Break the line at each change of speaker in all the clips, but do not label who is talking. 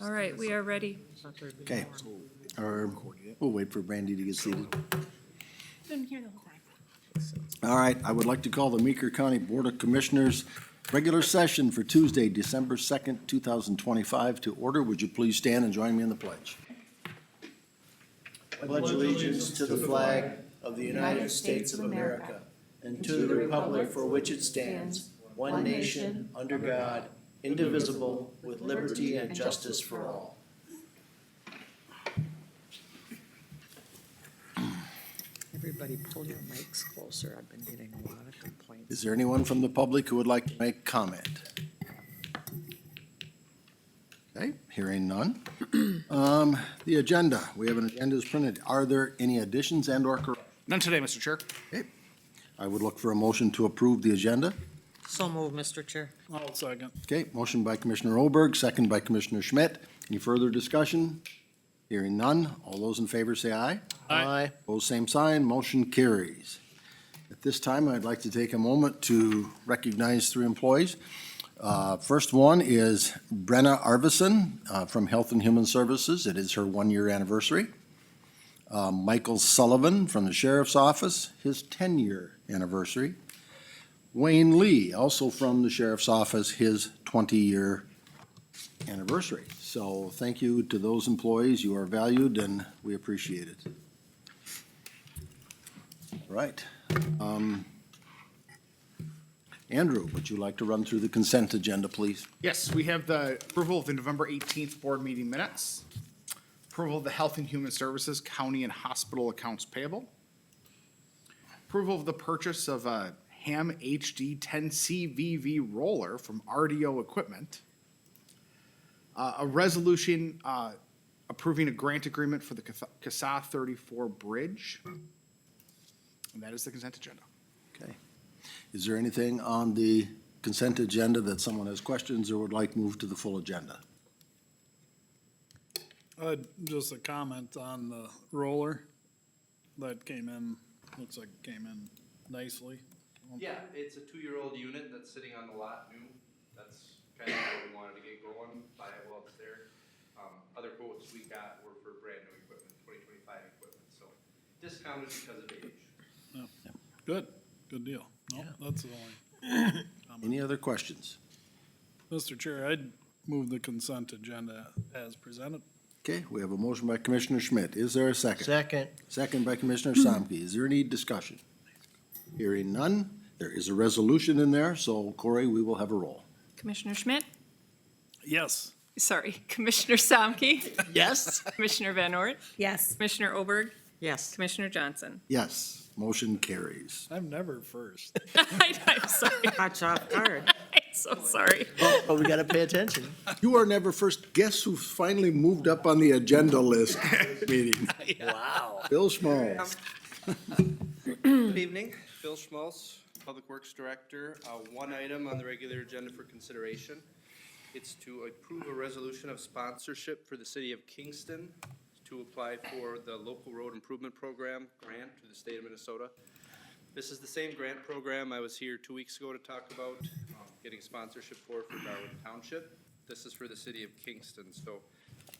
All right, we are ready.
Okay, or we'll wait for Brandy to get seated.
Been here the whole time.
All right, I would like to call the Meeker County Board of Commissioners regular session for Tuesday, December 2nd, 2025 to order. Would you please stand and join me in the pledge?
Pledge allegiance to the flag of the United States of America and to the republic for which it stands, one nation, under God, indivisible, with liberty and justice for all.
Everybody pull your mics closer. I've been getting a lot of complaints.
Is there anyone from the public who would like to make comment? Okay, hearing none. The agenda, we have an agenda as printed. Are there any additions and or corrections?
None today, Mr. Chair.
Okay, I would look for a motion to approve the agenda.
So move, Mr. Chair.
I'll second.
Okay, motion by Commissioner Olberg, second by Commissioner Schmidt. Any further discussion? Hearing none. All those in favor say aye.
Aye.
Opposed, same sign. Motion carries. At this time, I'd like to take a moment to recognize three employees. First one is Brenna Arvison from Health and Human Services. It is her 1-year anniversary. Michael Sullivan from the Sheriff's Office, his 10-year anniversary. Wayne Lee, also from the Sheriff's Office, his 20-year anniversary. So thank you to those employees. You are valued and we appreciate it. All right. Andrew, would you like to run through the consent agenda, please?
Yes, we have the approval of the November 18th board meeting minutes. Approval of the Health and Human Services County and Hospital Accounts Payable. Approval of the purchase of a Ham HD 10CVV roller from RDO Equipment. A resolution approving a grant agreement for the CASA 34 bridge. And that is the consent agenda.
Okay. Is there anything on the consent agenda that someone has questions or would like moved to the full agenda?
Just a comment on the roller that came in, looks like it came in nicely.
Yeah, it's a 2-year-old unit that's sitting on the lot new. That's kind of how we wanted to get going, buy it while it's there. Other quotes we got were for brand new equipment, 2025 equipment, so discounted because of age.
Good deal. No, that's the only.
Any other questions?
Mr. Chair, I'd move the consent agenda as presented.
Okay, we have a motion by Commissioner Schmidt. Is there a second?
Second.
Second by Commissioner Samke. Is there any discussion? Hearing none. There is a resolution in there, so Corey, we will have a roll.
Commissioner Schmidt?
Yes.
Sorry, Commissioner Samke?
Yes.
Commissioner Van Ort?
Yes.
Commissioner Oberg?
Yes.
Commissioner Johnson?
Yes, motion carries.
I'm never first.
I'm sorry.
Catch off guard.
I'm so sorry.
But we gotta pay attention.
You are never first. Guess who finally moved up on the agenda list this meeting?
Wow.
Bill Schmalz.
Good evening, Bill Schmalz, Public Works Director. One item on the regular agenda for consideration. It's to approve a resolution of sponsorship for the city of Kingston to apply for the Local Road Improvement Program grant to the state of Minnesota. This is the same grant program I was here 2 weeks ago to talk about, getting sponsorship for Darwin Township. This is for the city of Kingston. So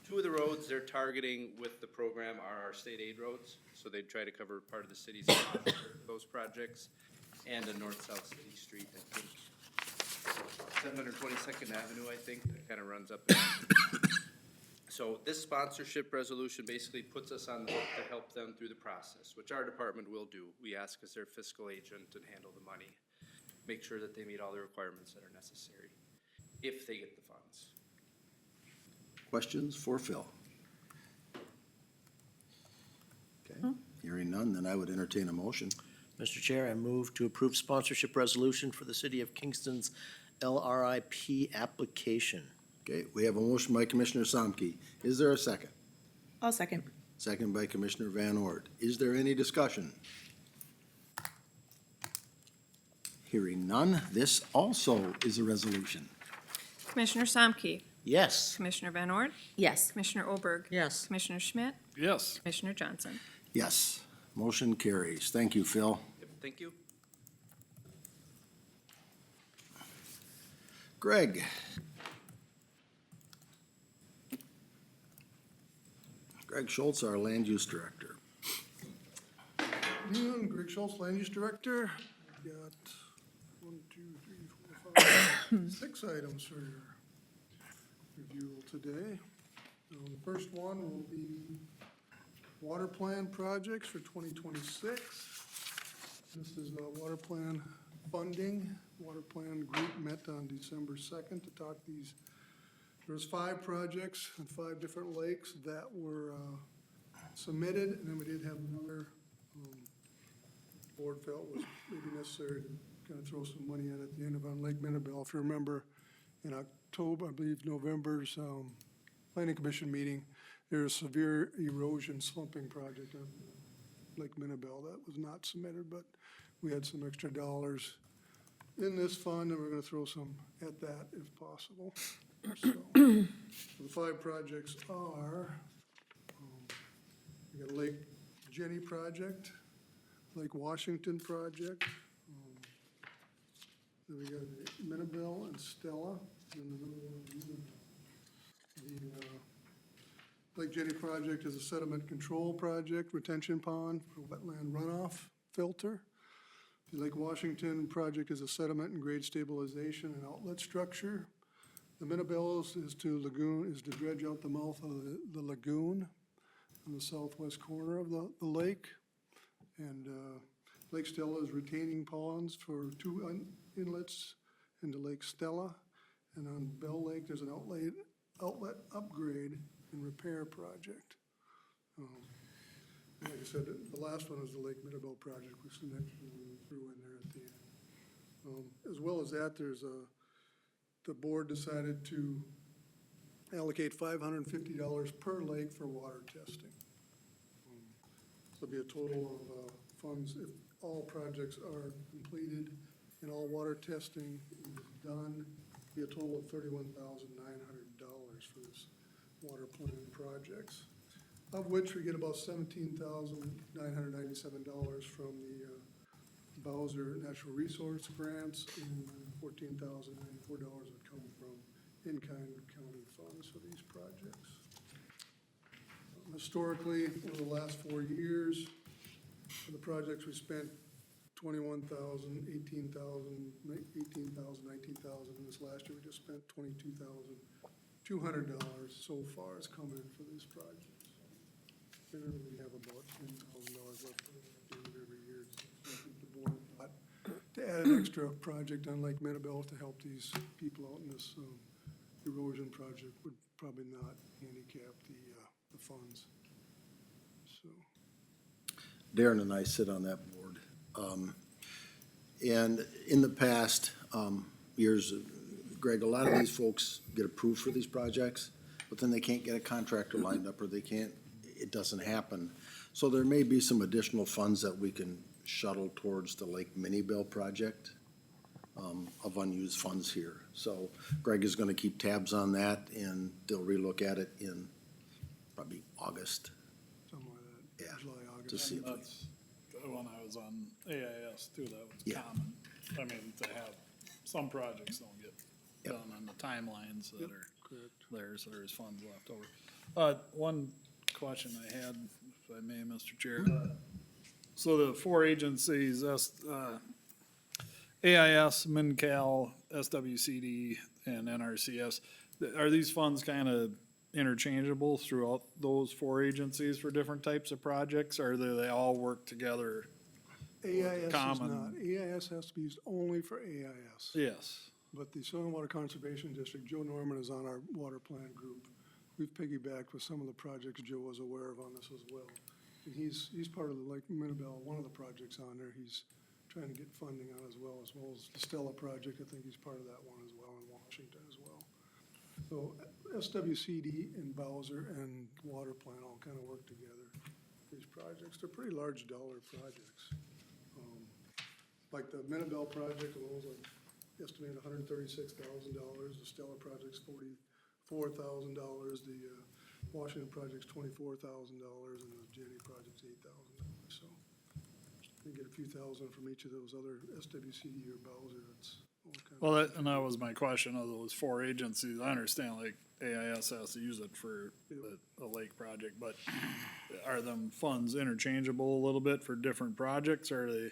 2 of the roads they're targeting with the program are our state aid roads. So they try to cover part of the city's cost for those projects, and a north-south city street, I think. 722nd Avenue, I think, that kind of runs up. So this sponsorship resolution basically puts us on the hook to help them through the process, which our department will do. We ask as their fiscal agent and handle the money, make sure that they meet all the requirements that are necessary, if they get the funds.
Questions for Phil? Okay, hearing none, then I would entertain a motion.
Mr. Chair, I move to approve sponsorship resolution for the city of Kingston's LRIP application.
Okay, we have a motion by Commissioner Samke. Is there a second?
I'll second.
Second by Commissioner Van Ort. Is there any discussion? Hearing none, this also is a resolution.
Commissioner Samke?
Yes.
Commissioner Van Ort?
Yes.
Commissioner Oberg?
Yes.
Commissioner Schmidt?
Yes.
Commissioner Johnson?
Yes, motion carries. Thank you, Phil.
Yep, thank you.
Greg? Greg Schultz, our Land Use Director.
Noon, Greg Schultz, Land Use Director. I've got 1, 2, 3, 4, 5, 6 items for your review today. The first one will be water plan projects for 2026. This is water plan funding. Water plan group met on December 2nd to talk these. There's 5 projects and 5 different lakes that were submitted, and then we did have another board felt was maybe necessary to kind of throw some money in at the end of on Lake Minnabell. If you remember, in October, I believe November's planning commission meeting, there was a severe erosion slumping project on Lake Minnabell that was not submitted, but we had some extra dollars in this fund, and we're gonna throw some at that if possible. So, the 5 projects are, we got a Lake Jenny project, Lake Washington project, then we got Minnabell and Stella, and another one. The Lake Jenny project is a sediment control project, retention pond for wetland runoff filter. The Lake Washington project is a sediment and grade stabilization and outlet structure. The Minnabell is to dredge out the mouth of the lagoon on the southwest corner of the lake. And Lake Stella is retaining ponds for 2 inlets into Lake Stella. And on Bell Lake, there's an outlet upgrade and repair project. Like I said, the last one is the Lake Minnabell project, which is the next one we threw in there at the end. As well as that, the board decided to allocate $550 per lake for water testing. So it'll be a total of funds, if all projects are completed and all water testing is done, be a total of $31,900 for this water plan projects, of which we get about $17,997 from the Bowser Natural Resource Grants, and $14,094 would come from in-kind county funds for these projects. Historically, over the last 4 years, for the projects, we spent $21,000, $18,000, $19,000. And this last year, we just spent $22,200 so far has come in for these projects. Generally, we have about $10,000 left every year. So I think the board thought to add an extra project on Lake Minnabell to help these people out in this erosion project would probably not handicap the funds. So.
Darren and I sit on that board. And in the past years, Greg, a lot of these folks get approved for these projects, but then they can't get a contractor lined up, or it doesn't happen. So there may be some additional funds that we can shuttle towards the Lake Minnabell project of unused funds here. So Greg is gonna keep tabs on that, and they'll relook at it in probably August.
Something like that,
Yeah.
July,
To
August.
see if we,
That's when I was on AIS too, that was
Yeah.
common. I mean, to have, some projects don't get
Yep.
done on the timelines that are
Correct.
theirs, there's funds left over. One question I had, if I may, Mr. Chair. So the 4 agencies, AIS, MinCal, SWCD, and NRCS, are these funds kind of interchangeable throughout those 4 agencies for different types of projects, or do they all work together?
AIS is
Common.
not. AIS has to be used only for AIS.
Yes.
But the Soil and Water Conservation District, Joe Norman is on our water plan group. We've piggybacked with some of the projects Joe was aware of on this as well. And he's part of the Lake Minnabell, one of the projects on there, he's trying to get funding on as well as the Stella project. I think he's part of that one as well, in Washington as well. So SWCD and Bowser and Water Plan all kind of work together, these projects. They're pretty large dollar projects. Like the Minnabell project alone, like estimated $136,000. The Stella project's $44,000. The Washington project's $24,000, and the Jenny project's $8,000. So you get a few thousand from each of those other SWCD or Bowser. That's all kind of.
Well, and that was my question of those 4 agencies. I understand, like, AIS has to use it for a lake project, but are them funds interchangeable a little bit for different projects, or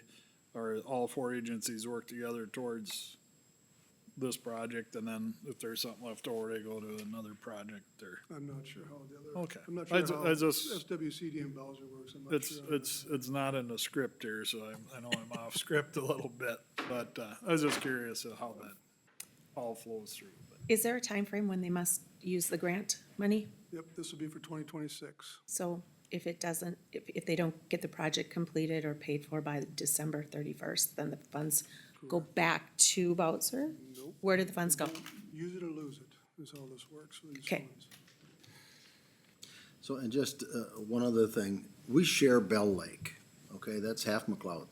all four agencies work together towards this project, and then if there's something left over, they go to another project, or?
I'm not sure how the other,
Okay.
I'm not
I
sure how
I just,
SWCD and Bowser works. I'm not sure.
it's not in the script here, so I know I'm off script a little bit, but, I was just curious of how that all flows through. But
Is there a time frame when they must use the grant money?
Yep, this will be for 2026.
So if it doesn't, if they don't get the project completed or paid for by December 31st, then the funds go back to Bowser?
Nope.
Where do the funds go?
Use it or lose it is how this works for these
Okay.
funds.
So, and just one other thing, we share Bell Lake, okay, that's half McLeod.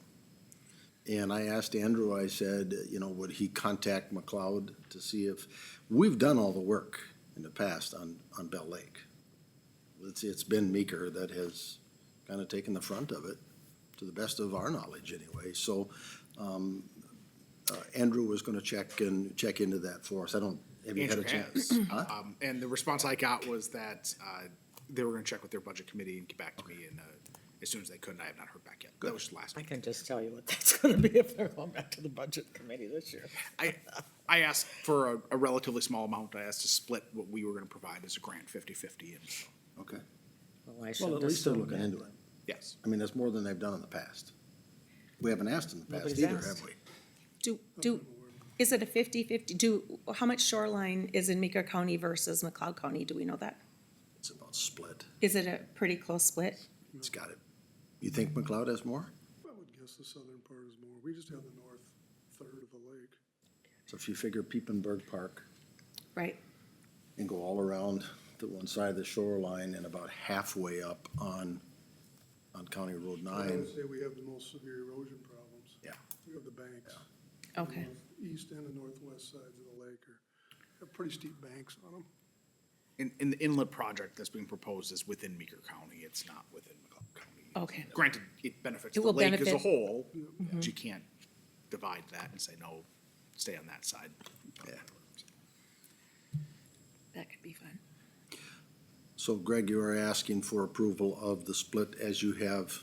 And I asked Andrew, I said, you know, would he contact McLeod to see if, we've done all the work in the past on Bell Lake. It's been Meeker that has kind of taken the front of it, to the best of our knowledge anyway. So, Andrew was gonna check into that for us. I don't, have you had a
Andrew
chance?
has.
Huh?
And the response I got was that, they were gonna check with their budget committee and get back to me, and, as soon as they could, and I have not heard back yet. That was last
I
week.
can just tell you what that's gonna be if they're going back to the budget committee this year.
I asked for a relatively small amount. I asked to split what we were gonna provide as a grant, 50-50, and so,
Okay,
Well, I
well,
should
at least they're
assume
looking
that.
into it.
yes.
I mean, that's more than they've done in the past. We haven't asked in the past
Nobody's
either,
asked.
have we?
Is it a 50-50? How much shoreline is in Meeker County versus McLeod County? Do we know that?
It's about split.
Is it a pretty close split?
It's got it. You think McLeod has more?
I would guess the southern part is more. We just have the north third of the lake.
So if you figure Peepenberg Park
Right,
and go all around to one side of the shoreline and about halfway up on County Road
I
9,
would say we have the most severe erosion problems.
Yeah.
We have the banks.
okay.
The East and the northwest sides of the lake have pretty steep banks on them.
In the inlet project that's being proposed is within Meeker County. It's not within McLeod County.
Okay.
Granted, it benefits
It
the
will
lake as a
benefit-
whole, but you can't divide that and say, no, stay on that side.
Yeah.
That could be fun.
So Greg, you are asking for approval of the split as you have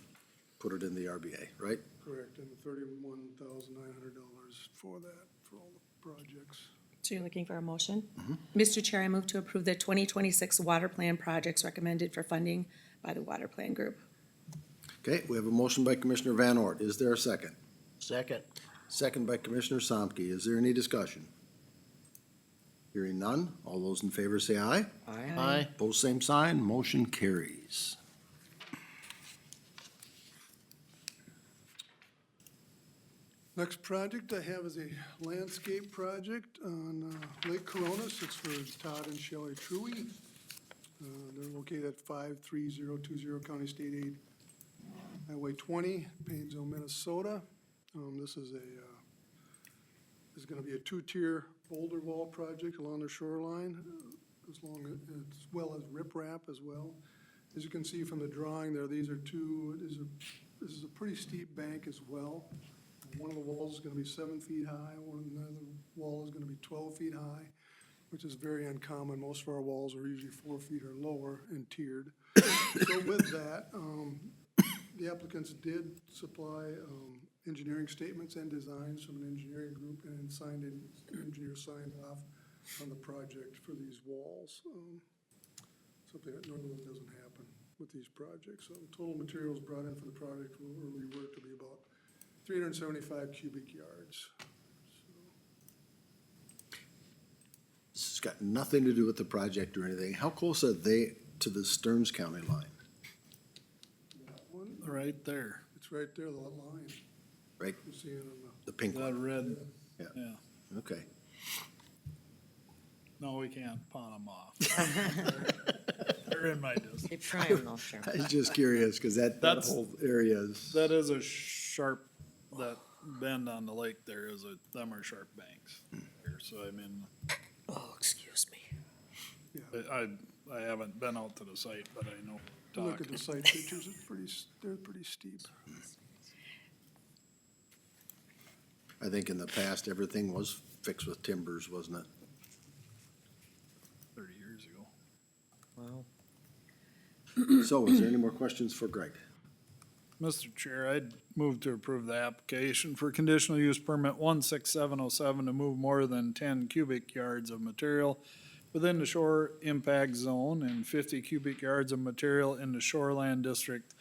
put it in the RBA, right?
Correct, and $31,900 for that, for all the projects.
So you're looking for a motion? Mr. Chair, I move to approve the 2026 water plan projects recommended for funding by the water plan group.
Okay, we have a motion by Commissioner Van Ort. Is there a second?
Second.
Second by Commissioner Somke. Is there any discussion? Hearing none. All those in favor say aye.
Aye.
Opposed, same sign. Motion carries.
Next project I have is a landscape project on Lake Coronis. It's for Todd and Shelley Truey. They're located at 53020 County State Aid Highway 20, Painesville, Minnesota. This is gonna be a two-tier boulder wall project along the shoreline, as well as riprap as well. As you can see from the drawing there, this is a pretty steep bank as well. One of the walls is gonna be 7 feet high, another wall is gonna be 12 feet high, which is very uncommon. Most of our walls are usually 4 feet or lower and tiered. So with that, the applicants did supply engineering statements and designs from an engineering group, and engineer signed off on the project for these walls. Something that normally doesn't happen with these projects. So total materials brought in for the project will rework to be about 375 cubic yards.
This has got nothing to do with the project or anything. How close are they to the Stearns County line?
That one,
Right there,
it's right there, the line.
Right,
You see it on
the pink
that
one?
red,
Yeah.
yeah.
Okay.
No, we can't pawn them off. They're in my district.
Keep trying, though, sure.
I was just curious, because that
That's-
whole area is,
That is a sharp, that bend on the lake there is them are sharp banks. there. So I mean,
Oh, excuse me.
I haven't been out to the site, but I know.
If you look at the site pictures, they're pretty steep.
I think in the past, everything was fixed with timbers, wasn't it?
30 years ago.
Wow.
So is there any more questions for Greg?
Mr. Chair, I'd move to approve the application for conditional use permit 16707 to move more than 10 cubic yards of material within the shore impact zone and 50 cubic yards of material in the shoreland district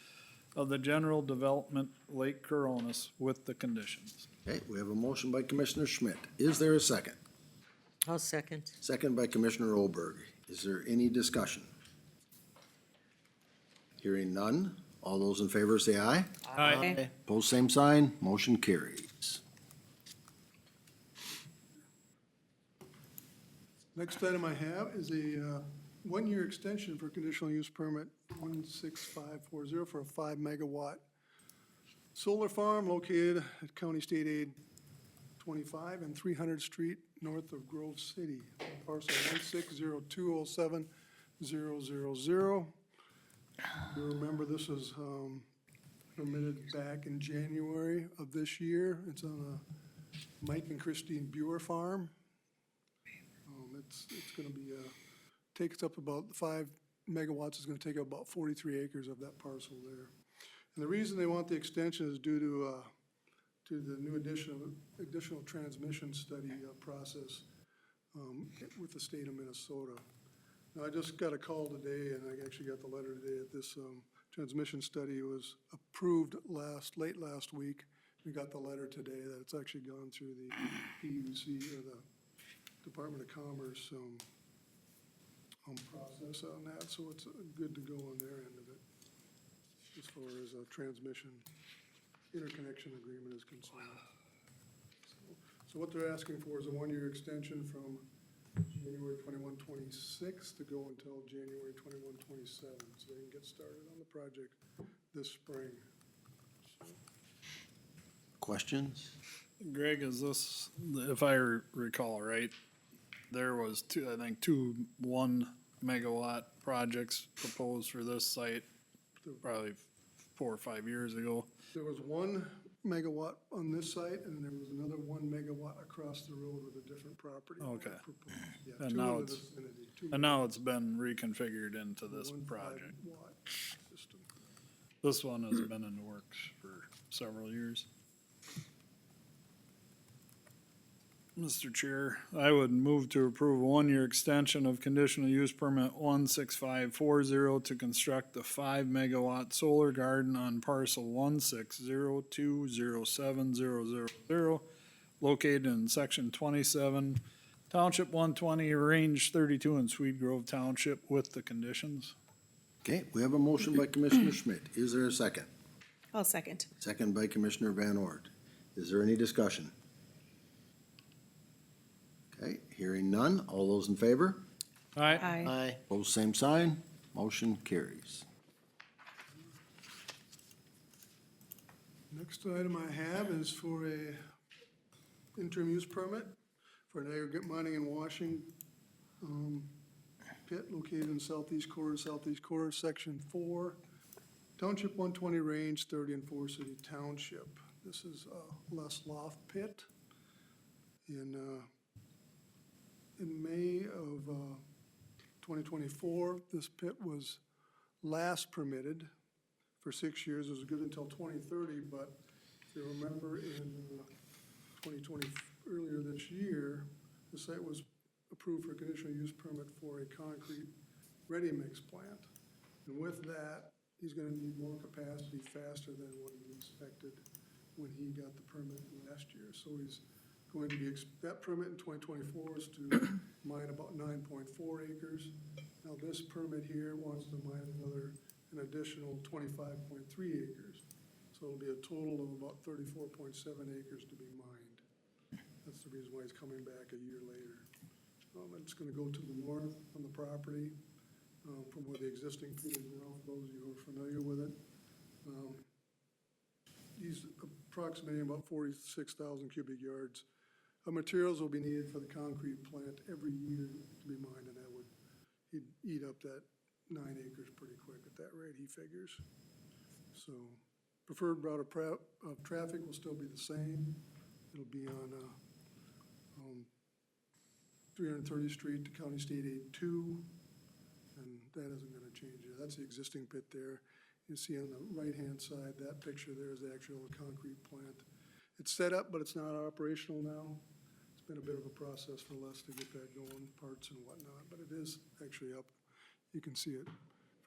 of the general development Lake Coronis with the conditions.
Okay, we have a motion by Commissioner Schmidt. Is there a second?
I'll second.
Second by Commissioner Olberg. Is there any discussion? Hearing none. All those in favor say aye.
Aye.
Pose same sign. Motion carries.
Next item I have is a one-year extension for conditional use permit 16540 for a 5-megawatt solar farm located at County State Aid 25 and 300th Street, north of Grove City, parcel 160207000. You remember this was permitted back in January of this year. It's on a Mike and Christine Buer farm. It's gonna be, takes up about 5 megawatts, is gonna take up about 43 acres of that parcel there. And the reason they want the extension is due to the new additional transmission study process with the state of Minnesota. Now, I just got a call today, and I actually got the letter today, that this transmission study was approved late last week. We got the letter today that it's actually gone through the PUC, or the Department of Commerce process on that, so it's good to go on their end of it, as far as a transmission interconnection agreement is concerned. So what they're asking for is a one-year extension from January 21-26 to go until January 21-27, so they can get started on the project this spring.
Questions?
Greg, is this, if I recall right, there was two 1-megawatt projects proposed for this site probably 4 or 5 years ago.
There was 1 megawatt on this site, and there was another 1 megawatt across the road with a different property.
Okay.
proposed. Yeah,
And
two
now
in the
it's-
vicinity, two
And now it's been reconfigured into this
1
project.
5-watt system.
This one has been in the works for several years. Mr. Chair, I would move to approve a 1-year extension of conditional use permit 16540 to construct the 5-megawatt solar garden on parcel 160207000 located in section 27, township 120, range 32 in Sweet Grove Township with the conditions.
Okay, we have a motion by Commissioner Schmidt. Is there a second?
I'll second.
Second by Commissioner Van Ort. Is there any discussion? Okay, hearing none. All those in favor?
Aye.
Aye.
Pose same sign. Motion carries.
Next item I have is for a interim use permit for an aggregate mining and washing pit located in southeast quarter, section 4, township 120, range 30 and 4 City Township. This is a Les Loft pit. In May of 2024, this pit was last permitted for 6 years. It was good until 2030, but if you remember in 2020, earlier this year, the site was approved for a conditional use permit for a concrete ready-mix plant. And with that, he's gonna need more capacity faster than what he expected when he got the permit last year. So he's going to be, that permit in 2024 is to mine about 9.4 acres. Now this permit here wants to mine an additional 25.3 acres. So it'll be a total of about 34.7 acres to be mined. That's the reason why he's coming back a year later. It's gonna go to the north on the property, from where the existing pit is now, for those of you who are familiar with it. He's approximating about 46,000 cubic yards of materials will be needed for the concrete plant every year to be mined, and he'd eat up that 9 acres pretty quick at that rate, he figures. So preferred route of traffic will still be the same. It'll be on 330th Street to County State Aid 2, and that isn't gonna change it. That's the existing pit there. You see on the right-hand side, that picture there is the actual concrete plant. It's set up, but it's not operational now. It's been a bit of a process for Les to get that going, parts and whatnot, but it is actually up. You can see it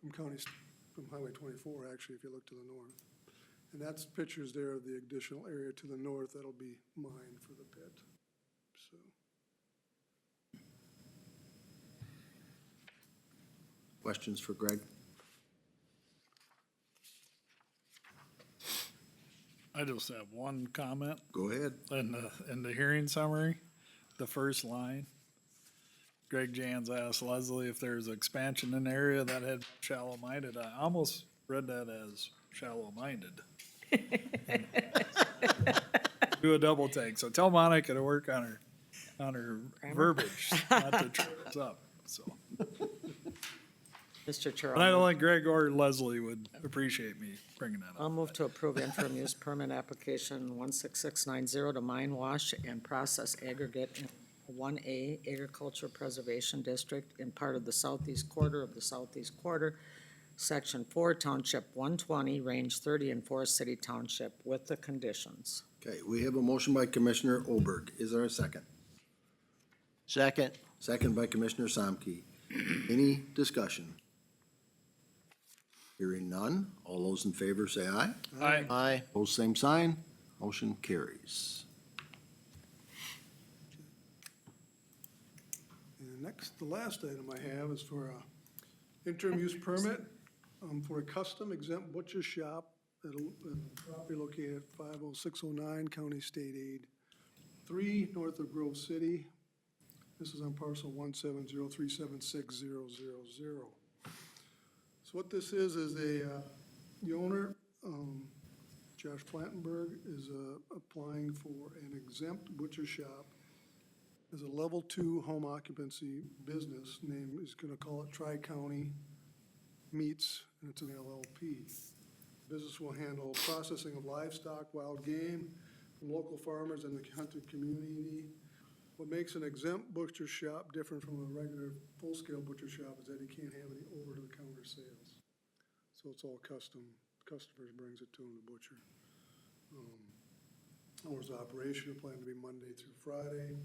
from from Highway 24, actually, if you look to the north. And that's pictures there of the additional area to the north that'll be mined for the pit, so.
Questions for Greg?
I just have one comment
Go ahead.
in the hearing summary, the first line. Greg Jans asked Leslie if there's expansion in the area that had shallow-minded. I almost read that as shallow-minded. Do a double take. So tell Monica to work on her verbiage, not to trip us up, so.
Mr. Chair,
But I don't think Greg or Leslie would appreciate me bringing that
I'll
up.
move to approve interim use permit application 16690 to mine, wash, and process aggregate in 1A Agriculture Preservation District in part of the southeast quarter of the southeast quarter, Section 4, Township 120, Range 30 in Forest City Township with the conditions.
Okay, we have a motion by Commissioner Olberg. Is there a second?
Second.
Second by Commissioner Samke. Any discussion? Hearing none. All those in favor say aye.
Aye.
Aye.
Opposed, same sign. Motion carries.
And the last item I have is for a interim use permit for a custom exempt butcher shop at a property located at 50609 County State Aid 3, north of Grove City. This is on parcel 170376000. So what this is the owner, Josh Plattenberg, is applying for an exempt butcher shop as a level 2 home occupancy business. Name is gonna call it Tri-County Meats, and it's an LLP. Business will handle processing of livestock, wild game from local farmers in the hunter community. What makes an exempt butcher shop different from a regular full-scale butcher shop is that he can't have any over-the-counter sales. So it's all custom. Customers brings it to him, the butcher. Hours of operation are planned to be Monday through Friday,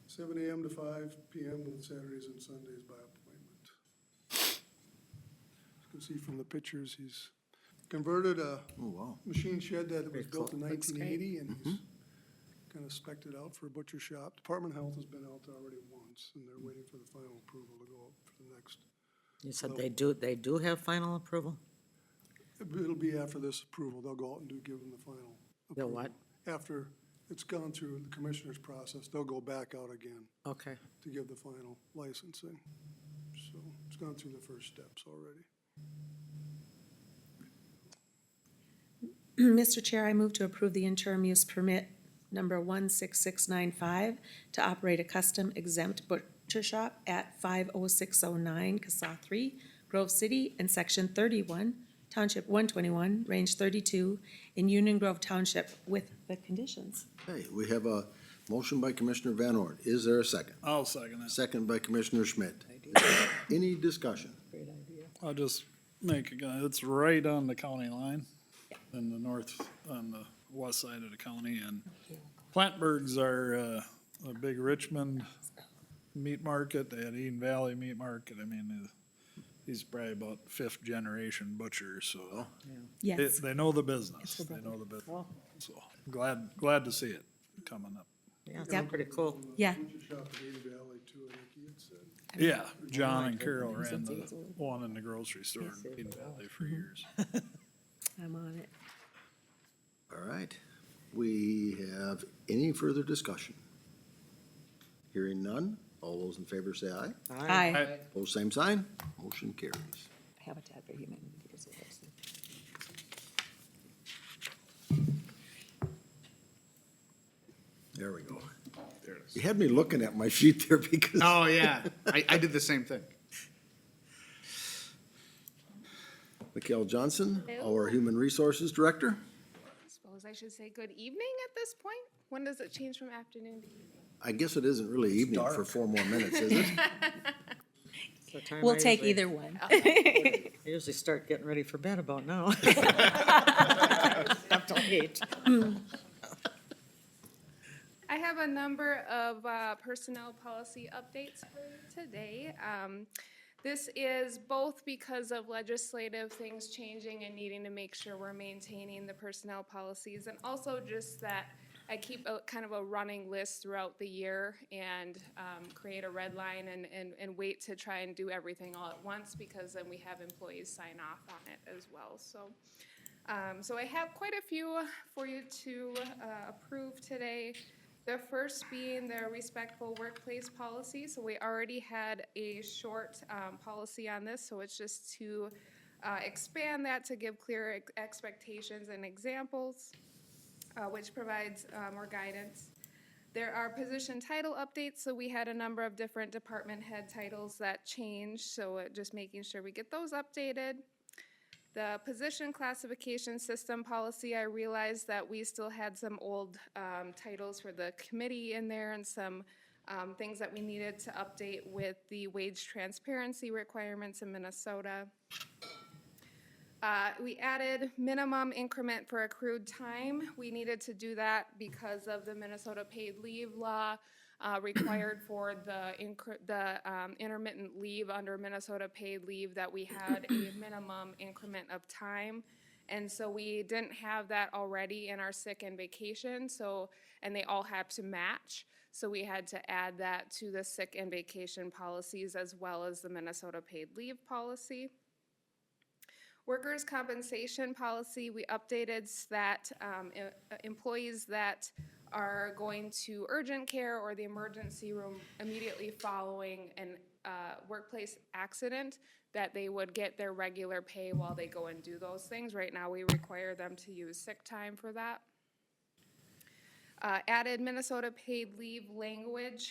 7 AM to 5 PM with Saturdays and Sundays by appointment. As you can see from the pictures, he's converted a
Oh, wow.
machine shed that was
Very
built in
cool. Looks great.
1980, and he's kind of spec'd it out for a butcher shop. Department of Health has been out already once, and they're waiting for the final approval to go up for the next.
You said they do have final approval?
It'll be after this approval, they'll go out and give them the final.
They'll
approval.
what?
After it's gone through the commissioner's process, they'll go back out again
Okay.
to give the final licensing. So it's gone through the first steps already.
Mr. Chair, I move to approve the interim use permit number 16695 to operate a custom exempt butcher shop at 50609 CASA 3, Grove City, in Section 31, Township 121, Range 32, in Union Grove Township with the conditions.
Okay, we have a motion by Commissioner Van Horn. Is there a second?
I'll second it.
Second by Commissioner Schmidt. Any discussion?
Great idea.
I'll just make, it's right on the county line in the north, on the west side of the county, and Plantbergs are a big Richmond meat market. They had Eden Valley Meat Market. I mean, he's probably about fifth generation butcher, so
Yes.
they know the business. They know the business. So glad to see it coming up.
Yeah, it's
Yep.
pretty cool.
Yeah.
Butcher shop in Eden Valley too, I think he had said.
Yeah, John and Carol ran the one in the grocery store in Eden Valley for years.
I'm on it.
All right. We have any further discussion? Hearing none. All those in favor say aye.
Aye.
Opposed, same sign. Motion carries.
Habitat for Humanity.
There we go.
There it is.
You had me looking at my sheet there because.
Oh, yeah. I did the same thing.
Mikhail Johnson,
Hello.
our Human Resources Director.
I suppose I should say good evening at this point. When does it change from afternoon to evening?
I guess it isn't really evening for 4 more minutes, is it?
The time
We'll
I
take
usually-
either one.
I usually start getting ready for bed about now. Up till 8.
I have a number of personnel policy updates for you today. This is both because of legislative things changing and needing to make sure we're maintaining the personnel policies, and also just that I keep a kind of a running list throughout the year and create a red line and wait to try and do everything all at once, because then we have employees sign off on it as well. So I have quite a few for you to approve today. The first being the respectful workplace policy. So we already had a short policy on this, so it's just to expand that to give clear expectations and examples, which provides more guidance. There are position title updates, so we had a number of different department head titles that changed, so just making sure we get those updated. The position classification system policy, I realized that we still had some old titles for the committee in there and some things that we needed to update with the wage transparency requirements in Minnesota. We added minimum increment for accrued time. We needed to do that because of the Minnesota paid leave law required for the intermittent leave under Minnesota paid leave, that we had a minimum increment of time. And so we didn't have that already in our sick and vacation, and they all had to match. So we had to add that to the sick and vacation policies as well as the Minnesota paid leave policy. Workers' compensation policy, we updated that employees that are going to urgent care or the emergency room immediately following an workplace accident, that they would get their regular pay while they go and do those things. Right now, we require them to use sick time for that. Added Minnesota paid leave language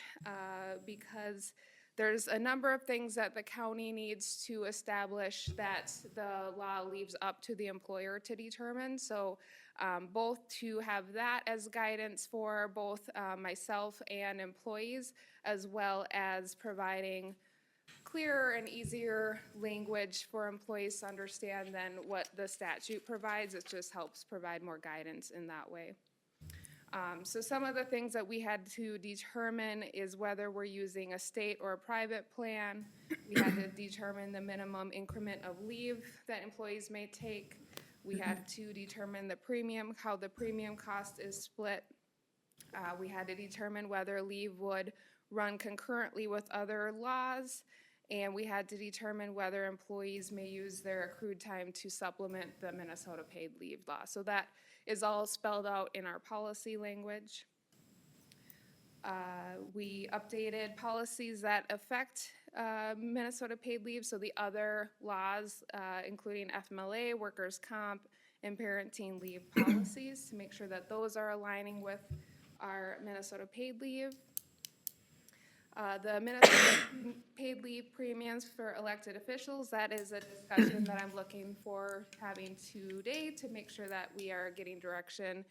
because there's a number of things that the county needs to establish that the law leaves up to the employer to determine. So both to have that as guidance for both myself and employees, as well as providing clearer and easier language for employees to understand than what the statute provides. It just helps provide more guidance in that way. So some of the things that we had to determine is whether we're using a state or a private plan. We had to determine the minimum increment of leave that employees may take. We had to determine the premium, how the premium cost is split. We had to determine whether leave would run concurrently with other laws. And we had to determine whether employees may use their accrued time to supplement the Minnesota paid leave law. So that is all spelled out in our policy language. We updated policies that affect Minnesota paid leave, so the other laws, including FMLA, workers' comp, and parenting leave policies, to make sure that those are aligning with our Minnesota paid leave. The Minnesota paid leave premiums for elected officials, that is a discussion that I'm looking for having today to make sure that we are getting direction.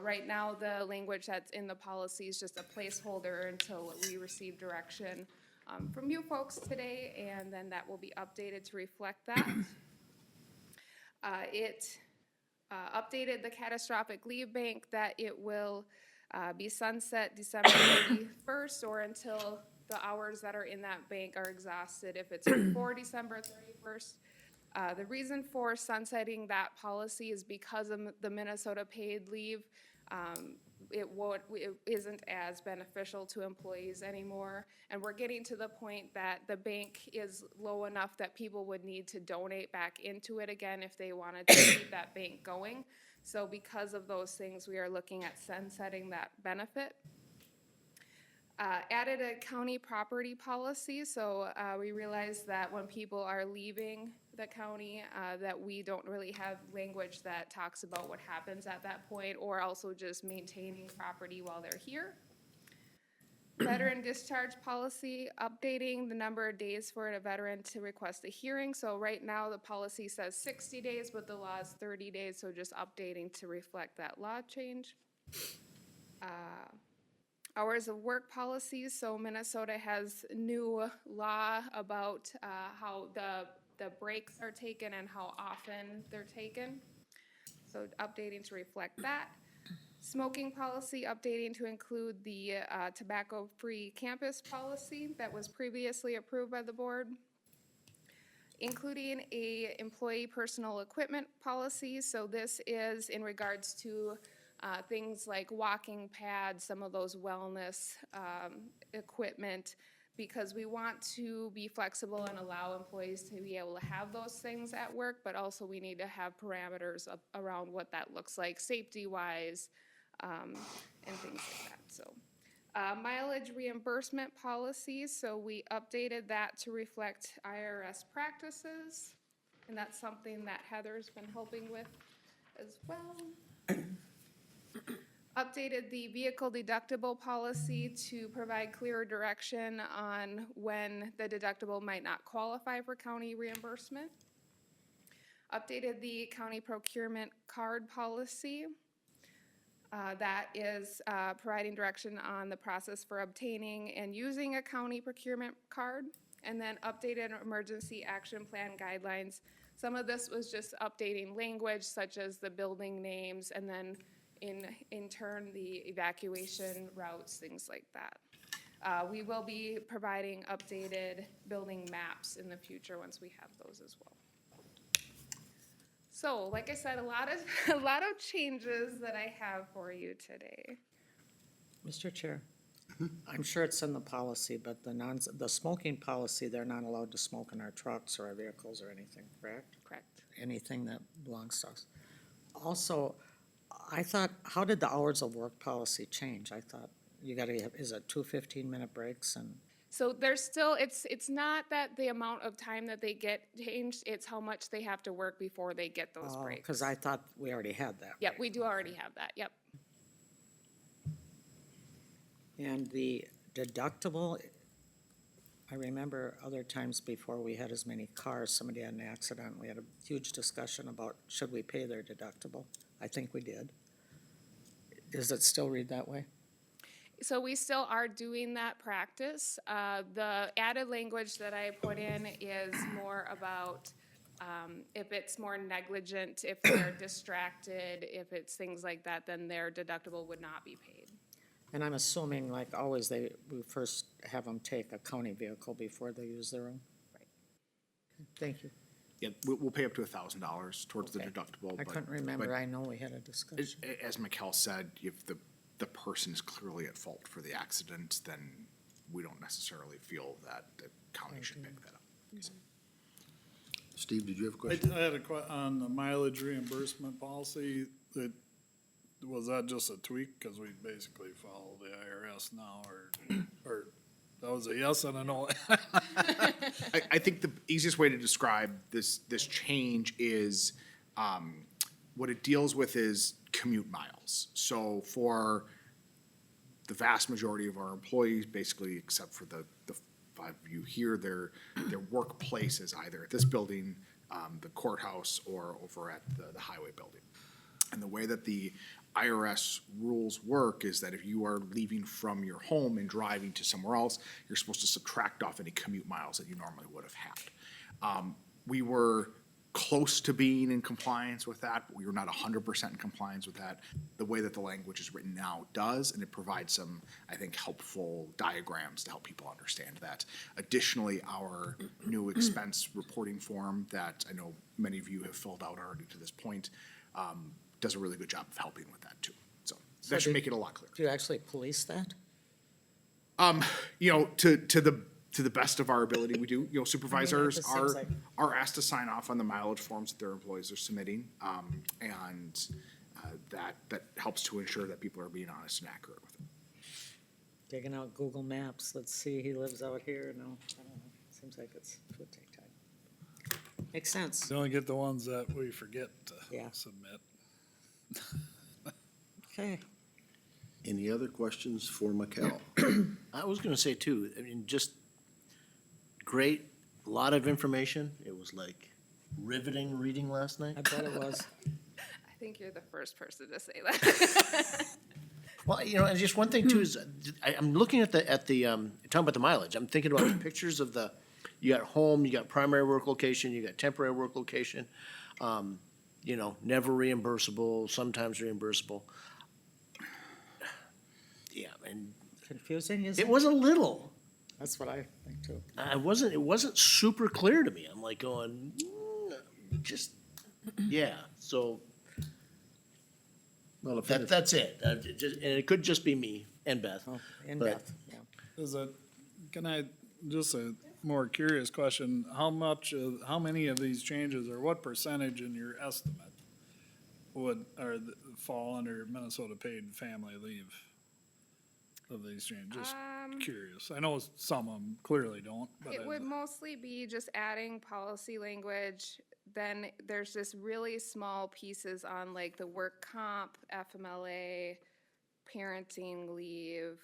Right now, the language that's in the policy is just a placeholder until we receive direction from you folks today, and then that will be updated to reflect that. It updated the catastrophic leave bank, that it will be sunset December 31st or until the hours that are in that bank are exhausted if it's before December 31st. The reason for sunsetting that policy is because of the Minnesota paid leave. It isn't as beneficial to employees anymore, and we're getting to the point that the bank is low enough that people would need to donate back into it again if they wanted to keep that bank going. So because of those things, we are looking at sunsetting that benefit. Added a county property policy, so we realized that when people are leaving the county, that we don't really have language that talks about what happens at that point, or also just maintaining property while they're here. Veteran discharge policy, updating the number of days for a veteran to request a hearing. So right now, the policy says 60 days, but the law is 30 days, so just updating to reflect that law change. Hours of work policies, so Minnesota has new law about how the breaks are taken and how often they're taken. So updating to reflect that. Smoking policy, updating to include the tobacco-free campus policy that was previously approved by the board. Including a employee personal equipment policy, so this is in regards to things like walking pads, some of those wellness equipment, because we want to be flexible and allow employees to be able to have those things at work, but also we need to have parameters around what that looks like safety-wise, and things like that, so. Mileage reimbursement policy, so we updated that to reflect IRS practices, and that's something that Heather's been helping with as well. Updated the vehicle deductible policy to provide clearer direction on when the deductible might not qualify for county reimbursement. Updated the county procurement card policy. That is providing direction on the process for obtaining and using a county procurement card, and then updated emergency action plan guidelines. Some of this was just updating language such as the building names, and then in turn the evacuation routes, things like that. We will be providing updated building maps in the future once we have those as well. So, like I said, a lot of changes that I have for you today.
Mr. Chair, I'm sure it's in the policy, but the smoking policy, they're not allowed to smoke in our trucks or our vehicles or anything, correct?
Correct.
Anything that belongs to us. Also, I thought, how did the hours of work policy change? I thought you gotta have, is it 2 15-minute breaks and?
So there's still, it's not that the amount of time that they get changed, it's how much they have to work before they get those breaks.
Because I thought we already had that.
Yep, we do already have that, yep.
And the deductible, I remember other times before we had as many cars, somebody had an accident, we had a huge discussion about should we pay their deductible? I think we did. Does it still read that way?
So we still are doing that practice. The added language that I put in is more about if it's more negligent, if they're distracted, if it's things like that, then their deductible would not be paid.
And I'm assuming, like always, we first have them take a county vehicle before they use their own?
Right.
Thank you.
Yeah, we'll pay up to $1,000 towards the
Okay.
deductible.
I
but-
couldn't remember,
but
I know we had a discussion.
As Mikkel said, if the person is clearly at fault for the accident, then we don't necessarily feel that the county should pick that up.
Steve, did you have a question?
I had a on the mileage reimbursement policy, was that just a tweak? Cause we basically follow the IRS now, or that was a yes and a no?
I think the easiest way to describe this change is, what it deals with is commute miles. So for the vast majority of our employees, basically except for the five of you here, their workplace is either at this building, the courthouse, or over at the highway building. And the way that the IRS rules work is that if you are leaving from your home and driving to somewhere else, you're supposed to subtract off any commute miles that you normally would have had. We were close to being in compliance with that, but we were not 100% in compliance with that. The way that the language is written now does, and it provides some, I think, helpful diagrams to help people understand that. Additionally, our new expense reporting form that I know many of you have filled out already to this point, does a really good job of helping with that too. So that should make it a lot clearer.
Do you actually police that?
You know, to the best of our ability, we do. You know, supervisors
just seems
are asked to sign off on the mileage forms that their employees are submitting, and that helps to ensure that people are being honest and accurate with it.
Digging out Google Maps, let's see, he lives out here, no, I don't know, seems like it would take time. Makes sense.
You only get the ones that we forget to
Yeah.
submit.
Okay,
Any other questions for Mikkel?
I was gonna say too, I mean, just great, a lot of information. It was like riveting reading last night.
I bet it was.
I think you're the first person to say that.
Well, you know, and just one thing too is, I'm looking at talking about the mileage, I'm thinking about the pictures of you got home, you got primary work location, you got temporary work location, you know, never reimbursable, sometimes reimbursable. Yeah, and
Confusing, isn't
it
it?
was a little,
That's what I think too.
it wasn't super clear to me, I'm like going, just, yeah, so.
Well, if
That's it. And it could just be me and Beth.
Oh, and
But-
Beth, yeah.
Is it, can I, just a more curious question, how many of these changes, or what percentage in your estimate fall under Minnesota paid family leave of these changes? Just curious. I know some of them clearly don't, but.
It would mostly be just adding policy language. Then there's just really small pieces on like the work comp, FMLA, parenting leave.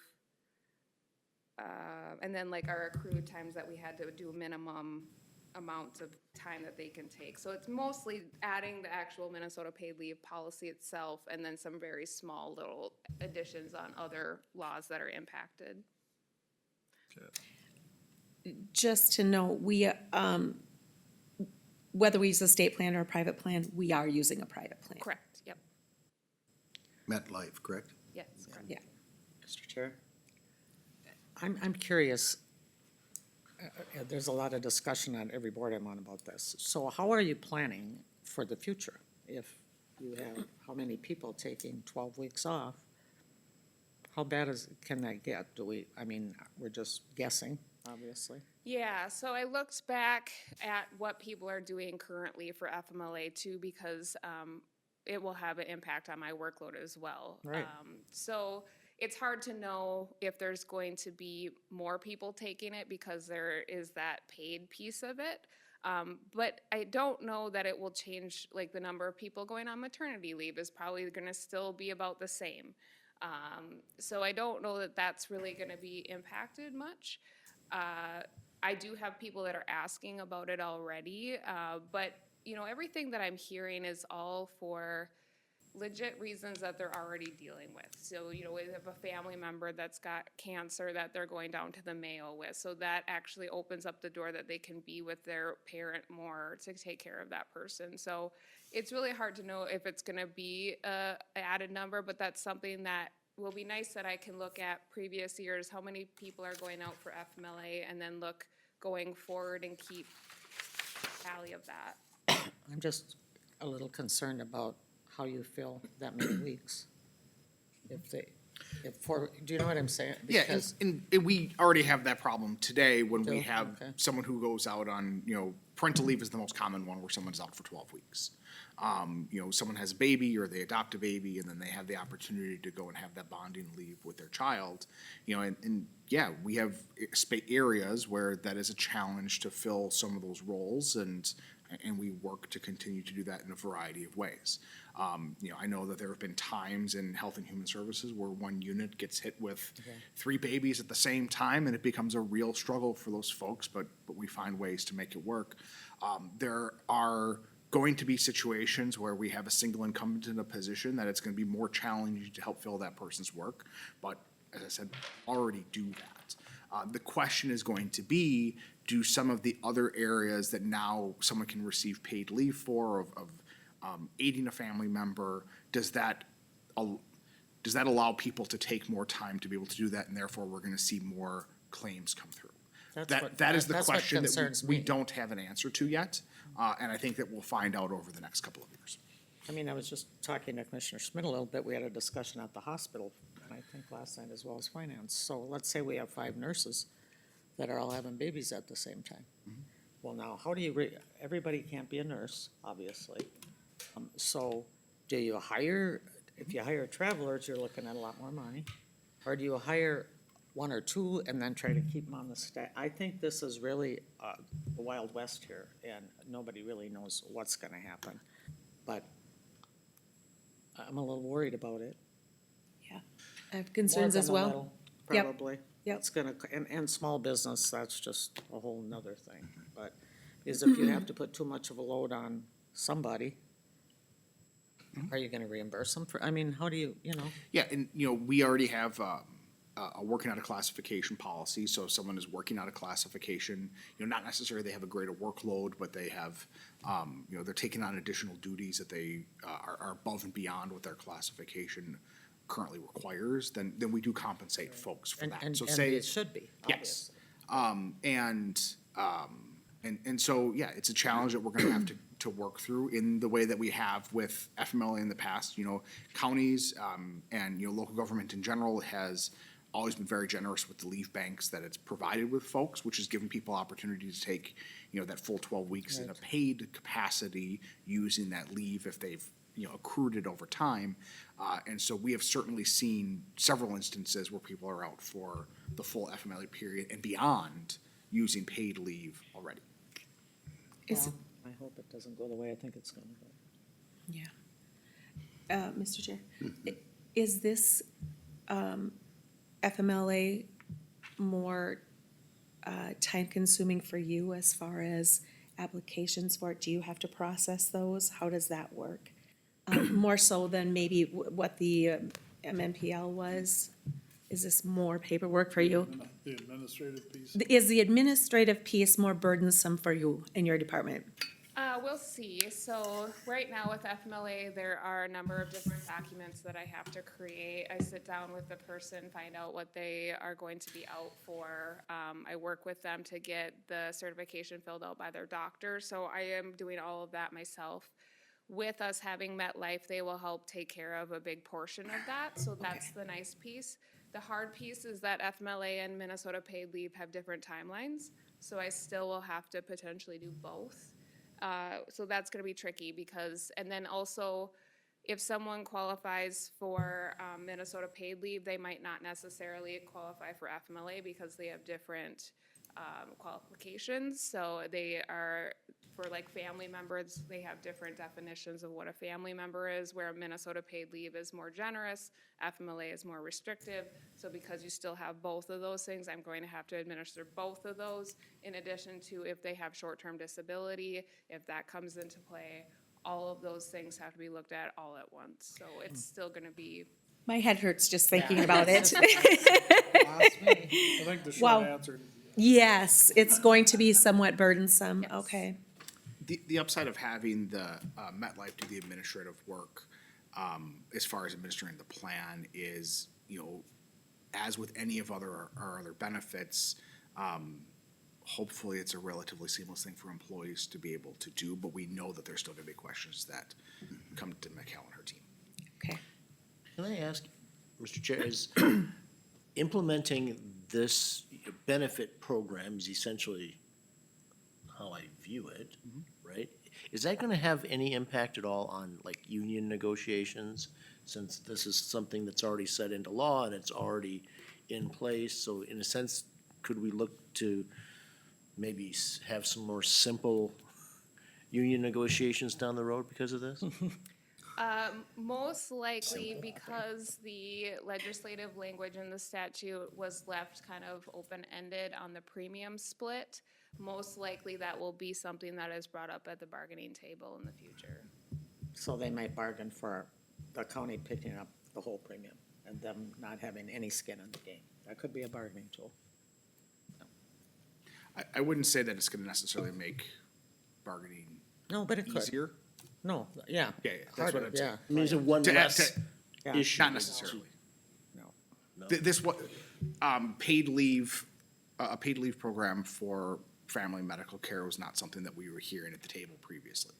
And then like our accrued times that we had to do minimum amounts of time that they can take. So it's mostly adding the actual Minnesota paid leave policy itself and then some very small little additions on other laws that are impacted.
Just to know, we, whether we use a state plan or a private plan, we are using a private plan.
Correct, yep,
MetLife, correct?
yes, correct.
Yeah.
Mr. Chair? I'm curious, there's a lot of discussion on every board I'm on about this. So how are you planning for the future? If you have how many people taking 12 weeks off? How bad can that get? We're just guessing, obviously.
Yeah, so I looked back at what people are doing currently for FMLA too, because it will have an impact on my workload as well.
Right.
So it's hard to know if there's going to be more people taking it because there is that paid piece of it. But I don't know that it will change, like the number of people going on maternity leave is probably gonna still be about the same. So I don't know that that's really gonna be impacted much. I do have people that are asking about it already, but you know, everything that I'm hearing is all for legit reasons that they're already dealing with. So, you know, we have a family member that's got cancer that they're going down to the Mayo with. So that actually opens up the door that they can be with their parent more to take care of that person. So it's really hard to know if it's gonna be a added number, but that's something that will be nice that I can look at previous years, how many people are going out for FMLA, and then look going forward and keep tally of that.
I'm just a little concerned about how you fill that many weeks. Do you know what I'm saying?
Yeah,
Because
and we already have that problem today when we
Do?
have
Okay.
someone who goes out on, parental leave is the most common one where someone's out for 12 weeks. Someone has a baby or they adopt a baby and then they have the opportunity to go and have that bonding leave with their child. And yeah, we have areas where that is a challenge to fill some of those roles and we work to continue to do that in a variety of ways. I know that there have been times in Health and Human Services where one unit gets hit with 3 babies at the same time, and it becomes a real struggle for those folks, but we find ways to make it work. There are going to be situations where we have a single incumbent in a position that it's gonna be more challenging to help fill that person's work, but as I said, already do that. The question is going to be, do some of the other areas that now someone can receive paid leave for of aiding a family member, does that allow people to take more time to be able to do that, and therefore we're gonna see more claims come through? That is the
that's what
question that
concerns
we
me.
don't have an answer to yet, and I think that we'll find out over the next couple of years.
I was just talking to Commissioner Schmidt a little bit. We had a discussion at the hospital, and I think last night as well as finance. So let's say we have 5 nurses that are all having babies at the same time. Well, now, how do you, everybody can't be a nurse, obviously. So do you hire, if you hire travelers, you're looking at a lot more money. Or do you hire 1 or 2 and then try to keep them on the staff? I think this is really the Wild West here, and nobody really knows what's gonna happen. But I'm a little worried about it.
I have concerns
More
as
than a
well.
little,
Yep.
Probably.
Yep.
It's gonna, and small business, that's just a whole nother thing. But, because if you have to put too much of a load on somebody, Are you gonna reimburse them for, I mean, how do you, you know?
Yeah, and, we already have, a working out of classification policy, so if someone is working out of classification, not necessarily they have a greater workload, but they have, they're taking on additional duties that they, are above and beyond what their classification currently requires, then we do compensate folks for
And,
that.
and,
So
and
say,
it should be,
yes.
obviously.
And so, yeah, it's a challenge that we're gonna have to work through in the way that we have with FMLA in the past. Counties, and, local government in general has always been very generous with the leave banks that it's provided with folks, which has given people opportunity to take, that full 12 weeks in a paid capacity using that leave if they've, accrued it over time. And so we have certainly seen several instances where people are out for the full FMLA period and beyond using paid leave already.
Is,
Well, I hope it doesn't go the way I think it's gonna go.
yeah. Mr. Chair, is this, FMLA more, time-consuming for you as far as applications for it? Do you have to process those? How does that work? More so than maybe what the MMPL was? Is this more paperwork for you?
The administrative piece.
Is the administrative piece more burdensome for you in your department?
We'll see. So right now with FMLA, there are a number of different documents that I have to create. I sit down with the person, find out what they are going to be out for. I work with them to get the certification filled out by their doctor. So I am doing all of that myself. With us having MetLife, they will help take care of a big portion of that. So that's the nice piece. The hard piece is that FMLA and Minnesota paid leave have different timelines. So I still will have to potentially do both. So that's gonna be tricky because, and then also, if someone qualifies for Minnesota paid leave, they might not necessarily qualify for FMLA because they have different qualifications. So they are, for like family members, they have different definitions of what a family member is, where Minnesota paid leave is more generous, FMLA is more restrictive. So because you still have both of those things, I'm going to have to administer both of those, in addition to if they have short-term disability, if that comes into play, all of those things have to be looked at all at once. So it's still gonna be,
My head hurts just thinking about it.
I think the
Wow.
short answer,
Yes, it's going to be somewhat burdensome,
Yes.
okay.
The upside of having the MetLife do the administrative work, as far as administering the plan is, as with any of our other benefits, hopefully it's a relatively seamless thing for employees to be able to do, but we know that there's still gonna be questions that come to Mikkel and her team.
Okay.
Can I ask, Mr. Chair, is implementing this benefit program is essentially how I view it, right? Is that gonna have any impact at all on like union negotiations? Since this is something that's already set into law and it's already in place, so in a sense, could we look to maybe have some more simple union negotiations down the road because of this?
most likely because the legislative language in the statute was left kind of open-ended on the premium split. Most likely that will be something that is brought up at the bargaining table in the future.
So they might bargain for the county picking up the whole premium and them not having any skin in the game. That could be a bargaining tool.
I wouldn't say that it's gonna necessarily make bargaining
No, but it could.
easier.
No, yeah.
Yeah, that's what
Harder,
I'm saying.
yeah.
I mean, is it one
To add-
less
Yeah.
issue?
Not necessarily.
No.
This, what, paid leave, a paid leave program for family medical care was not something that we were hearing at the table previously.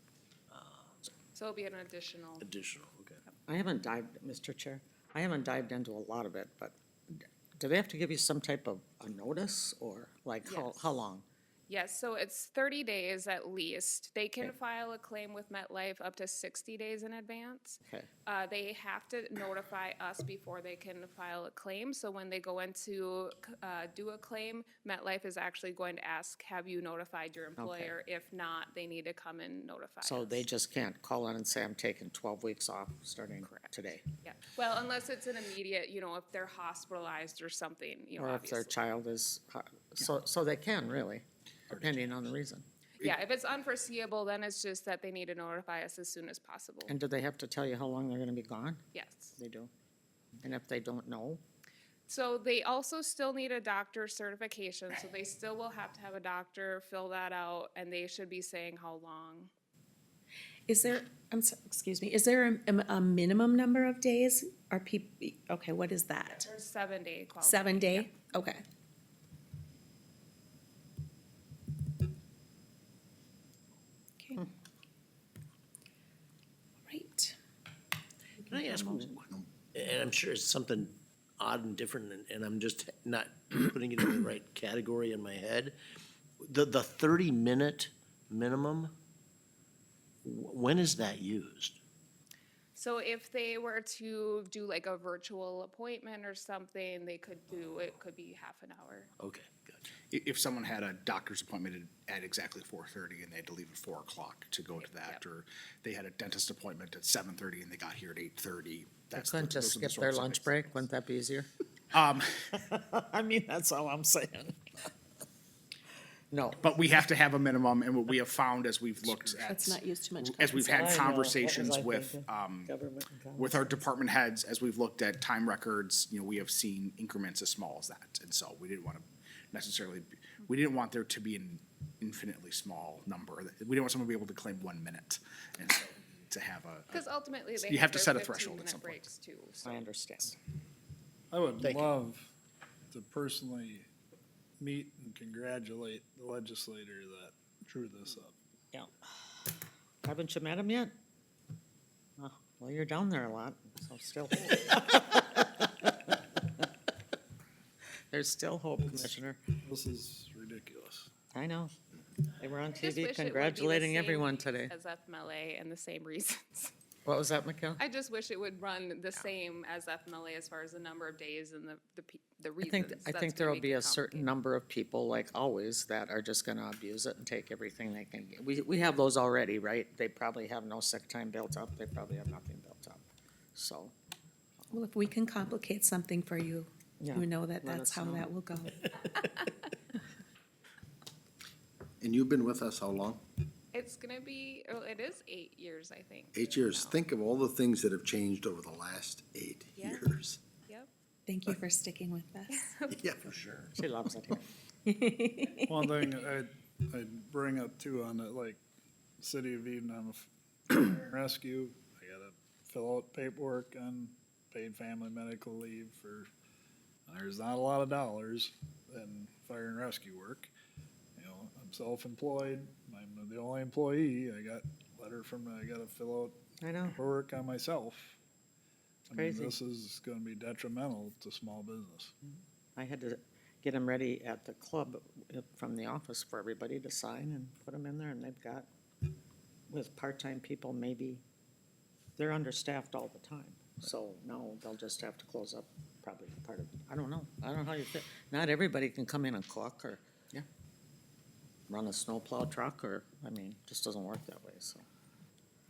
So it'll be an additional.
Additional, okay.
I haven't dived, Mr. Chair, I haven't dived into a lot of it, but do they have to give you some type of a notice or like how
Yes.
long?
Yes, so it's 30 days at least. They can file a claim with MetLife up to 60 days in advance.
Okay.
They have to notify us before they can file a claim. So when they go in to do a claim, MetLife is actually going to ask, have you notified your employer? If not, they need to come and notify us.
So they just can't call in and say, I'm taking 12 weeks off starting today?
Yeah, well, unless it's an immediate, if they're hospitalized or something,
Or if their
obviously.
child is, so they can really, depending on the reason.
Yeah, if it's unforeseeable, then it's just that they need to notify us as soon as possible.
And do they have to tell you how long they're gonna be gone?
Yes.
They do. And if they don't know,
So they also still need a doctor certification, so they still will have to have a doctor fill that out, and they should be saying how long.
Is there, excuse me, is there a minimum number of days? Are people, okay, what is that?
There's 7-day qualification.
7 day? Okay. Okay. Right.
Can I ask, and I'm sure it's something odd and different, and I'm just not putting it in the right category in my head. The 30-minute minimum, when is that used?
So if they were to do like a virtual appointment or something, they could do, it could be half an hour.
Okay, gotcha.
If someone had a doctor's appointment at exactly 4:30 and they had to leave at 4 o'clock to go to that,
Yep.
or they had a dentist appointment at 7:30 and they got here at 8:30,
they
that's.
couldn't just
those are the
skip their
sorts of
lunch
things.
break, wouldn't that be easier?
Um,
I mean, that's all I'm saying. No.
but we have to have a minimum, and what we have found as we've looked at.
Let's not use too much
As we've
conversation.
had
I know. What was
conversations
I
with,
thinking? Government and
with our department heads, as we've looked at time records, we have seen increments as small as that. And so we didn't want to necessarily, we didn't want there to be an infinitely small number. We didn't want someone to be able to claim 1 minute. And so to have
Because ultimately, they
You have to
their
set a threshold at
15-minute
some point.
breaks too, so.
I understand.
I would
Thank you.
love to personally meet and congratulate the legislator that drew this up.
Yeah. Haven't you met him yet? Oh, well, you're down there a lot, so still. There's still hope, Commissioner.
This is ridiculous.
I know. They were on
I just wish
TV
it would be the
congratulating
same
everyone today.
As FMLA and the same reasons.
What was that, Mikhail?
I just wish it would run the same as FMLA as far as the number of days and the
I
reasons.
think
That's
there'll
gonna make
be
it
a certain
complicated.
number of people, like always, that are just gonna abuse it and take everything they can get. We have those already, right? They probably have no sick time built up. They probably have nothing built up. So,
Well, if we can complicate something for you,
yeah.
you know that
let
that's
us
how
know.
that will go.
And you've been with us how long?
It's gonna be, it is 8 years, I think.
8 years.
now.
Think of all the things that have changed over the last 8
Yeah.
years.
Yep.
Thank you for sticking with us.
Yeah, for sure.
She loves it here.
One thing I'd bring up too on it, like, City of Eden, I'm a fire and rescue. I gotta fill out paperwork on paid family medical leave for, there's not a lot of dollars in fire and rescue work. I'm self-employed, I'm the only employee, I got I gotta fill out
I know.
paperwork on myself. I mean,
Crazy.
this is gonna be detrimental to small business.
I had to get them ready at the club from the office for everybody to sign and put them in there, and they've got, with part-time people, maybe, they're understaffed all the time. So now they'll just have to close up probably part of, I don't know how you fit. Not everybody can come in and cook or
Yeah.
run a snowplow truck or, I mean, just doesn't work that way, so.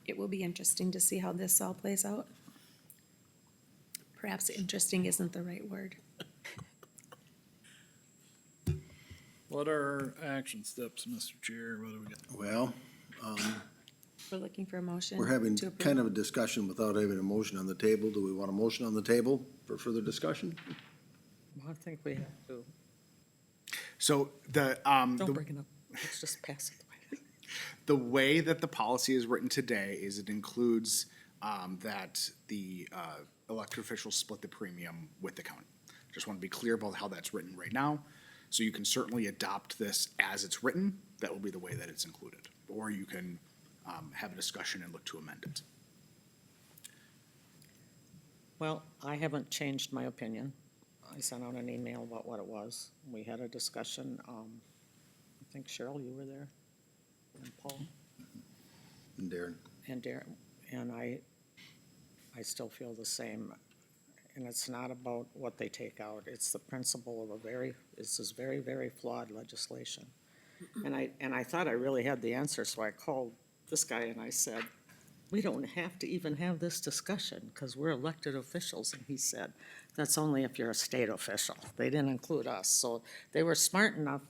It will be interesting to see how this all plays out. Perhaps interesting isn't the right word.
What are our action steps, Mr. Chair? What do we got?
Well,
We're looking for a motion.
we're having
to approve.
kind of a discussion without having a motion on the table. Do we want a motion on the table for further discussion?
Well, I think we have to,
So
don't bring it up, let's just pass it.
the way that the policy is written today is it includes that the elected officials split the premium with the county. Just want to be clear about how that's written right now. So you can certainly adopt this as it's written. That will be the way that it's included. Or you can have a discussion and look to amend it.
Well, I haven't changed my opinion. I sent out an email about what it was. We had a discussion, I think Cheryl, you were there, and Paul,
And Darren?
and Darren, and I still feel the same. And it's not about what they take out, it's the principle of this is very, very flawed legislation. And I thought I really had the answer, so I called this guy and I said, we don't have to even have this discussion, because we're elected officials. And he said, that's only if you're a state official. They didn't include us. So they were smart enough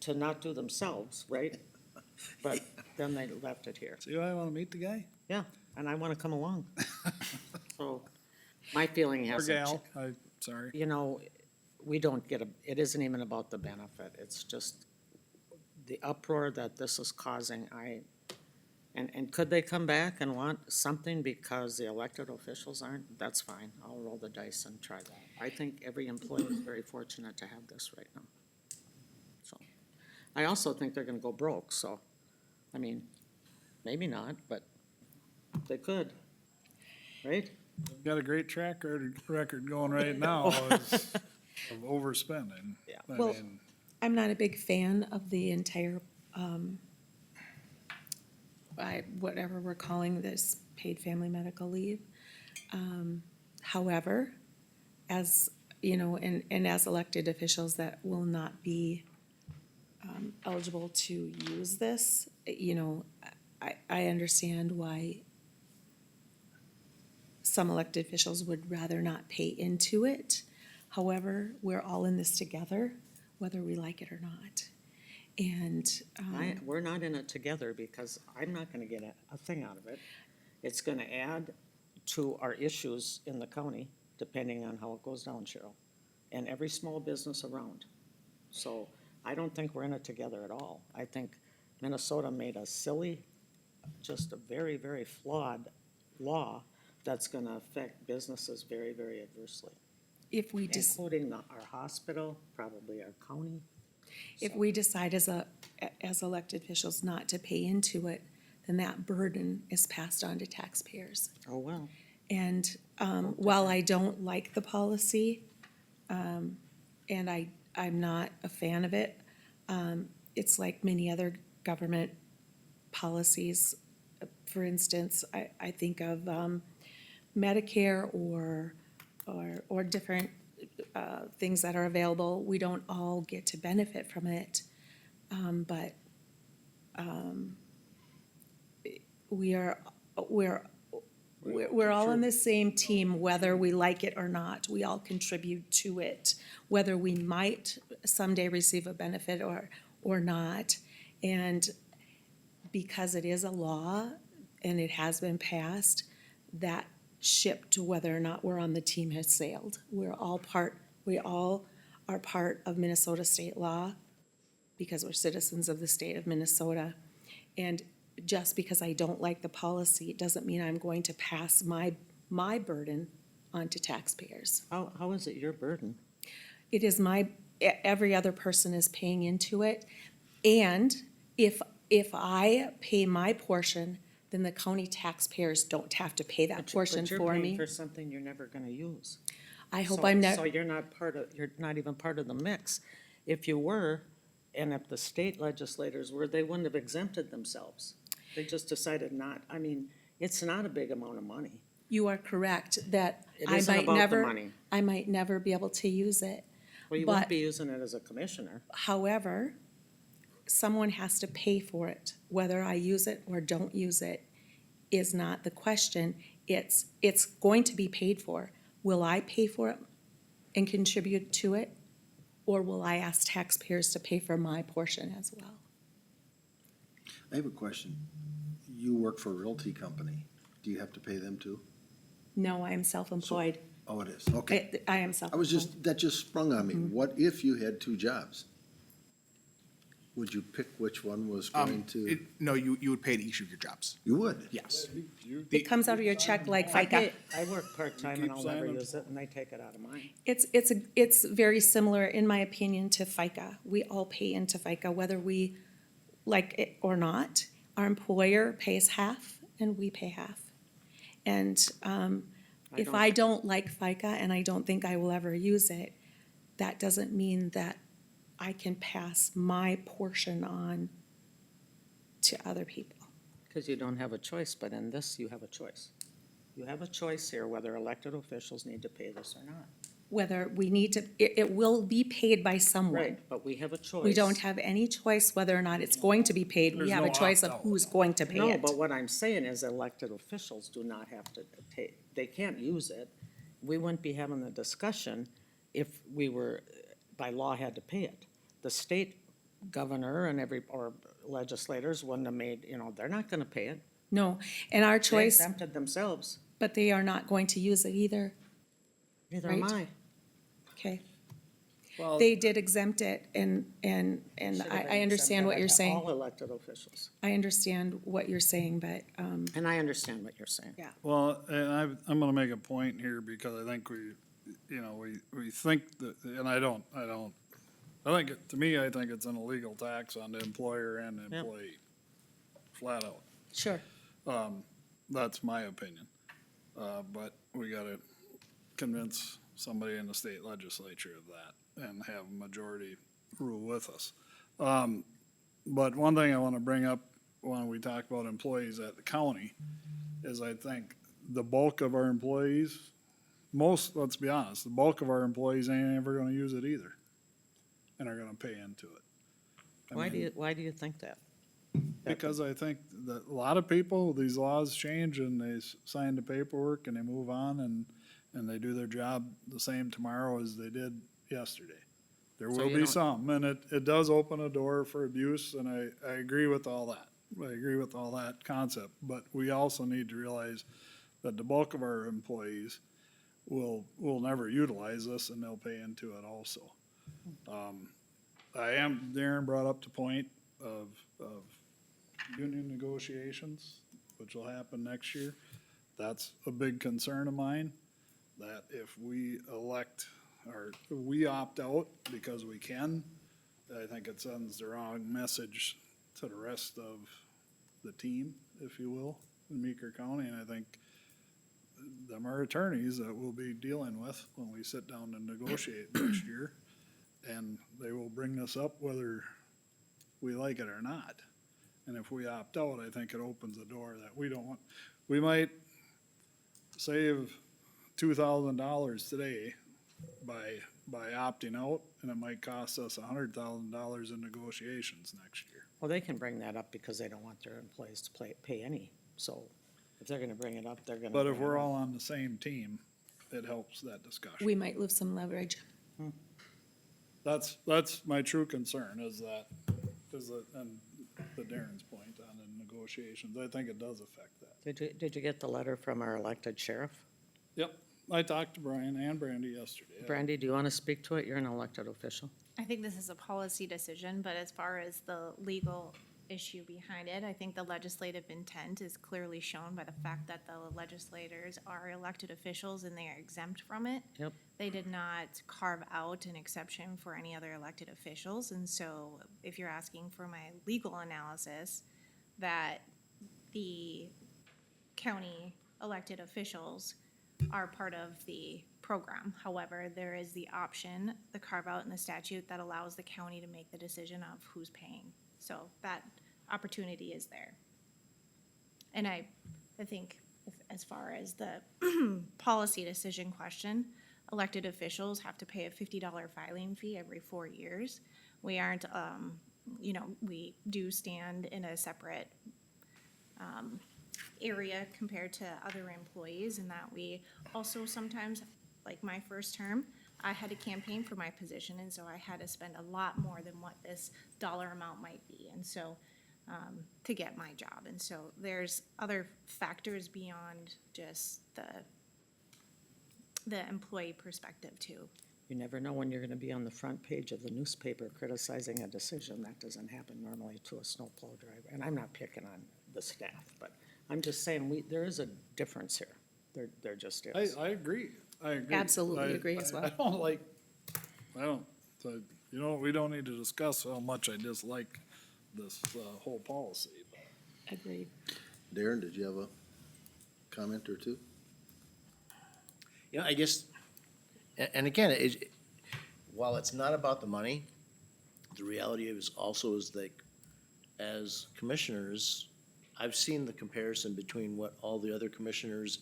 to not do themselves, right? but then they left it here.
See why I wanna meet the guy?
Yeah, and I want to come along. So my feeling
Or
hasn't,
gal, sorry.
you know, we don't get it isn't even about the benefit. It's just the uproar that this is causing. And could they come back and want something because the elected officials aren't? That's fine. I'll roll the dice and try that. I think every employee is very fortunate to have this right now. So, I also think they're gonna go broke, so, I mean, maybe not, but they could, right?
Got a great track record going right now of overspending.
Yeah.
I
Well,
mean,
I'm not a big fan of the entire, whatever we're calling this, paid family medical leave. However, as, you know, and as elected officials that will not be eligible to use this, you know, I understand why some elected officials would rather not pay into it. However, we're all in this together, whether we like it or not. And,
We're not in it together because I'm not gonna get a thing out of it. It's gonna add to our issues in the county, depending on how it goes down, Cheryl, and every small business around. So I don't think we're in it together at all. I think Minnesota made a silly, just a very, very flawed law that's gonna affect businesses very, very adversely,
if we just,
including our hospital, probably our county.
if we decide as elected officials not to pay into it, then that burden is passed on to taxpayers.
Oh, well.
And while I don't like the policy, and I'm not a fan of it, it's like many other government policies. For instance, I think of Medicare or different things that are available. We don't all get to benefit from it, but we're all on the same team, whether we like it or not. We all contribute to it, whether we might someday receive a benefit or not. And because it is a law and it has been passed, that ship to whether or not we're on the team has sailed. We all are part of Minnesota state law because we're citizens of the state of Minnesota. And just because I don't like the policy, it doesn't mean I'm going to pass my burden onto taxpayers.
How is it your burden?
It is every other person is paying into it. And if I pay my portion, then the county taxpayers don't have to pay that portion
But you're
for
paying
me.
for something you're never gonna use.
I hope
So-
I'm not,
So you're not even part of the mix. If you were, and if the state legislators were, they wouldn't have exempted themselves. They just decided not. I mean, it's not a big amount of money.
you are correct that
It
I
isn't
might
about the
never,
money.
I might never be able to use it.
Well, you
But-
wouldn't be using it as a commissioner.
However, someone has to pay for it. Whether I use it or don't use it is not the question. It's going to be paid for. Will I pay for it and contribute to it? Or will I ask taxpayers to pay for my portion as well?
I have a question. You work for a realty company. Do you have to pay them too?
No, I am self-employed.
Oh, it is, okay.
I am
I
self-employed.
was just, that just sprung on me. What if you had two jobs? Would you pick which one was going to?
No, you would pay to each of your jobs.
You would?
Yes.
It comes out of your check like
I
FICA.
work part-time and
keep
I'll never
signing.
use it, and they take it out of mine.
It's very similar, in my opinion, to FICA. We all pay into FICA, whether we like it or not. Our employer pays half and we pay half. And if I don't like FICA and I don't think I will ever use it, that doesn't mean that I can pass my portion on to other people.
Because you don't have a choice, but in this, you have a choice. You have a choice here whether elected officials need to pay this or not.
Whether we need to, it will be paid by someone.
Right, but we have a choice.
We don't have any choice whether or not it's going to be paid. We
There's
have a
no
choice of
opt-out.
who's going to pay
No,
it.
but what I'm saying is elected officials do not have to take, they can't use it. We wouldn't be having the discussion if we were, by law, had to pay it. The state governor and or legislators wouldn't have made, they're not gonna pay it.
No, and our
They
choice,
exempted themselves.
but they are not going to use it either,
Neither am
Right.
I.
okay?
Well,
They did exempt it, and
Should have been
I understand what
exempted
you're
to
saying.
All elected officials.
I understand what you're saying, but,
And I understand what you're saying.
yeah.
well, and I'm gonna make a point here because I think we think that, and I think, to me, I think it's an illegal tax on the employer and the
Yep.
employee, flat out.
Sure.
That's my opinion. But we gotta convince somebody in the state legislature of that and have a majority rule with us. But one thing I wanna bring up when we talk about employees at the county is I think the bulk of our employees, let's be honest, the bulk of our employees ain't ever gonna use it either and are gonna pay into it. I mean,
Why do you think that?
because I think that a lot of people, these laws change and they sign the paperwork and they move on and they do their job the same tomorrow as they did yesterday. There
So
will
you
be
don't-
some, and it does open a door for abuse, and I agree with all that. I agree with all that concept, but we also need to realize that the bulk of our employees will never utilize this and they'll pay into it also. Darren brought up the point of union negotiations, which will happen next year. That's a big concern of mine, that if we elect, or we opt out because we can, I think it sends the wrong message to the rest of the team, if you will, in Meeker County, and I think them are attorneys that we'll be dealing with when we sit down and negotiate next year, and they will bring this up whether we like it or not. And if we opt out, I think it opens a door that we don't want. We might save $2,000 today by opting out, and it might cost us $100,000 in negotiations next year.
Well, they can bring that up because they don't want their employees to pay any. So if they're gonna bring it up, they're gonna.
But if
bring it
we're
up.
all on the same team, it helps that discussion.
We might lose some leverage.
That's my true concern and the Darren's point on the negotiations, I think it does affect that.
Did you get the letter from our elected sheriff?
Yep, I talked to Brian and Brandy yesterday.
Brandy, do you wanna speak to it? You're an elected official.
I think this is a policy decision, but as far as the legal issue behind it, I think the legislative intent is clearly shown by the fact that the legislators are elected officials and they are exempt from it.
Yep.
They did not carve out an exception for any other elected officials, and so if you're asking for my legal analysis, that the county elected officials are part of the program. However, there is the option, the carve-out in the statute that allows the county to make the decision of who's paying. So that opportunity is there. And I think as far as the policy decision question, elected officials have to pay a $50 filing fee every 4 years. We aren't, we do stand in a separate area compared to other employees, and that we also sometimes, like my first term, I had to campaign for my position, and so I had to spend a lot more than what this dollar amount might be, and so, to get my job. And so there's other factors beyond just the employee perspective too.
You never know when you're gonna be on the front page of the newspaper criticizing a decision. That doesn't happen normally to a snowplow driver. And I'm not picking on the staff, but I'm just saying, there is a difference here. There just is.
I agree.
Absolutely agree as well.
We don't need to discuss how much I dislike this whole policy.
Agreed.
Darren, did you have a comment or two?
You know, I guess, and again, while it's not about the money, the reality is like, as commissioners, I've seen the comparison between what all the other commissioners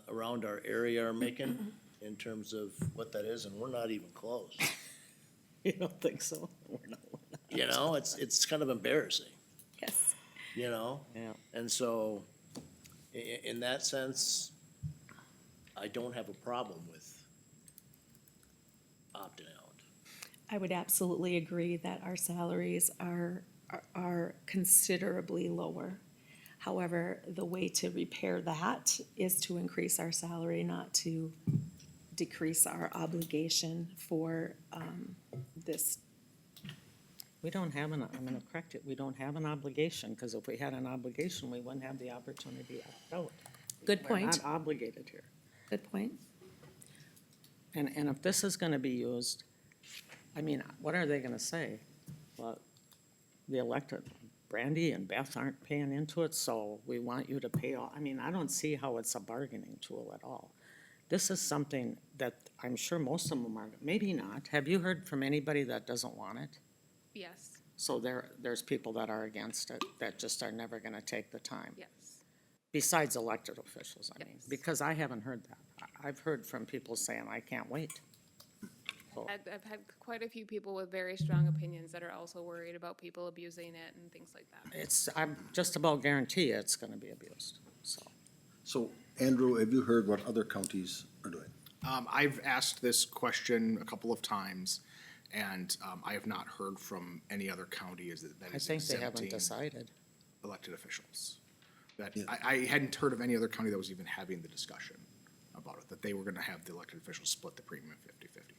around our area are making in terms of what that is, and we're not even close.
You don't think so? We're not.
You know, it's kind of embarrassing,
Yes.
you know?
Yeah.
And so, in that sense, I don't have a problem with opting out.
I would absolutely agree that our salaries are are considerably lower. However, the way to repair that is to increase our salary, not to decrease our obligation for, this.
We don't have an, I'm gonna correct it, we don't have an obligation, because if we had an obligation, we wouldn't have the opportunity to opt out.
Good
We're
point,
not obligated here.
good point.
And if this is gonna be used, I mean, what are they gonna say? Well, the elected, Brandy and Beth aren't paying into it, so we want you to pay all, I mean, I don't see how it's a bargaining tool at all. This is something that I'm sure most of them are, maybe not. Have you heard from anybody that doesn't want it?
Yes,
So there's people that are against it, that just are never gonna take the time.
yes.
Besides elected officials, I mean,
Yes.
because I haven't heard that. I've heard from people saying, I can't wait.
I've had quite a few people with very strong opinions that are also worried about people abusing it and things like that.
It's, I'm just about guarantee it's gonna be abused, so.
So, Andrew, have you heard what other counties are doing?
I've asked this question a couple of times, and I have not heard from any other county that
I
is
think they haven't
exempting
decided.
elected officials. That,
Yeah.
I hadn't heard of any other county that was even having the discussion about it, that they were gonna have the elected officials split the premium 50-50.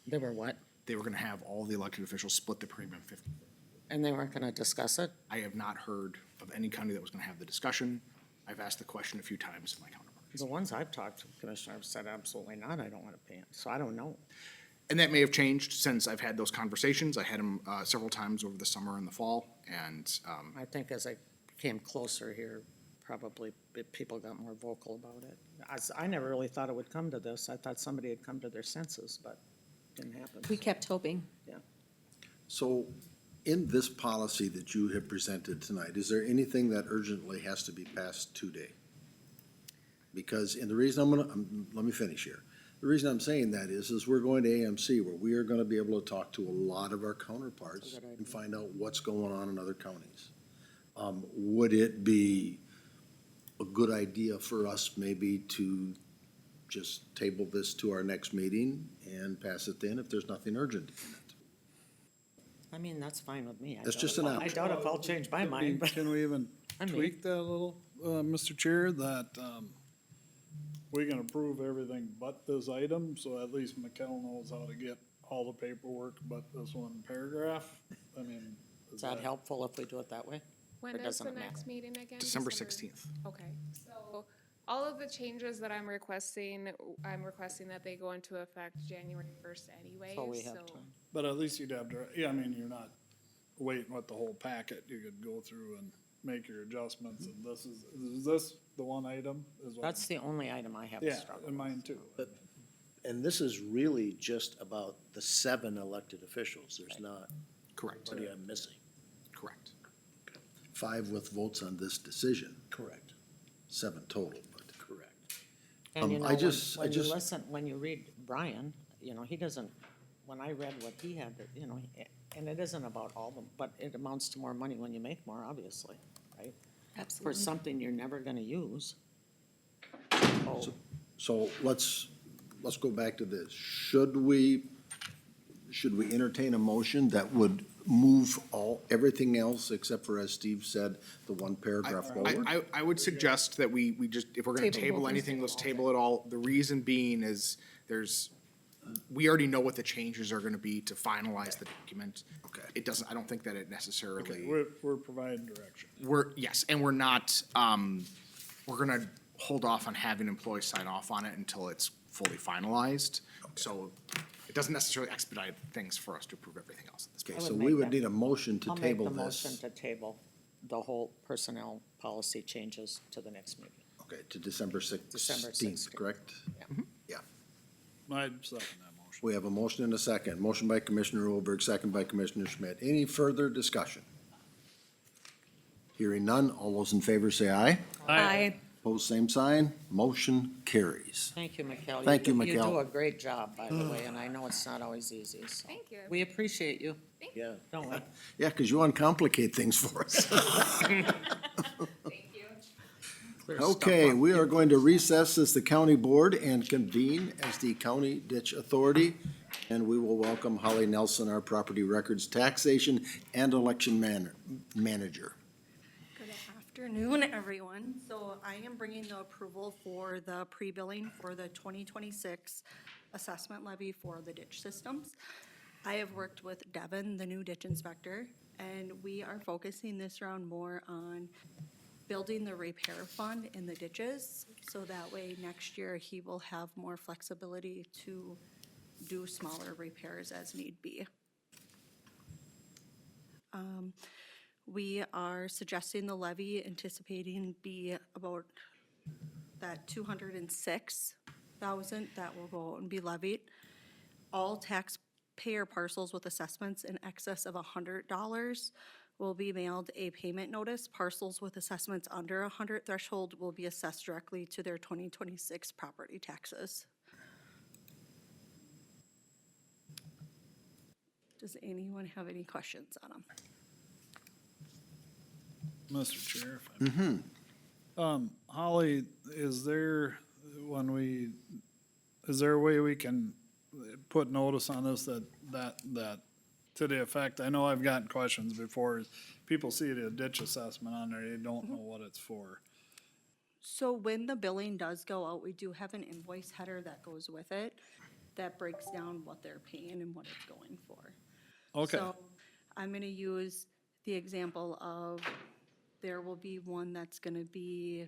They were what?
They were gonna have all the elected officials split the premium 50.
And they weren't gonna discuss it?
I have not heard of any county that was gonna have the discussion. I've asked the question a few times to my counterparts.
The ones I've talked to, Commissioner, have said absolutely not, I don't wanna pay it, so I don't know.
And that may have changed since I've had those conversations. I had them several times over the summer and the fall, and
I think as I came closer here, probably people got more vocal about it. I never really thought it would come to this, I thought somebody had come to their senses, but didn't happen.
We kept hoping.
So, in this policy that you have presented tonight, is there anything that urgently has to be passed today? Because, and the reason let me finish here. The reason I'm saying that is we're going to AMC, where we are gonna be able to talk to a lot of our counterparts
That's a good idea.
and find out what's going on in other counties. Would it be a good idea for us maybe to just table this to our next meeting and pass it then if there's nothing urgent in it?
I mean, that's fine with me.
That's just an
I
option.
doubt if I'll change my mind, but
Can we even
I mean,
tweak that a little, Mr. Chair, that, we can approve everything but this item, so at least McKell knows how to get all the paperwork but this one paragraph? I mean.
is that helpful if we do it that way?
When
Or
is
doesn't
the
it matter?
next meeting again?
December 16th.
Okay, so all of the changes that I'm requesting that they go into effect January 1st anyway,
So we have
so.
time.
But at least you'd have to, yeah, I mean, you're not waiting with the whole packet, you could go through and make your adjustments, and is this the one item? Is what-
That's the only item I have to
Yeah,
struggle
and
with.
mine too.
And this is really just about the 7 elected officials. There's not
Correct,
anybody I'm missing.
correct.
5 with votes on this decision,
Correct.
7 total, but.
Correct.
And you
I
know, when
just-
when you listen, when you read Brian, you know, he doesn't, when I read what he had, you know, and it isn't about all of them, but it amounts to more money when you make more, obviously, right? For
Absolutely.
something you're never gonna use. Oh,
So let's go back to this. Should we entertain a motion that would move everything else except for, as Steve said, the one paragraph forward?
I would suggest that we just, if we're gonna
Table
table
both.
anything, let's table it all. The reason being is we already know what the changes are gonna be to finalize the document.
Okay.
It doesn't, I don't think that it
Okay,
necessarily,
We're providing direction.
yes, and we're not, we're gonna hold off on having employees sign off on it until it's fully finalized. So it doesn't necessarily expedite things for us to approve everything else at this
Okay,
point.
I
so
would
we
make
would
that-
need a motion to
I'll make
table
the motion
this.
to table the whole personnel policy changes to the next meeting.
Okay, to December
December
16th,
16th.
correct?
Yeah.
I'd second that motion.
We have a motion and a second. Motion by Commissioner Olberg, second by Commissioner Schmidt. Any further discussion? Hearing none, all those in favor say aye.
Aye.
Opposed, same sign. Motion carries.
Thank you, Mikhail.
Thank you,
You
Mikhail.
do a great job, by the way, and I know it's not always easy, so.
Thank you.
We appreciate you,
Yeah.
don't we?
Yeah, because you uncomplicate things for us.
Thank you.
Clear stuff
Okay,
up.
we are going to recess as the county board and convene as the county ditch authority. And we will welcome Holly Nelson, our Property Records Taxation and Election Manager.
Good afternoon, everyone. So I am bringing the approval for the pre-billing for the 2026 assessment levy for the ditch systems. I have worked with Devin, the new ditch inspector, and we are focusing this round more on building the repair fund in the ditches, so that way next year he will have more flexibility to do smaller repairs as need be. We are suggesting the levy anticipating be about that 206,000 that will go out and be levied. All taxpayer parcels with assessments in excess of $100 will be mailed a payment notice. Parcels with assessments under 100 threshold will be assessed directly to their 2026 property taxes. Does anyone have any questions on them?
Mr. Chair, if I may. Holly, is there a way we can put notice on this that to the effect, I know I've gotten questions before, is people see the ditch assessment on there, they don't know what it's for.
So when the billing does go out, we do have an invoice header that goes with it that breaks down what they're paying and what it's going for.
Okay,
So I'm gonna use the example of, there will be one that's gonna be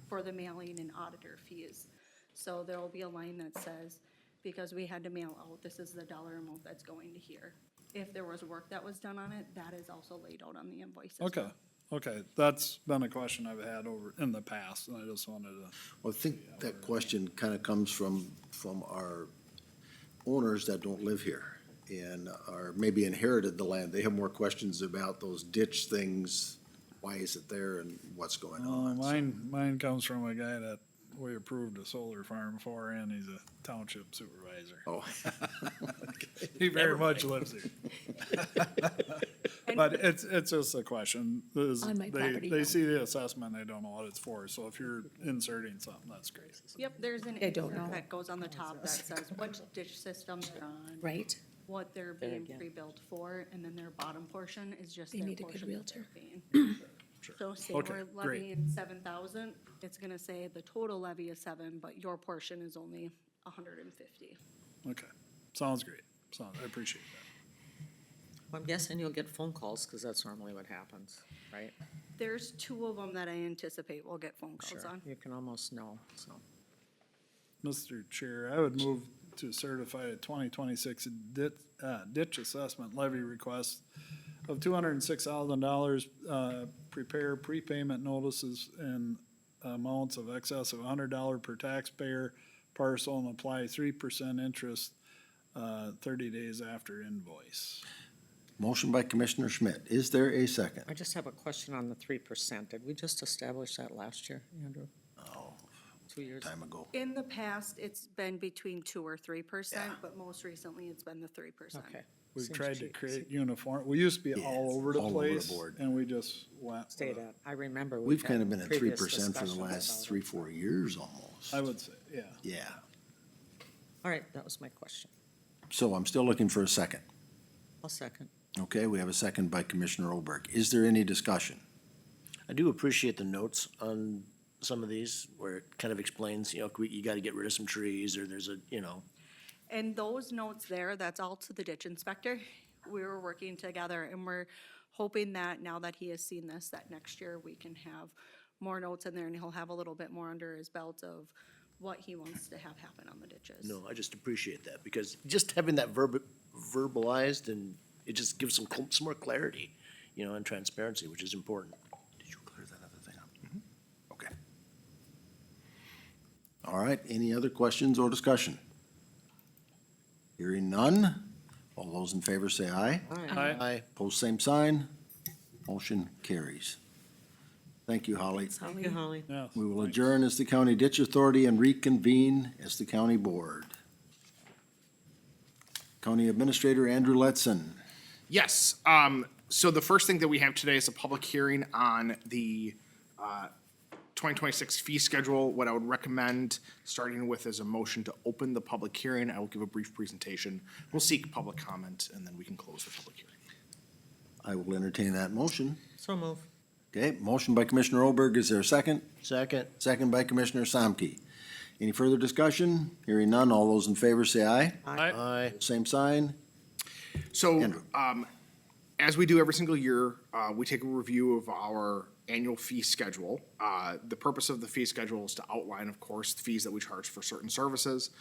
for the mailing and auditor fees. So there will be a line that says, because we had to mail out, this is the dollar amount that's going to here. If there was work that was done on it, that is also laid out on the invoice as
okay,
well.
okay, that's been a question I've had over in the past, and I just wanted to,
Well, I think that question kind of comes from our owners that don't live here and are maybe inherited the land. They have more questions about those ditch things. Why is it there and what's going on? So-
mine comes from a guy that we approved a solar farm for, and he's a township supervisor.
Oh.
He very much lives here. But it's just a question.
On my property,
They
yeah.
see the assessment, they don't know what it's for, so if you're inserting something, that's great.
Yep, there's an
I don't
insert
know.
that goes on the top that says what ditch system they're on,
Right?
what they're
There
being
again.
pre-billed for, and then their bottom portion is just
They
their
need a good
portion that they're
realtor.
paying. So say
Okay,
we're
great.
levying 7,000, it's gonna say the total levy is 7, but your portion is only 150.
Okay, sounds great. I appreciate that.
I'm guessing you'll get phone calls, because that's normally what happens, right?
There's 2 of them that I anticipate will get phone calls
Sure,
on.
you can almost know, so.
Mr. Chair, I would move to certify a 2026 ditch assessment levy request of $206,000, prepare prepayment notices in amounts of excess of $100 per taxpayer parcel and apply 3% interest 30 days after invoice.
Motion by Commissioner Schmidt. Is there a second?
I just have a question on the 3%. Did we just establish that last year, Andrew?
Oh,
2 years?
time ago.
In the past, it's been between 2 or 3%,
Yeah.
but most recently, it's been the 3%.
Okay.
We've
Seems
tried to
cheap.
create uniform, we used to be all
Yes,
over the
all over the
place,
board.
and we just went.
Stayed at, I remember.
We've
had
kind of been at
previous
3% for the
discussions
last
about it.
3-4 years almost.
I would say, yeah.
Yeah.
All right, that was my question.
So I'm still looking for a second.
I'll second.
Okay, we have a second by Commissioner Oberg. Is there any discussion?
I do appreciate the notes on some of these where it kind of explains, you gotta get rid of some trees or there's a,
And those notes there, that's all to the ditch inspector. We were working together and we're hoping that now that he has seen this, that next year we can have more notes in there and he'll have a little bit more under his belt of what he wants to have happen on the ditches.
no, I just appreciate that because just having that verbalized and it just gives some more clarity, and transparency, which is important.
Did you clear that other thing up? Okay. All right, any other questions or discussion? Hearing none. All those in favor say aye.
Aye.
Aye.
Pose same sign. Motion carries. Thank you, Holly.
Thank you, Holly.
Yes,
We will
thanks.
adjourn as the County Ditch Authority and reconvene as the County Board. County Administrator Andrew Letson.
Yes, so the first thing that we have today is a public hearing on the 2026 fee schedule, what I would recommend, starting with is a motion to open the public hearing. I will give a brief presentation. We'll seek public comment, and then we can close the public hearing.
I will entertain that motion.
So move.
Okay, motion by Commissioner Olberg, is there a second?
Second.
Second by Commissioner Samke. Any further discussion? Hearing none, all those in favor say aye.
Aye.
Same sign.
So,
Andrew.
as we do every single year, we take a review of our annual fee schedule. The purpose of the fee schedule is to outline, of course, the fees that we charge for certain services.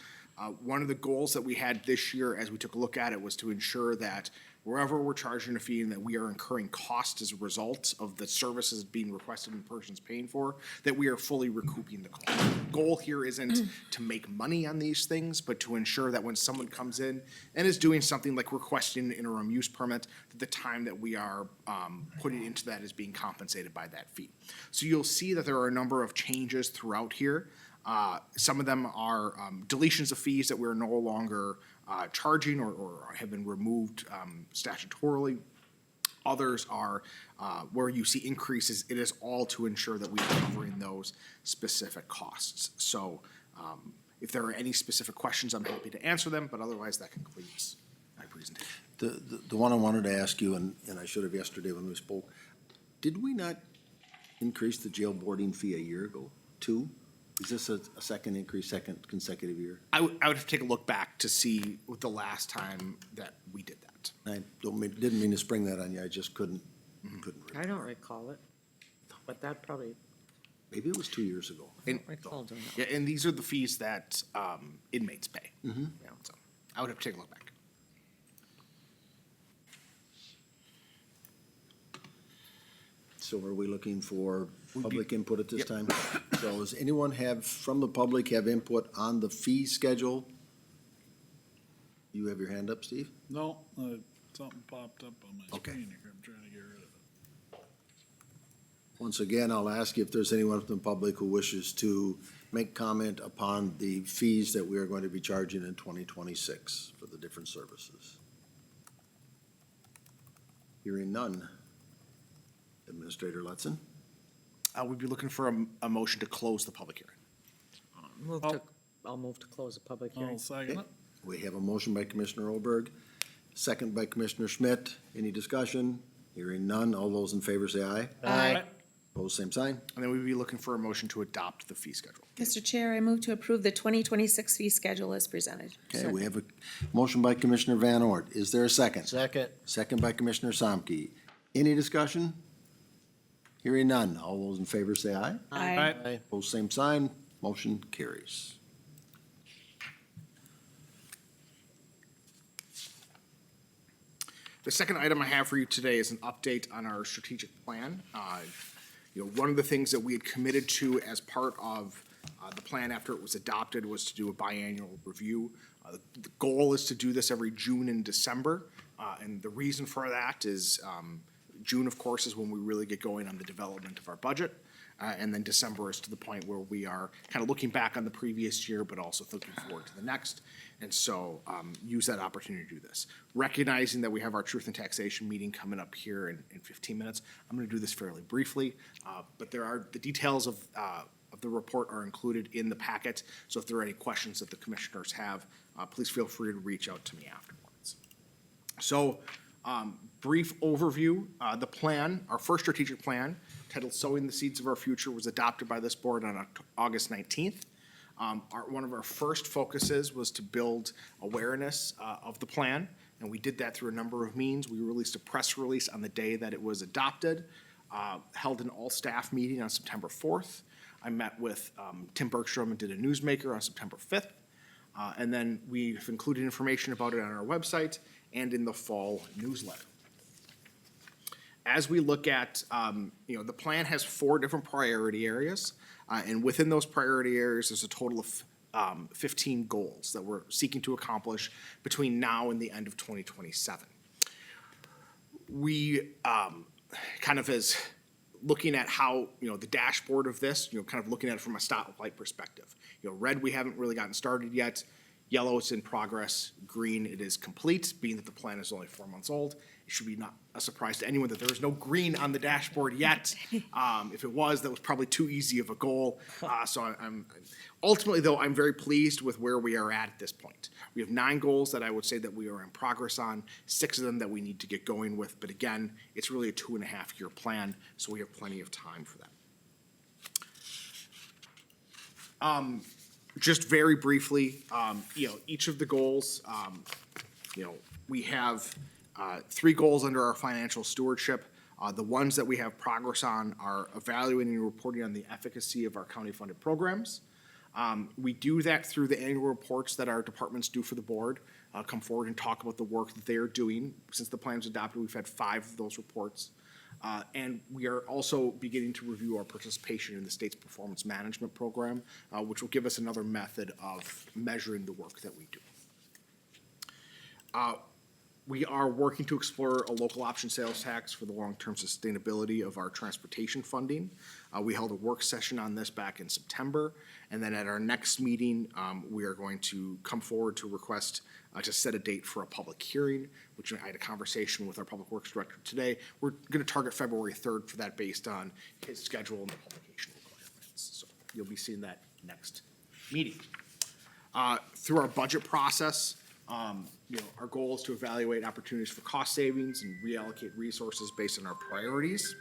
One of the goals that we had this year, as we took a look at it, was to ensure that wherever we're charging a fee and that we are incurring costs as a result of the services being requested and the person's paying for, that we are fully recouping the cost. The goal here isn't to make money on these things, but to ensure that when someone comes in and is doing something like requesting an interim use permit, that the time that we are putting into that is being compensated by that fee. So you'll see that there are a number of changes throughout here. Some of them are deletions of fees that we're no longer charging or have been removed statutorily. Others are where you see increases. It is all to ensure that we are covering those specific costs. So if there are any specific questions, I'm happy to answer them, but otherwise that concludes my presentation.
The one I wanted to ask you, and I should have yesterday when we spoke, did we not increase the jail boarding fee a year ago, too? Is this a second increase, second consecutive year?
I would have to take a look back to see what the last time that we did that.
I didn't mean to spring that on you, I just couldn't.
I don't recall it, but that probably,
Maybe it was 2 years ago.
I don't recall doing that.
Yeah, and these are the fees that inmates pay.
Mm-hmm.
Yeah, so I would have to take a look back.
So are we looking for public input at this
Yep.
time? So does anyone from the public have input on the fee schedule? You have your hand up, Steve?
No, something popped up on my
Okay.
screen here. I'm trying to get rid of it.
Once again, I'll ask you if there's anyone from the public who wishes to make comment upon the fees that we are going to be charging in 2026 for the different services. Hearing none. Administrator Lutzen?
We'd be looking for a motion to close the public hearing.
I'll move to close the public
I'll
hearing.
second it.
We have a motion by Commissioner Olberg, second by Commissioner Schmidt. Any discussion? Hearing none. All those in favor say aye.
Aye.
Opposed, same sign.
And then we'd be looking for a motion to adopt the fee schedule.
Mr. Chair, I move to approve the 2026 fee schedule as presented.
Okay, we have a motion by Commissioner Van Ort. Is there a second?
Second.
Second by Commissioner Samke. Any discussion? Hearing none. All those in favor say aye.
Aye.
Aye.
Opposed, same sign. Motion carries.
The second item I have for you today is an update on our strategic plan. One of the things that we had committed to as part of the plan after it was adopted was to do a biannual review. The goal is to do this every June and December, and the reason for that is June, of course, is when we really get going on the development of our budget. And then December is to the point where we are kind of looking back on the previous year, but also looking forward to the next. And so use that opportunity to do this. Recognizing that we have our Truth and Taxation meeting coming up here in 15 minutes, I'm going to do this fairly briefly. But the details of the report are included in the packet. So if there are any questions that the commissioners have, please feel free to reach out to me afterwards. So brief overview, the plan, our first strategic plan, titled Sowing the Seeds of Our Future, was adopted by this board on August 19th. One of our first focuses was to build awareness of the plan, and we did that through a number of means. We released a press release on the day that it was adopted, held an all-staff meeting on September 4th. I met with Tim Bergstrom and did a newsmaker on September 5th. And then we've included information about it on our website and in the fall newsletter. As we look at, the plan has 4 different priority areas, and within those priority areas, there's a total of 15 goals that we're seeking to accomplish between now and the end of 2027. We kind of as looking at how, the dashboard of this, kind of looking at it from a stoplight perspective. Red, we haven't really gotten started yet. Yellow, it's in progress. Green, it is complete, being that the plan is only 4 months old. It should be not a surprise to anyone that there is no green on the dashboard yet. If it was, that was probably too easy of a goal. So I'm ultimately, though, I'm very pleased with where we are at this point. We have 9 goals that I would say that we are in progress on, 6 of them that we need to get going with. But again, it's really a 2.5-year plan, so we have plenty of time for that. Just very briefly, each of the goals, we have 3 goals under our financial stewardship. The ones that we have progress on are evaluating and reporting on the efficacy of our county-funded programs. We do that through the annual reports that our departments do for the board, come forward and talk about the work that they are doing. Since the plan was adopted, we've had 5 of those reports. And we are also beginning to review our participation in the state's performance management program, which will give us another method of measuring the work that we do. We are working to explore a local option sales tax for the long-term sustainability of our transportation funding. We held a work session on this back in September, and then at our next meeting, we are going to come forward to request to set a date for a public hearing, which I had a conversation with our Public Works Director today. We're going to target February 3rd for that based on his schedule and the publication requirements. So you'll be seeing that next meeting. Through our budget process, our goal is to evaluate opportunities for cost savings and reallocate resources based on our priorities.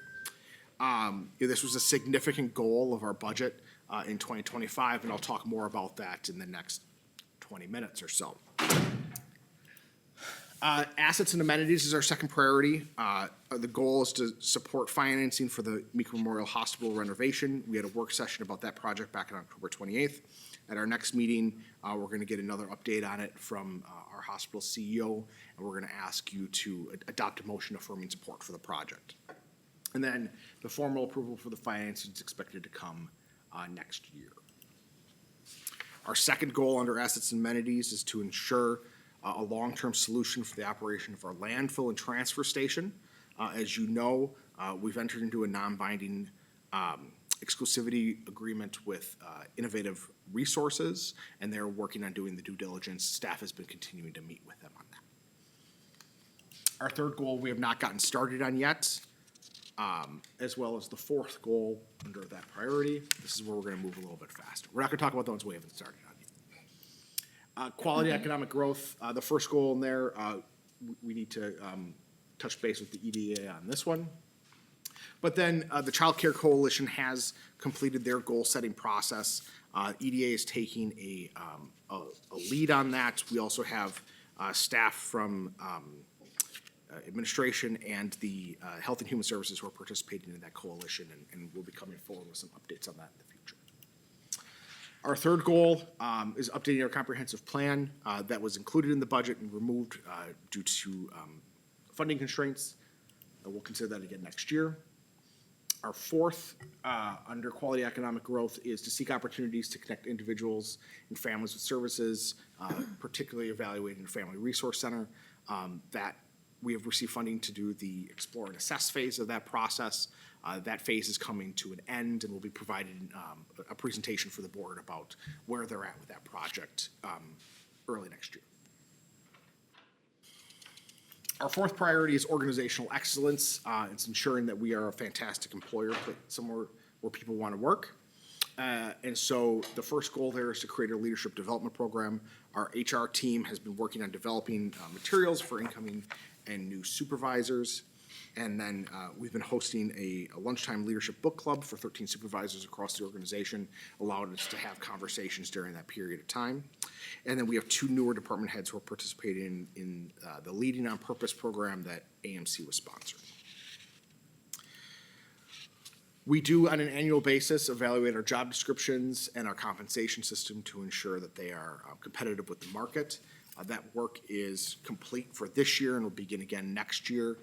This was a significant goal of our budget in 2025, and I'll talk more about that in the next 20 minutes or so. Assets and amenities is our second priority. The goal is to support financing for the Meeker Memorial Hospital renovation. We had a work session about that project back on October 28th. At our next meeting, we're going to get another update on it from our hospital CEO, and we're going to ask you to adopt a motion affirming support for the project. And then the formal approval for the financing is expected to come next year. Our second goal under assets and amenities is to ensure a long-term solution for the operation of our landfill and transfer station. As you know, we've entered into a non-binding exclusivity agreement with Innovative Resources, and they're working on doing the due diligence. Staff has been continuing to meet with them on that. Our third goal we have not gotten started on yet, as well as the fourth goal under that priority. This is where we're going to move a little bit faster. We're not going to talk about the ones we haven't started on yet. Quality economic growth, the first goal in there, we need to touch base with the EDA on this one. But then the Child Care Coalition has completed their goal-setting process. EDA is taking a lead on that. We also have staff from administration and the Health and Human Services who are participating in that coalition, and we'll be coming forward with some updates on that in the future. Our third goal is updating our comprehensive plan that was included in the budget and removed due to funding constraints. We'll consider that again next year. Our fourth, under quality economic growth, is to seek opportunities to connect individuals and families with services, particularly evaluating the Family Resource Center. That we have received funding to do the explore and assess phase of that process. That phase is coming to an end, and we'll be providing a presentation for the board about where they're at with that project early next year. Our fourth priority is organizational excellence. It's ensuring that we are a fantastic employer, somewhere where people want to work. And so the first goal there is to create a leadership development program. Our HR team has been working on developing materials for incoming and new supervisors. And then we've been hosting a lunchtime leadership book club for 13 supervisors across the organization, allowing us to have conversations during that period of time. And then we have 2 newer department heads who are participating in the Leading on Purpose program that AMC was sponsoring. We do, on an annual basis, evaluate our job descriptions and our compensation system to ensure that they are competitive with the market. That work is complete for this year and will begin again next year.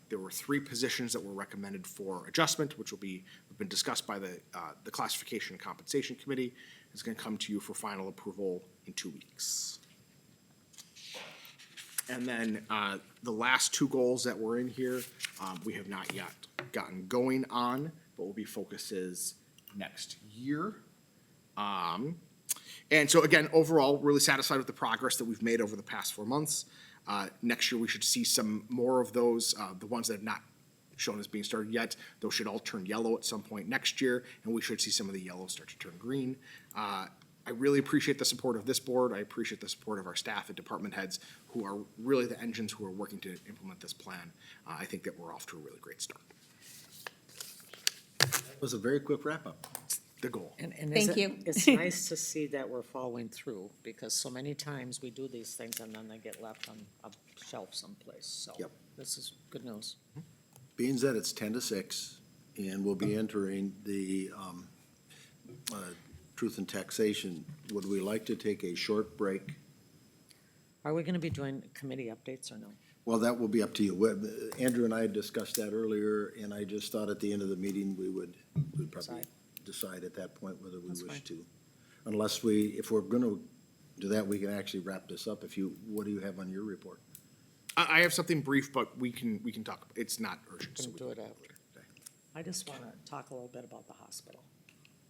There were 3 positions that were recommended for adjustment, which have been discussed by the Classification and Compensation Committee. It's going to come to you for final approval in 2 weeks. And then the last 2 goals that were in here, we have not yet gotten going on, but will be focuses next year. And so again, overall, really satisfied with the progress that we've made over the past 4 months. Next year, we should see some more of those, the ones that have not shown as being started yet. Those should all turn yellow at some point next year, and we should see some of the yellows start to turn green. I really appreciate the support of this board. I appreciate the support of our staff and department heads who are really the engines who are working to implement this plan. I think that we're off to a really great start.
That was a very quick wrap-up.
The goal.
And
Thank you.
It's nice to see that we're following through, because so many times we do these things and then they get left on a shelf someplace, so.
Yep.
This is good news.
Being that it's 10 to 6, and we'll be entering the truth and taxation, would we like to take a short break?
Are we gonna be doing committee updates or no?
Well, that will be up to you. Andrew and I had discussed that earlier, and I just thought at the end of the meeting, we'd probably decide at that point whether we
That's
wish
fine.
to. Unless if we're gonna do that, we can actually wrap this up. What do you have on your report?
I have something brief, but we can talk. It's not urgent. so
Can
we
do
can-
it after. I just wanna talk a little bit about the hospital.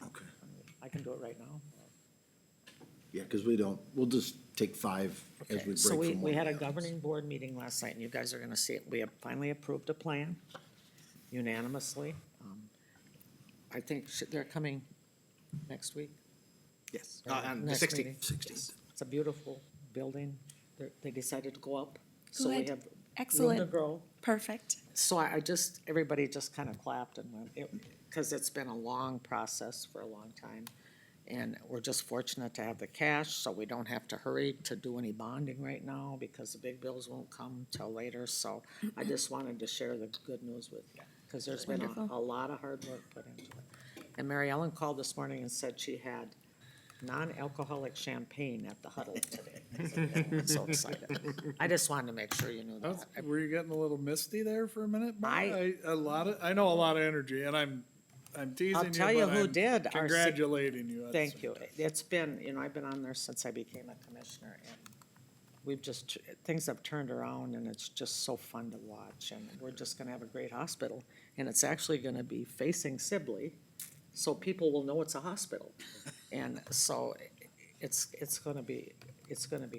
Okay.
I can do it right now.
Yeah, because we'll just take 5 as we
Okay,
break
so
from
we
one
had
to
a
the other.
governing board meeting last night, and you guys are gonna see it. We have finally approved a plan unanimously. I think they're coming next week.
Yes,
Yeah,
on the
next
16th.
meeting.
16th.
It's a beautiful building. They decided to go up, so we
Good.
have room to
Excellent.
grow.
Perfect.
So everybody just kind of clapped and went, because it's been a long process for a long time. And we're just fortunate to have the cash, so we don't have to hurry to do any bonding right now, because the big bills won't come till later. So I just wanted to share the good news with you, because there's been
Wonderful.
a lot of hard work put into it. And Mary Ellen called this morning and said she had non-alcoholic champagne at the huddle today. I'm so excited. I just wanted to make sure you knew that.
Were you getting a little misty there for a minute? Bob?
I-
I know a lot of energy, and I'm teasing you,
I'll tell you
but
who
I'm
did. Our
congratulating you. at the
Thank
same
you.
time.
It's been, I've been on there since I became a commissioner, and we've just, things have turned around, and it's just so fun to watch, and we're just gonna have a great hospital, and it's actually gonna be facing Sibley, so people will know it's a hospital. And so it's gonna be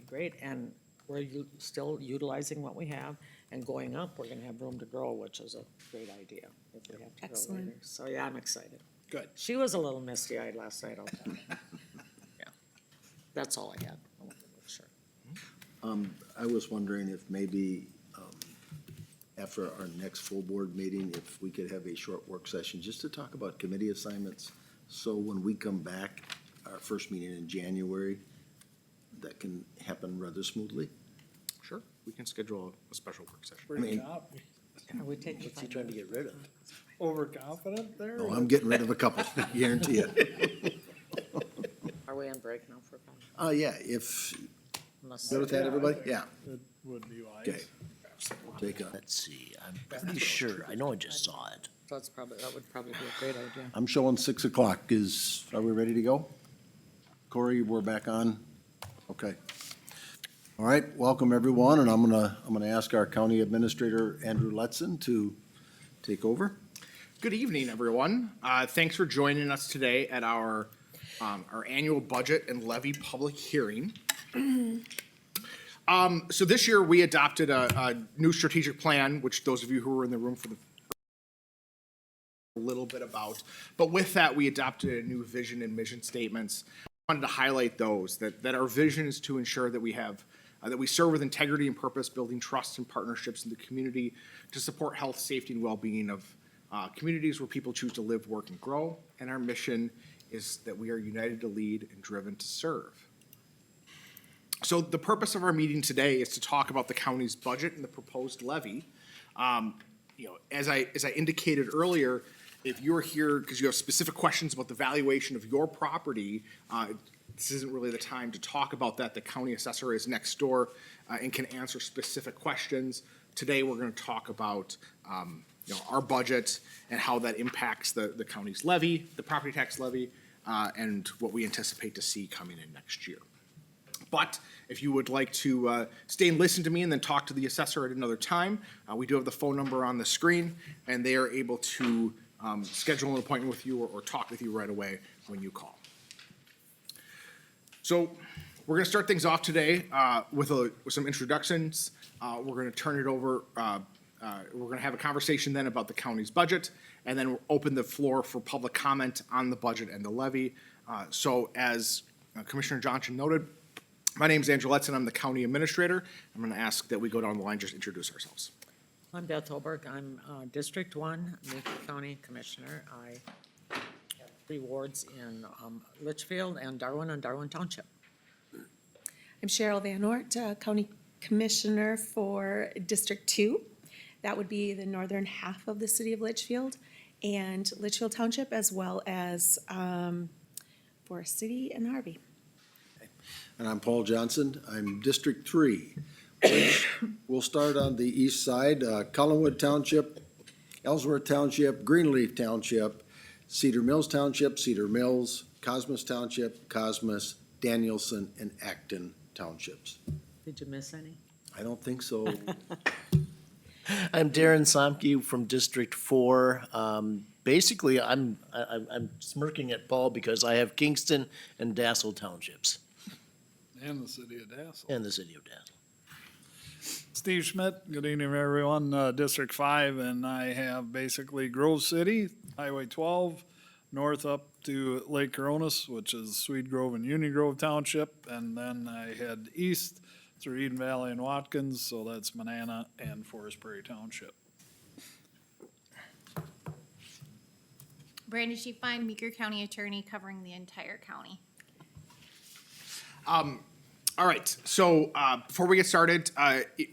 great, and we're still utilizing what we have, and going up, we're gonna have room to grow, which is a great idea if we have to grow
Excellent.
later. So, yeah, I'm excited.
Good.
She was a little misty-eyed last night, I'll tell you. Yeah, that's all I had. I wanted to make sure.
I was wondering if maybe after our next full board meeting, if we could have a short work session just to talk about committee assignments. So when we come back, our first meeting in January, that can happen rather smoothly.
Sure, we can schedule a special work session.
Pretty
Are we taking?
What's he trying to get rid of?
overconfident there?
Oh, I'm getting rid of a couple, guarantee it.
Are we on break now for a minute?
Yeah, if,
Unless-
good with that, everybody? Yeah,
It would be wise.
okay. We'll take a,
Let's see, I'm pretty sure, I know I just saw it.
That would probably be a great idea.
I'm showing 6 o'clock. Are we ready to go? Corey, we're back on? Okay. All right, welcome everyone, and I'm gonna ask our county administrator, Andrew Letson, to take over.
Good evening, everyone. Thanks for joining us today at our annual budget and levy public hearing. So this year, we adopted a new strategic plan, which those of you who were in the room for a little bit about. But with that, we adopted a new vision and mission statements. I wanted to highlight those, that our vision is to ensure that we have, that we serve with integrity and purpose, building trust and partnerships in the community to support health, safety, and well-being of communities where people choose to live, work, and grow. And our mission is that we are united to lead and driven to serve. So the purpose of our meeting today is to talk about the county's budget and the proposed levy. As I indicated earlier, if you're here because you have specific questions about the valuation of your property, this isn't really the time to talk about that. The county assessor is next door and can answer specific questions. Today, we're going to talk about our budget and how that impacts the county's levy, the property tax levy, and what we anticipate to see coming in next year. But if you would like to stay and listen to me and then talk to the assessor at another time, we do have the phone number on the screen, and they are able to schedule an appointment with you or talk with you right away when you call. So We're gonna start things off today with some introductions. We're gonna turn it over, we're gonna have a conversation then about the county's budget, and then we'll open the floor for public comment on the budget and the levy. So as Commissioner Johnson noted, my name is Andrew Letson, I'm the county administrator. I'm gonna ask that we go down the line, just introduce ourselves.
I'm Beth Holberg. I'm District 1, Meeker County Commissioner. I have 3 wards in Litchfield and Darwin Township.
I'm Cheryl Van Ort, County Commissioner for District 2. That would be the northern half of the city of Litchfield and Litchfield Township, as well as Forest City and Harvey.
And I'm Paul Johnson. I'm District 3. We'll start on the east side, Collinwood Township, Ellsworth Township, Greenleaf Township, Cedar Mills Township, Cedar Mills, Cosmos Township, Cosmos, Danielson, and Acton Townships.
Did you miss any?
I don't think so.
I'm Darren Somke from District 4. Basically, I'm smirking at Paul because I have Kingston and Dassel Townships
And the city of Dassel.
and the city of Dassel.
Steve Schmidt, good evening, everyone, District 5, and I have basically Grove City, Highway 12, north up to Lake Coronis, which is Swede Grove and Union Grove Township, and then I head east through Eden Valley and Watkins, so that's Manana and Forest Prairie Township.
Brandon Sheepfine, Meeker County Attorney, covering the entire county.
All right, so before we get started,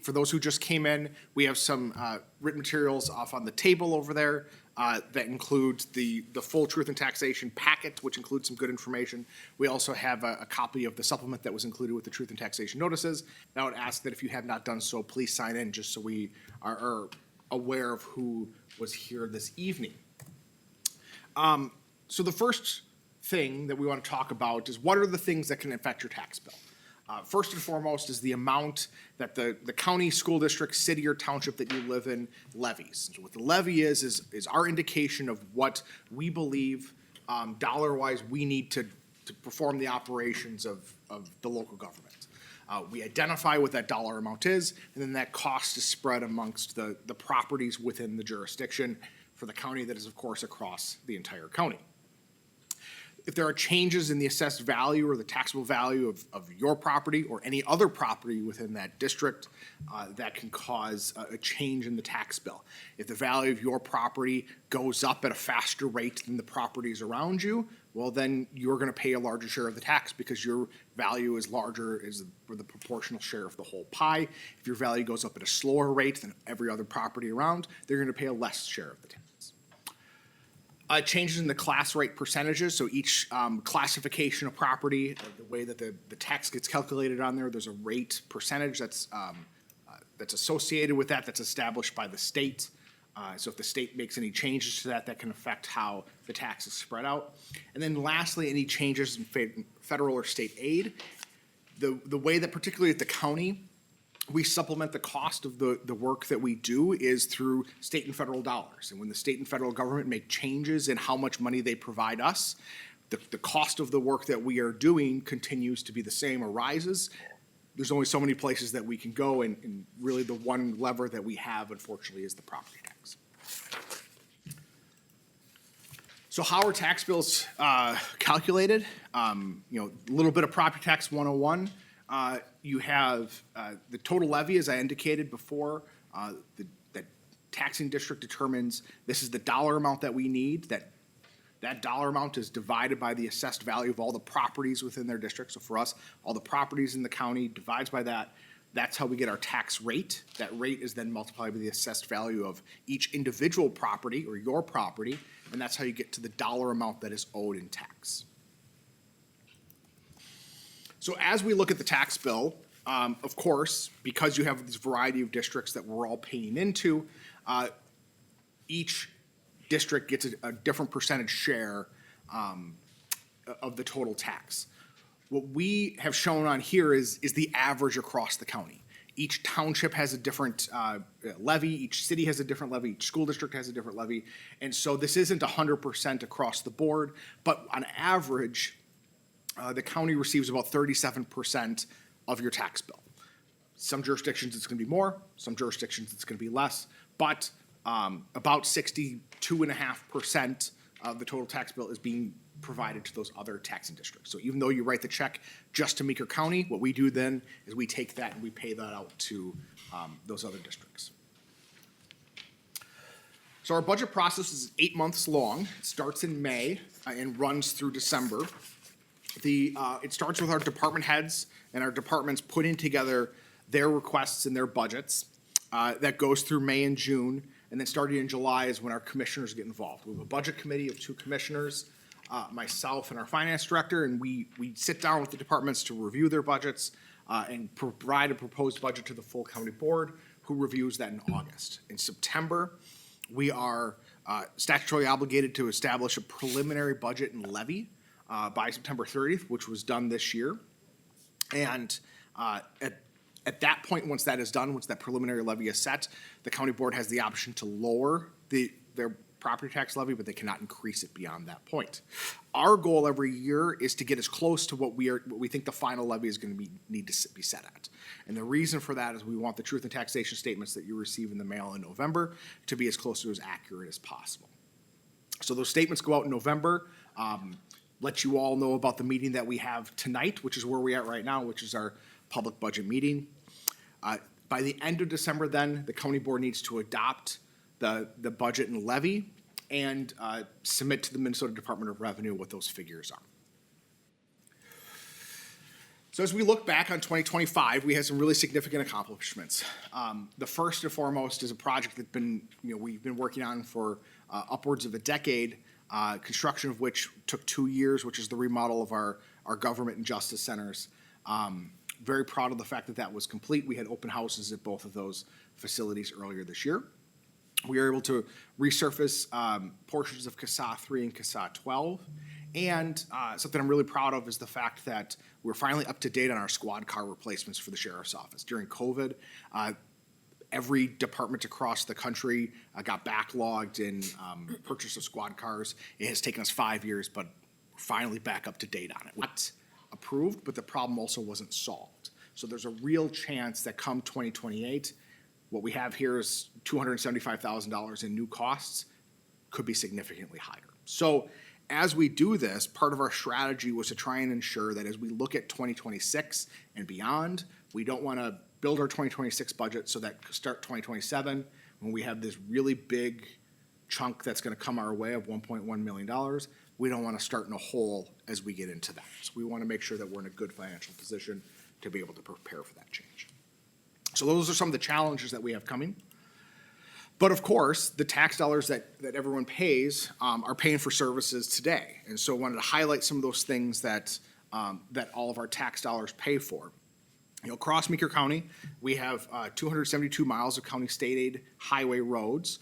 for those who just came in, we have some written materials off on the table over there that include the full truth and taxation packet, which includes some good information. We also have a copy of the supplement that was included with the truth and taxation notices. And I would ask that if you have not done so, please sign in, just so we are aware of who was here this evening. So the first thing that we want to talk about is what are the things that can affect your tax bill? First and foremost is the amount that the county, school district, city, or township that you live in levies. So what the levy is our indication of what we believe dollar-wise we need to perform the operations of the local government. We identify what that dollar amount is, and then that cost is spread amongst the properties within the jurisdiction for the county that is, of course, across the entire county. If there are changes in the assessed value or the taxable value of your property or any other property within that district, that can cause a change in the tax bill. If the value of your property goes up at a faster rate than the properties around you, well, then you're gonna pay a larger share of the tax because your value is larger, is the proportional share of the whole pie. If your value goes up at a slower rate than every other property around, they're gonna pay a less share of the tax. Changes in the class rate percentages, so each classification of property, the way that the tax gets calculated on there, there's a rate percentage that's associated with that, that's established by the state. So if the state makes any changes to that, that can affect how the tax is spread out. And then lastly, any changes in federal or state aid. The way that particularly at the county, we supplement the cost of the work that we do is through state and federal dollars. And when the state and federal government make changes in how much money they provide us, the cost of the work that we are doing continues to be the same or rises. There's only so many places that we can go, and really the one lever that we have, unfortunately, is the property tax. So how are tax bills calculated? A little bit of property tax 101. You have the total levy, as I indicated before. The taxing district determines this is the dollar amount that we need. That dollar amount is divided by the assessed value of all the properties within their district. So for us, all the properties in the county divides by that. That's how we get our tax rate. That rate is then multiplied by the assessed value of each individual property or your property, and that's how you get to the dollar amount that is owed in tax. So as we look at the tax bill, of course, because you have this variety of districts that we're all paying into, each district gets a different percentage share of the total tax. What we have shown on here is the average across the county. Each township has a different levy, each city has a different levy, each school district has a different levy. And so this isn't 100% across the board, but on average, the county receives about 37% of your tax bill. Some jurisdictions it's gonna be more, some jurisdictions it's gonna be less, but about 62.5% of the total tax bill is being provided to those other taxing districts. So even though you write the check just to Meeker County, what we do then is we take that and we pay that out to those other districts. So our budget process is 8 months long. It starts in May and runs through December. It starts with our department heads and our departments putting together their requests and their budgets. That goes through May and June, and then starting in July is when our commissioners get involved. We have a budget committee of 2 commissioners, myself and our finance director, and we sit down with the departments to review their budgets and provide a proposed budget to the full county board, who reviews that in August. In September, we are statutorily obligated to establish a preliminary budget and levy by September 30th, which was done this year. And at that point, once that is done, once that preliminary levy is set, the county board has the option to lower their property tax levy, but they cannot increase it beyond that point. Our goal every year is to get as close to what we think the final levy is going to need to be set at. And the reason for that is we want the truth and taxation statements that you receive in the mail in November to be as close to as accurate as possible. So those statements go out in November. Let you all know about the meeting that we have tonight, which is where we're at right now, which is our public budget meeting. By the end of December then, the county board needs to adopt the budget and levy and submit to the Minnesota Department of Revenue what those figures are. So as we look back on 2025, we had some really significant accomplishments. The first and foremost is a project that we've been working on for upwards of a decade, construction of which took 2 years, which is the remodel of our government and justice centers. Very proud of the fact that that was complete. We had open houses at both of those facilities earlier this year. We were able to resurface portions of CASA 3 and CASA 12. And something I'm really proud of is the fact that we're finally up to date on our squad car replacements for the sheriff's office. During COVID, every department across the country got backlogged in purchase of squad cars. It has taken us 5 years, but we're finally back up to date on it. Not approved, but the problem also wasn't solved. So there's a real chance that come 2028, what we have here is $275,000 in new costs, could be significantly higher. So as we do this, part of our strategy was to try and ensure that as we look at 2026 and beyond, we don't want to build our 2026 budget so that start 2027, when we have this really big chunk that's going to come our way of $1.1 million, we don't want to start in a hole as we get into that. So we want to make sure that we're in a good financial position to be able to prepare for that change. So those are some of the challenges that we have coming. But of course, the tax dollars that everyone pays are paying for services today. And so I wanted to highlight some of those things that all of our tax dollars pay for. Across Meeker County, we have 272 miles of county state aid highway roads.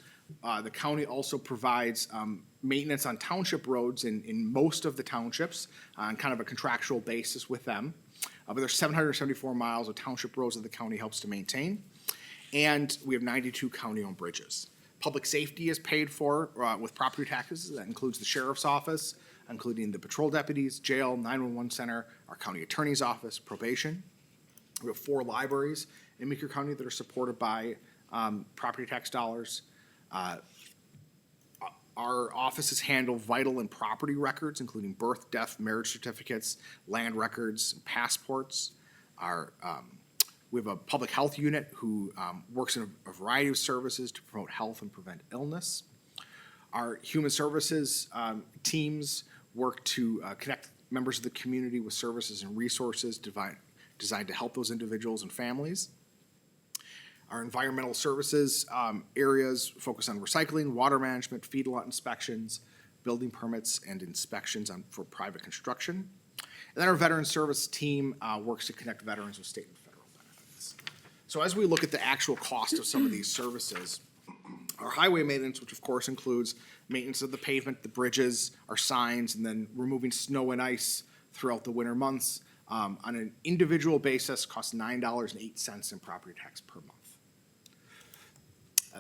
The county also provides maintenance on township roads in most of the townships on kind of a contractual basis with them. But there's 774 miles of township roads that the county helps to maintain. And we have 92 county-owned bridges. Public safety is paid for with property taxes. That includes the sheriff's office, including the patrol deputies, jail, 911 center, our county attorney's office, probation. We have 4 libraries in Meeker County that are supported by property tax dollars. Our offices handle vital and property records, including birth, death, marriage certificates, land records, and passports. We have a public health unit who works in a variety of services to promote health and prevent illness. Our human services teams work to connect members of the community with services and resources designed to help those individuals and families. Our environmental services areas focus on recycling, water management, feedlot inspections, building permits, and inspections for private construction. And then our veteran service team works to connect veterans with state and federal benefits. So as we look at the actual cost of some of these services, our highway maintenance, which of course includes maintenance of the pavement, the bridges, our signs, and then removing snow and ice throughout the winter months, on an individual basis costs $9.08 in property tax per month.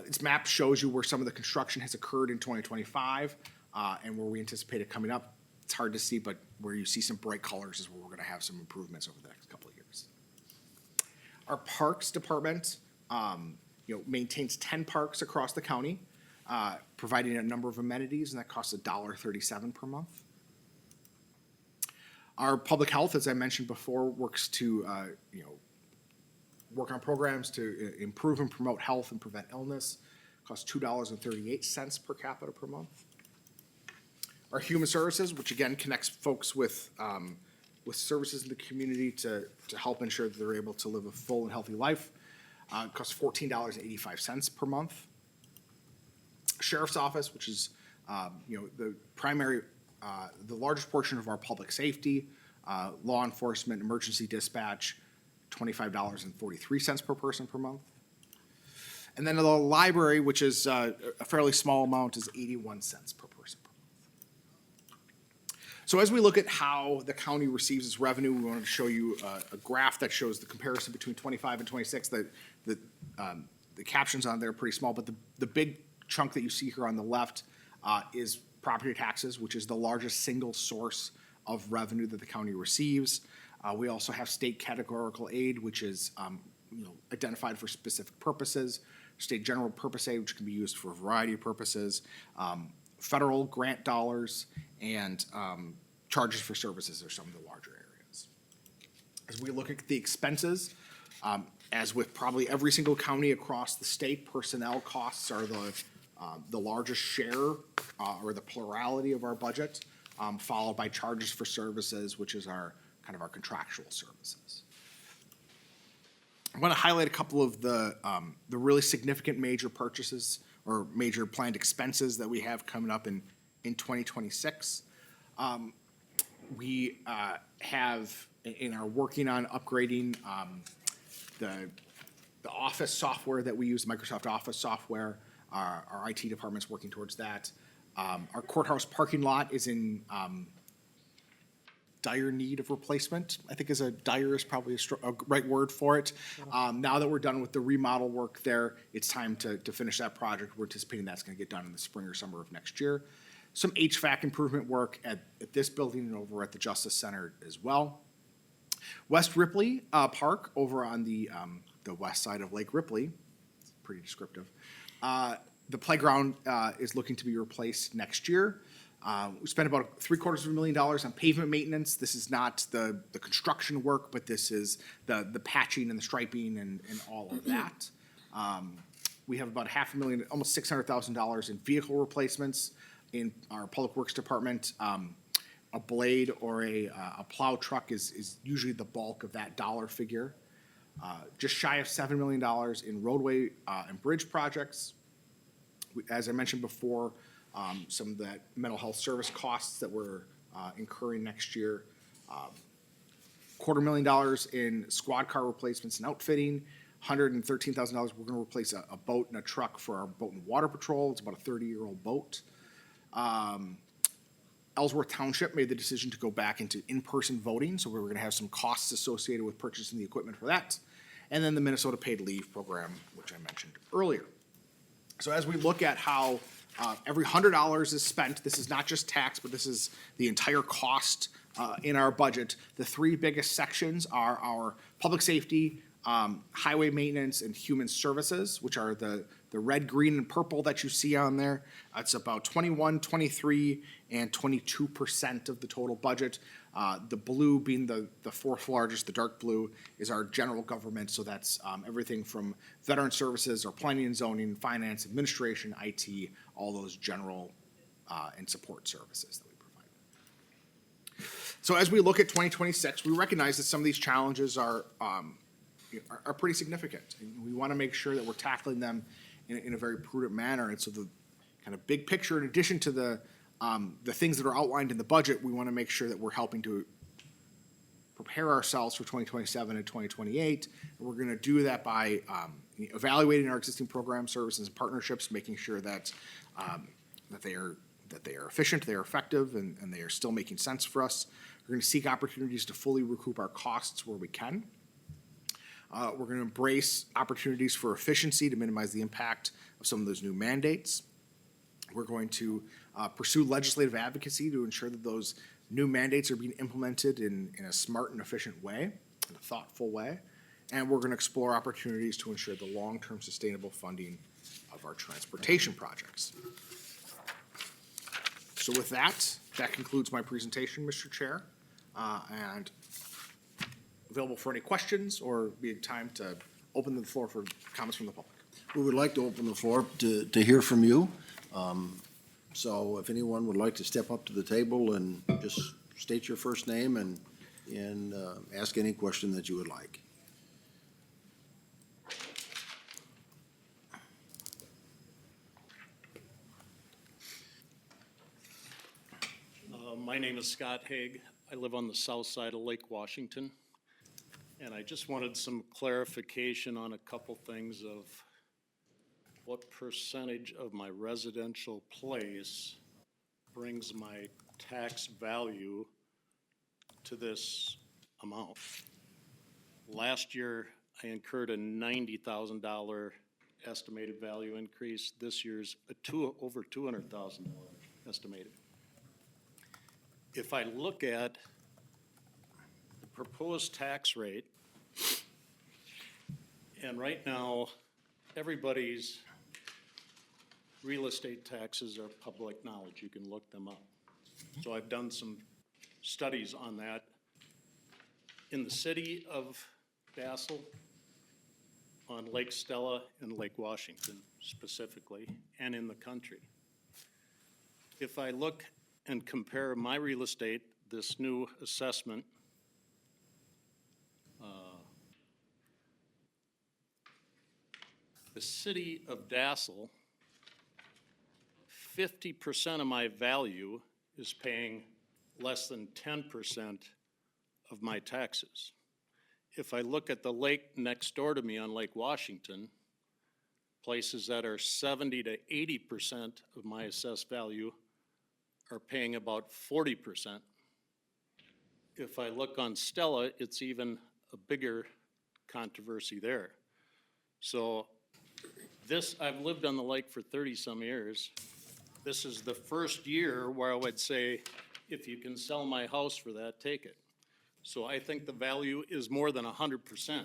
This map shows you where some of the construction has occurred in 2025 and where we anticipate it coming up. it's hard to see, but where you see some bright colors is where we're gonna have some improvements over the next couple of years. Our Parks Department, maintains 10 parks across the county, providing a number of amenities, and that costs $1.37 per month. Our Public Health, as I mentioned before, works to, work on programs to improve and promote health and prevent illness. Costs $2.38 per capita per month. Our Human Services, which again connects folks with services in the community to help ensure that they're able to live a full and healthy life, costs $14.85 per month. Sheriff's Office, which is the primary, the largest portion of our public safety, law enforcement, emergency dispatch, $25.43 per person per month. And then the library, which is a fairly small amount, is 81 cents per person per month. So as we look at how the county receives its revenue, we wanted to show you a graph that shows the comparison between 25 and 26. The captions on there are pretty small, but the big chunk that you see here on the left is property taxes, which is the largest single source of revenue that the county receives. We also have state categorical aid, which is identified for specific purposes. State general purpose aid, which can be used for a variety of purposes. Federal grant dollars and charges for services are some of the larger areas. As we look at the expenses, as with probably every single county across the state, personnel costs are the largest share or the plurality of our budget, followed by charges for services, which is our contractual services. I want to highlight a couple of the really significant major purchases or major planned expenses that we have coming up in 2026. We have and are working on upgrading the office software that we use, Microsoft Office software. Our IT department's working towards that. Our courthouse parking lot is in dire need of replacement. I think dire is probably a right word for it. Now that we're done with the remodel work there, it's time to finish that project. We're anticipating that's gonna get done in the spring or summer of next year. Some HVAC improvement work at this building and over at the Justice Center as well. West Ripley Park over on the west side of Lake Ripley, it's pretty descriptive. The playground is looking to be replaced next year. We spent about $750,000 on pavement maintenance. This is not the construction work, but this is the patching and the striping and all of that. We have about $500,000, almost $600,000 in vehicle replacements in our Public Works Department. A blade or a plow truck is usually the bulk of that dollar figure. Just shy of $7 million in roadway and bridge projects. As I mentioned before, some of that mental health service costs that we're incurring next year. $250,000 in squad car replacements and outfitting. $113,000, we're gonna replace a boat and a truck for our boat and water patrol. It's about a 30-year-old boat. Ellsworth Township made the decision to go back into in-person voting, so we were gonna have some costs associated with purchasing the equipment for that. And then the Minnesota Paid Leave Program, which I mentioned earlier. So as we look at how every $100 is spent, this is not just tax, but this is the entire cost in our budget. The three biggest sections are our public safety, highway maintenance, and human services, which are the red, green, and purple that you see on there. It's about 21, 23, and 22% of the total budget. The blue being the fourth largest, the dark blue, is our general government. So that's everything from veteran services or planning and zoning, finance, administration, IT, all those general and support services that we provide. So as we look at 2026, we recognize that some of these challenges are pretty significant. And we want to make sure that we're tackling them in a very prudent manner. And so the kind of big picture, in addition to the things that are outlined in the budget, we want to make sure that we're helping to prepare ourselves for 2027 and 2028. And we're going to do that by evaluating our existing programs, services, and partnerships, making sure that they are efficient, they are effective, and they are still making sense for us. We're going to seek opportunities to fully recoup our costs where we can. We're going to embrace opportunities for efficiency to minimize the impact of some of those new mandates. We're going to pursue legislative advocacy to ensure that those New mandates are being implemented in a smart and efficient way, in a thoughtful way. And we're gonna explore opportunities to ensure the long-term sustainable funding of our transportation projects. So with that concludes my presentation, Mr. Chair. And available for any questions or be a time to open the floor for comments from the public.
We would like to open the floor to hear from you. So if anyone would like to step up to the table and just state your first name and ask any question that you would like.
My name is Scott Haig. I live on the south side of Lake Washington. And I just wanted some clarification on a couple things of what percentage of my residential place brings my tax value to this amount. Last year, I incurred a $90,000 estimated value increase. This year's over $200,000 estimated. If I look at the proposed tax rate, and right now, everybody's real estate taxes are public knowledge. You can look them up. So I've done some studies on that. In the city of Dassel, on Lake Stella and Lake Washington specifically, and in the country. If I look and compare my real estate, this new assessment, the city of Dassel, 50% of my value is paying less than 10% of my taxes. If I look at the lake next door to me on Lake Washington, places that are 70 to 80% of my assessed value are paying about 40%. If I look on Stella, it's even a bigger controversy there. So I've lived on the lake for 30-some years. This is the first year where I would say, if you can sell my house for that, take it. So I think the value is more than 100%.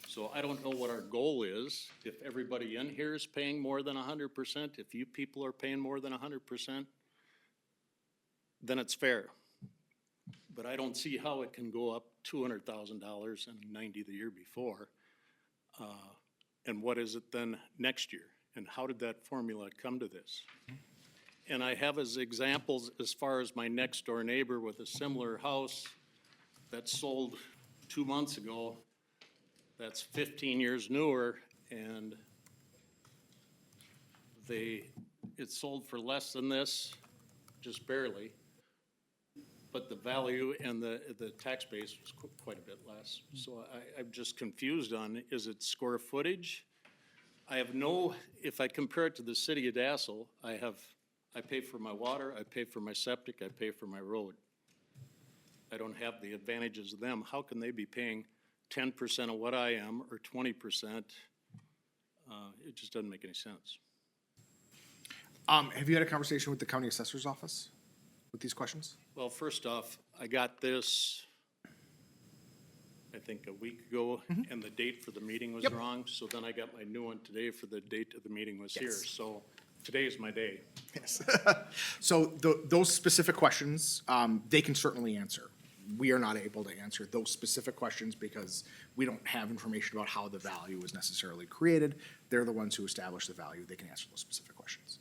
So I don't know what our goal is. If everybody in here is paying more than 100%, if you people are paying more than 100%, then it's fair. But I don't see how it can go up $200,000 and 90 the year before. And what is it then next year? And how did that formula come to this? And I have as examples as far as my next door neighbor with a similar house that sold 2 months ago, that's 15 years newer, and it sold for less than this, just barely. But the value and the tax base was quite a bit less. So I'm just confused on, is it square footage? I have if I compare it to the city of Dassel, I pay for my water, I pay for my septic, I pay for my road. I don't have the advantages of them. How can they be paying 10% of what I am, or 20%? It just doesn't make any sense.
Have you had a conversation with the county assessor's office with these questions?
Well, first off, I got this, I think, a week ago, and the date for the meeting was wrong. So then I got my new one today for the date of the meeting was here. So today is my day.
Yes. So those specific questions, they can certainly answer. We are not able to answer those specific questions because we don't have information about how the value was necessarily created. They're the ones who establish the value. They can answer those specific questions.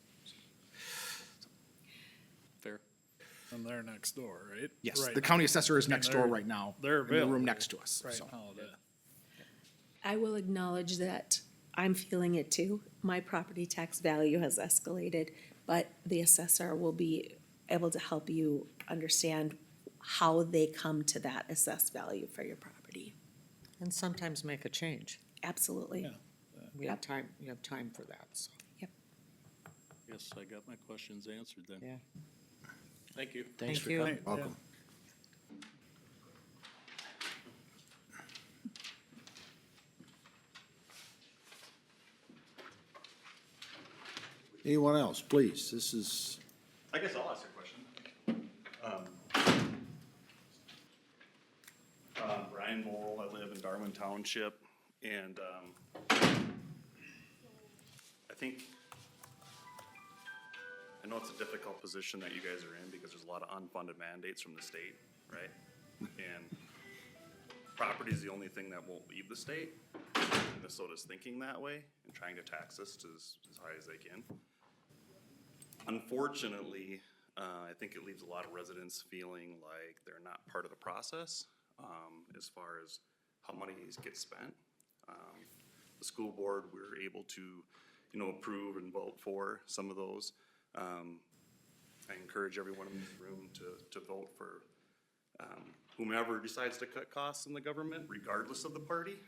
Fair.
And they're next door, right?
Yes,
Right
the
now.
county assessor is
I mean,
next door right now.
They're
in the
available.
room next to us.
Right
So.
now,
I will acknowledge that I'm feeling it too. My property tax value has escalated, but the assessor will be able to help you understand how they come to that assessed value for your property.
And sometimes make a change.
Absolutely.
Yeah.
You have time for that, so,
Yes, I got my questions answered then.
yeah.
Thank you.
Thanks
Thank
for
you.
coming.
Welcome. Anyone else, please? This is,
I guess I'll ask a question. Ryan Mole, I live in Darwin Township, and, I know it's a difficult position that you guys are in because there's a lot of unfunded mandates from the state, right? And property is the only thing that won't leave the state. Minnesota's thinking that way and trying to tax us to as high as they can. Unfortunately, I think it leaves a lot of residents feeling like they're not part of the process, as far as how money gets spent. The school board, we're able to, approve and vote for some of those. I encourage everyone in this room to vote for, whomever decides to cut costs in the government, regardless of the party.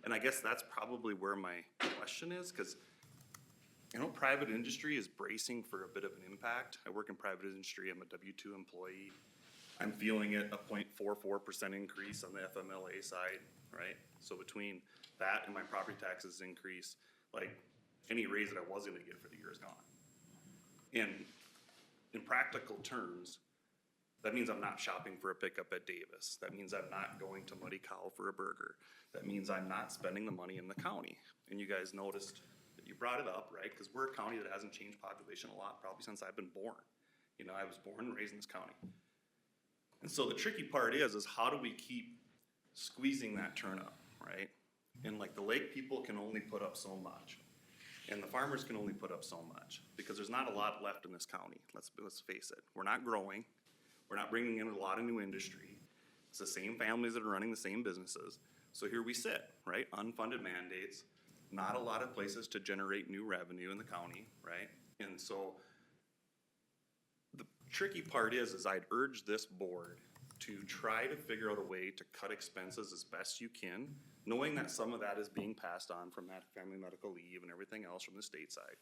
And I guess that's probably where my question is, because private industry is bracing for a bit of an impact. I work in private industry, I'm a W-2 employee. I'm feeling it, a 0.44% increase on the FMLA side, right? So between that and my property taxes increase, like, any raise that I was gonna get for the year is gone. And in practical terms, that means I'm not shopping for a pickup at Davis. That means I'm not going to Muddy Cow for a burger. That means I'm not spending the money in the county. And you guys noticed that you brought it up, right? Because we're a county that hasn't changed population a lot, probably since I've been born. I was born and raised in this county. And so the tricky part is how do we keep squeezing that turnip, right? And like the lake people can only put up so much. And the farmers can only put up so much because there's not a lot left in this county. Let's face it. We're not growing. We're not bringing in a lot of new industry. It's the same families that are running the same businesses. So here we sit, right? Unfunded mandates, not a lot of places to generate new revenue in the county, right? And so the tricky part is I'd urge this board to try to figure out a way to cut expenses as best you can, knowing that some of that is being passed on from that family medical leave and everything else from the state side.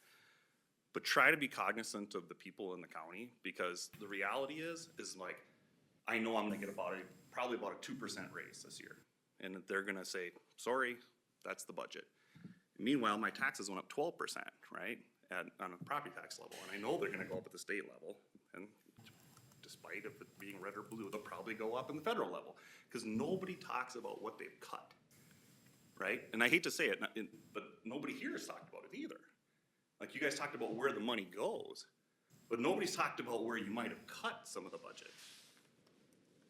But try to be cognizant of the people in the county, because the reality is like, I know I'm gonna get probably about a 2% raise this year. And they're gonna say, sorry, that's the budget. Meanwhile, my taxes went up 12%, right? On a property tax level. And I know they're gonna go up at the state level. And despite of it being red or blue, they'll probably go up in the federal level. Because nobody talks about what they've cut, right? And I hate to say it, but nobody here has talked about it either. Like, you guys talked about where the money goes, but nobody's talked about where you might have cut some of the budget.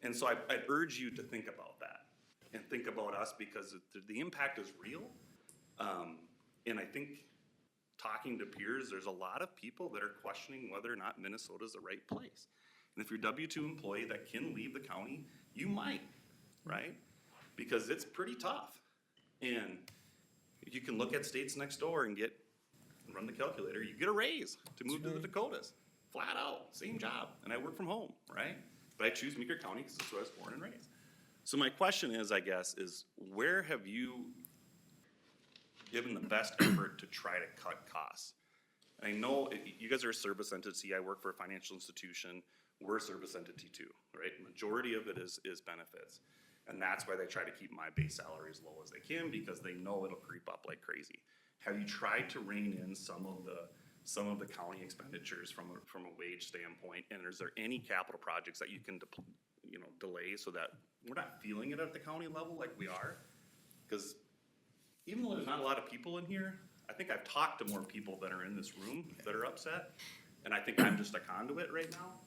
And so I'd urge you to think about that and think about us, because the impact is real. And I think talking to peers, there's a lot of people that are questioning whether or not Minnesota's the right place. And if you're a W-2 employee that can leave the county, you might, right? Because it's pretty tough. And you can look at states next door and run the calculator, you get a raise to move to the Dakotas. Flat out, same job, and I work from home, right? But I choose Meeker County because it's where I was born and raised. So my question is, I guess, is where have you given the best effort to try to cut costs? I know you guys are a service entity, I work for a financial institution, we're a service entity too, right? Majority of it is benefits. And that's why they try to keep my base salary as low as they can, because they know it'll creep up like crazy. Have you tried to rein in some of the county expenditures from a wage standpoint? And is there any capital projects that you can delay so that we're not feeling it at the county level like we are? Because even though there's not a lot of people in here, I think I've talked to more people that are in this room that are upset. And I think I'm just a conduit right now.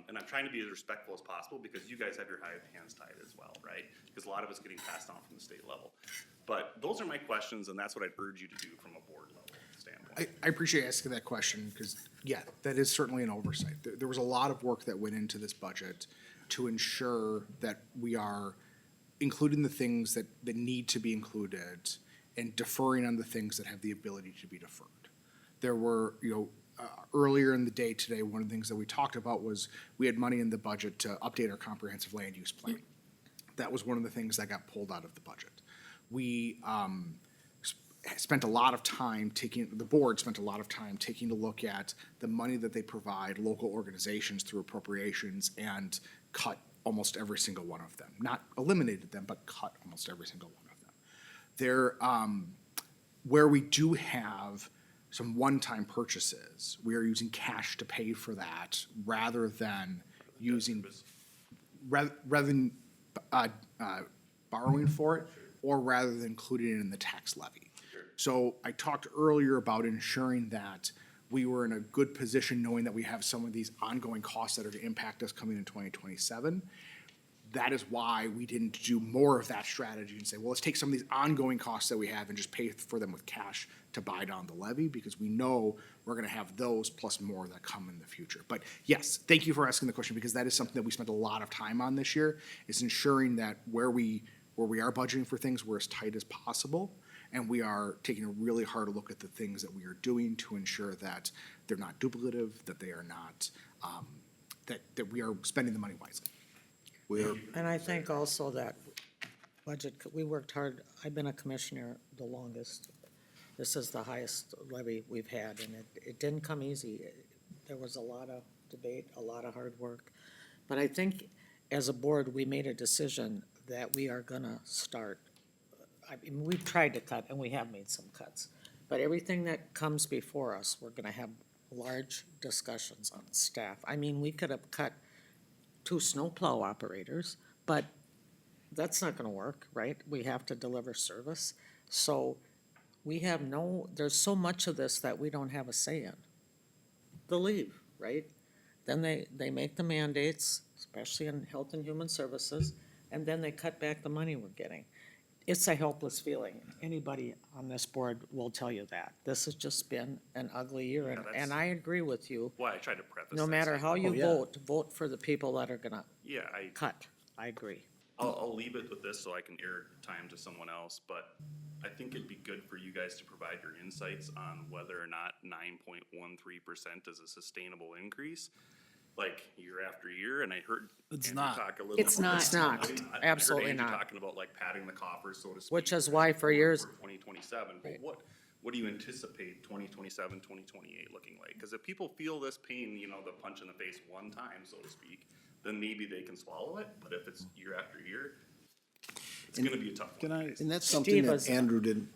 And I'm trying to be as respectful as possible, because you guys have your hands tied as well, right? Because a lot of it's getting passed on from the state level. But those are my questions, and that's what I'd urge you to do from a board level standpoint.
I appreciate asking that question, because, yeah, that is certainly an oversight. There was a lot of work that went into this budget to ensure that we are including the things that need to be included and deferring on the things that have the ability to be deferred. There were, earlier in the day today, one of the things that we talked about was we had money in the budget to update our comprehensive land use plan. That was one of the things that got pulled out of the budget. We spent a lot of time the board spent a lot of time taking a look at the money that they provide local organizations through appropriations and cut almost every single one of them. Not eliminated them, but cut almost every single one of them. There, where we do have some one-time purchases, we are using cash to pay for that rather than using, rather than borrowing for it, or rather than including it in the tax levy. So I talked earlier about ensuring that we were in a good position, knowing that we have some of these ongoing costs that are gonna impact us coming in 2027. That is why we didn't do more of that strategy and say, well, let's take some of these ongoing costs that we have and just pay for them with cash to buy down the levy, because we know we're gonna have those plus more that come in the future. But yes, thank you for asking the question, because that is something that we spent a lot of time on this year, is ensuring that where we are budgeting for things, we're as tight as possible. And we are taking a really hard look at the things that we are doing to ensure that they're not duplicative, that they are not, that we are spending the money wisely.
And I think also that budget, we worked hard, I've been a commissioner the longest. This is the highest levy we've had, and it didn't come easy. There was a lot of debate, a lot of hard work. But I think as a board, we made a decision that we are gonna start. I mean, we've tried to cut, and we have made some cuts, but everything that comes before us, we're gonna have large discussions on staff. I mean, we could have cut 2 snowplow operators, but that's not gonna work, right? We have to deliver service. So we have there's so much of this that we don't have a say in. They'll leave, right? Then they make the mandates, especially in health and human services, and then they cut back the money we're getting. It's a helpless feeling. Anybody on this board will tell you that. This has just been an ugly year, and I agree with you.
Well, I tried to preface.
No
that
matter
saying,
how you
yeah.
vote for the people that are gonna
Yeah,
cut. I agree.
I'll leave it with this so I can air time to someone else, but I think it'd be good for you guys to provide your insights on whether or not 9.13% is a sustainable increase, like year after year, and I heard
It's
Andrew
not.
talk a little.
It's not.
It's not.
I heard
Absolutely
Andrew
not.
talking about like padding the coffers, so to speak.
Which is why for years-
2027, but
Right.
what do you anticipate 2027, 2028 looking like? Because if people feel this pain, the punch in the face one time, so to speak, then maybe they can swallow it, but if it's year after year, it's gonna be a tough one. guys.
And that's something
Steve
that
is-
Andrew didn't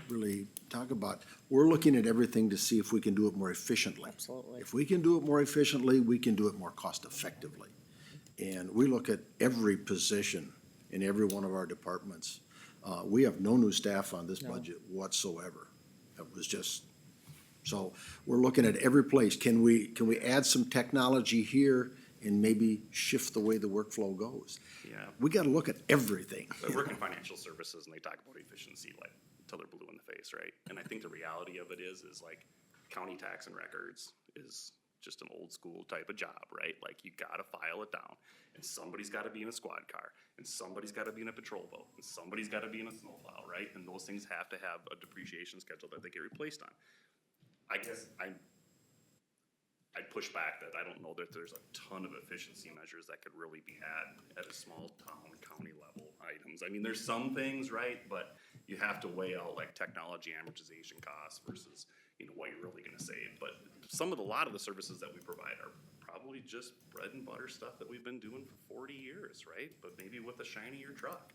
really talk about. We're looking at everything to see if we can do it more efficiently.
Absolutely.
If we can do it more efficiently, we can do it more cost effectively. And we look at every position in every one of our departments. We have no new staff on this
No.
budget whatsoever. It was just, so we're looking at every place. Can we add some technology here and maybe shift the way the workflow goes?
Yeah.
We gotta look at everything.
I work in financial services and they talk about efficiency like until they're blue in the face, right? And I think the reality of it is like county tax and records is just an old school type of job, right? Like you gotta file it down and somebody's gotta be in a squad car and somebody's gotta be in a patrol boat and somebody's gotta be in a snowplow, right? And those things have to have a depreciation schedule that they get replaced on. I guess I'd push back that I don't know that there's a ton of efficiency measures that could really be had at a small town, county level items. I mean, there's some things, right, but you have to weigh out like technology amortization costs versus, what you're really gonna save. But a lot of the services that we provide are probably just bread and butter stuff that we've been doing for 40 years, right? But maybe with a shinier truck.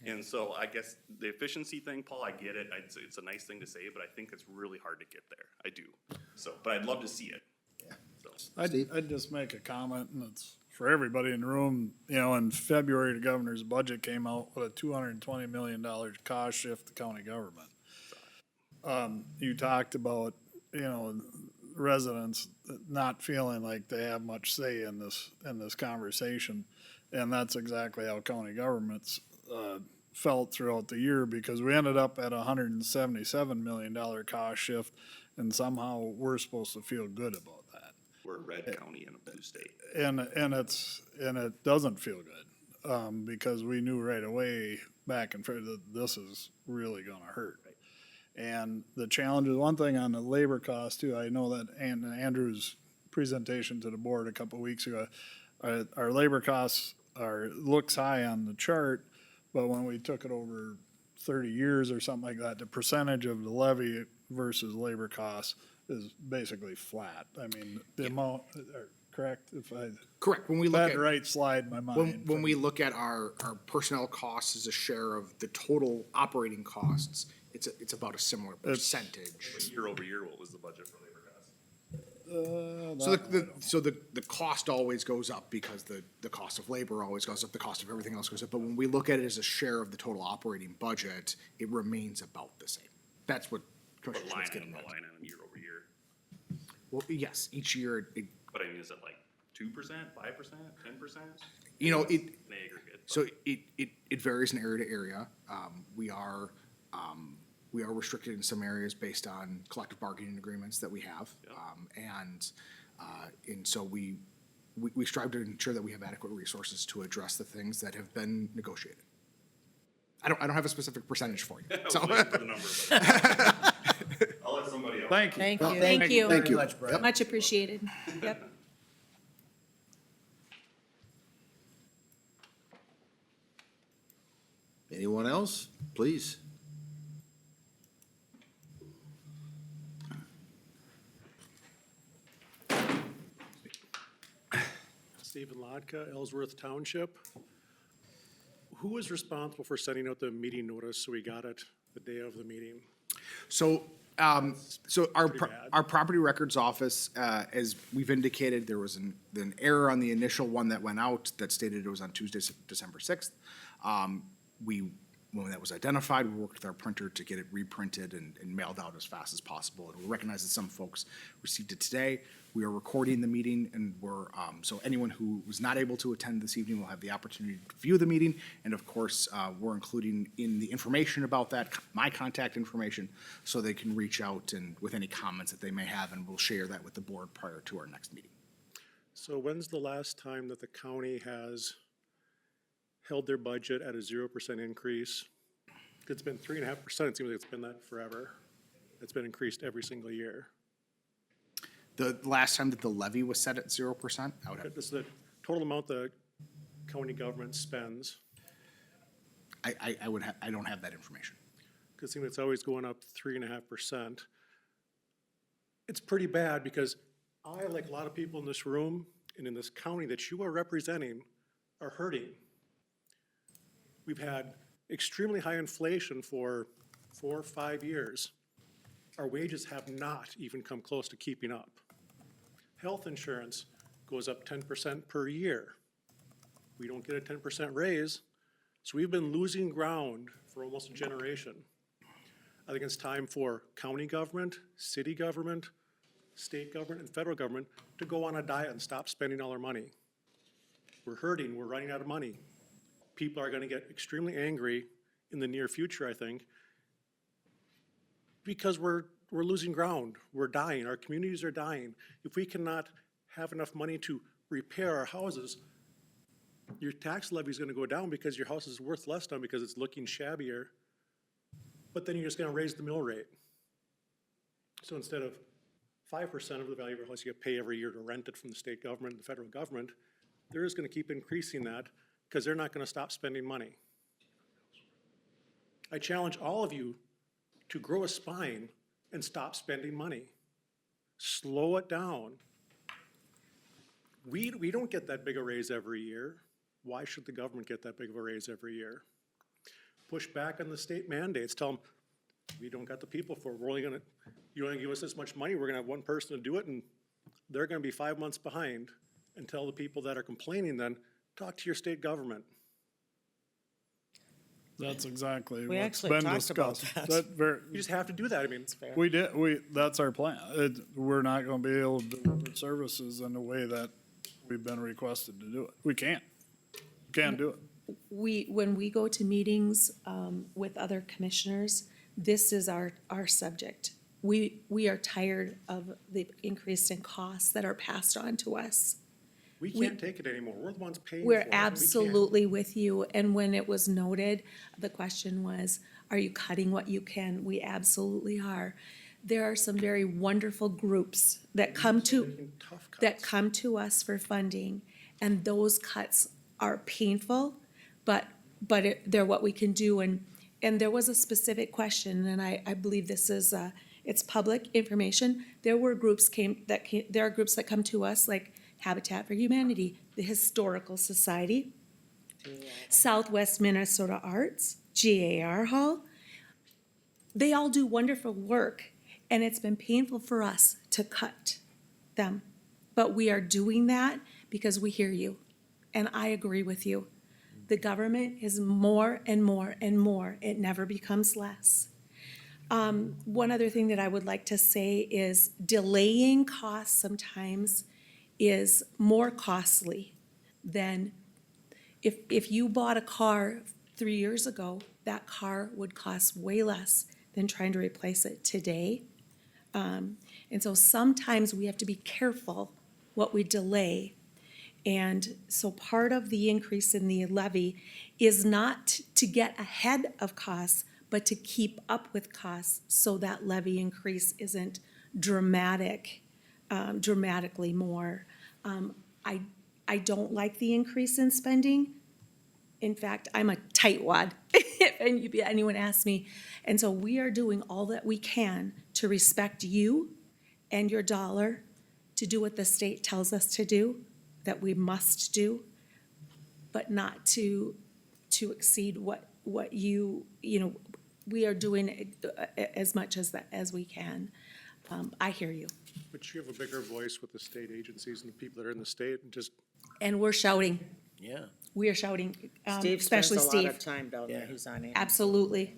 And so I guess the efficiency thing, Paul, I get it. It's a nice thing to say, but I think it's really hard to get there. I do. So, but I'd love to see it.
I'd just make a comment, and it's for everybody in the room. In February, the governor's budget came out with a $220 million cost shift to county government. You talked about, residents not feeling like they have much say in this conversation. And that's exactly how county governments, felt throughout the year, because we ended up at a $177 million cost shift, and somehow we're supposed to feel good about that.
We're a red county in a blue state.
And it doesn't feel good, because we knew right away back in February that this is really gonna hurt. And the challenge is one thing on the labor cost too. I know that Andrew's presentation to the board a couple of weeks ago, our labor costs looks high on the chart, but when we took it over 30 years or something like that, the percentage of the levy versus labor costs is basically flat. I mean, the amount, correct?
Correct. When we look
That
at
right slide in my mind.
when we look at our personnel costs as a share of the total operating costs, it's about a similar percentage.
Year over year, what was the budget for labor costs?
So the cost always goes up because the cost of labor always goes up, the cost of everything else goes up. But when we look at it as a share of the total operating budget, it remains about the same. That's what
But
Commissioner
line
Schmidt's getting
item,
at.
the line item year over year.
Well, yes, each year,
But I mean, is it like 2%, 5%, 10%?
you know,
In aggregate.
so it varies in area to area. We are restricted in some areas based on collective bargaining agreements that we have. And so we strive to ensure that we have adequate resources to address the things that have been negotiated. I don't have a specific percentage for you.
I was
So,
waiting for the number, but I'll let somebody else.
Thank you.
Thank you.
Thank you.
Thank you.
much, Brett.
Yep.
Much appreciated. Yep.
Anyone else? Please.
Stephen Lodka, Ellsworth Township. Who is responsible for sending out the meeting notice so we got it the day of the meeting?
so our
Pretty bad.
our property records office, as we've indicated, there was an error on the initial one that went out that stated it was on Tuesday, December 6th. When that was identified, we worked with our printer to get it reprinted and mailed out as fast as possible. And we recognize that some folks received it today. We are recording the meeting and so anyone who was not able to attend this evening will have the opportunity to view the meeting. And of course, we're including in the information about that, my contact information, so they can reach out and with any comments that they may have, and we'll share that with the board prior to our next meeting.
So when's the last time that the county has held their budget at a 0% increase? It's been 3.5%. It seems like it's been that forever. It's been increased every single year.
The last time that the levy was set at 0%, I would have,
This is the total amount the county government spends.
I don't have that information.
Because it seems it's always going up 3.5%. It's pretty bad because I, like a lot of people in this room and in this county that you are representing, are hurting. We've had extremely high inflation for 4 or 5 years. Our wages have not even come close to keeping up. Health insurance goes up 10% per year. We don't get a 10% raise, so we've been losing ground for almost a generation. I think it's time for county government, city government, state government, and federal government to go on a diet and stop spending all our money. We're hurting, we're running out of money. People are gonna get extremely angry in the near future, I think, because we're losing ground, we're dying, our communities are dying. If we cannot have enough money to repair our houses, your tax levy is gonna go down because your house is worth less now because it's looking shabbier, but then you're just gonna raise the mill rate. So instead of 5% of the value of your house you pay every year to rent it from the state government and the federal government, they're just gonna keep increasing that because they're not gonna stop spending money. I challenge all of you to grow a spine and stop spending money. Slow it down. We don't get that big a raise every year. Why should the government get that big of a raise every year? Push back on the state mandates. Tell them, we don't got the people for it. You only give us this much money, we're gonna have one person to do it, and they're gonna be 5 months behind. And tell the people that are complaining then, talk to your state government.
That's exactly
We
what's
actually
been
talked about
discussed.
that.
You just have to do that. I mean,
That's our plan. We're not gonna be able to deliver services in the way that we've been requested to do it. We can't do it.
When we go to meetings with other commissioners, this is our subject. We are tired of the increase in costs that are passed on to us.
we can't take it anymore. We're the ones paying for it.
We're
We can't.
absolutely with you, and when it was noted, the question was, are you cutting what you can? We absolutely are. There are some very wonderful groups that come
Making tough cuts.
us for funding, and those cuts are painful, but they're what we can do, and there was a specific question, and I believe this is, it's public information. There are groups that come to us, like Habitat for Humanity, the Historical Society, Southwest Minnesota Arts, GAR Hall. They all do wonderful work, and it's been painful for us to cut them. But we are doing that because we hear you, and I agree with you. The government is more and more and more. It never becomes less. One other thing that I would like to say is delaying costs sometimes is more costly than if you bought a car 3 years ago, that car would cost way less than trying to replace it today. And so sometimes we have to be careful what we delay. And so part of the increase in the levy is not to get ahead of costs, but to keep up with costs so that levy increase isn't dramatically more. I don't like the increase in spending. In fact, I'm a tightwad, if anyone asks me. And so we are doing all that we can to respect you and your dollar, to do what the state tells us to do, that we must do, but not to exceed what we are doing as much as we can. I hear you.
But you have a bigger voice with the state agencies and the people that are in the state and just,
And we're shouting.
Yeah.
We are shouting,
Steve spends
especially
a lot
Steve.
of time down there,
Yeah.
he's on it.
Absolutely,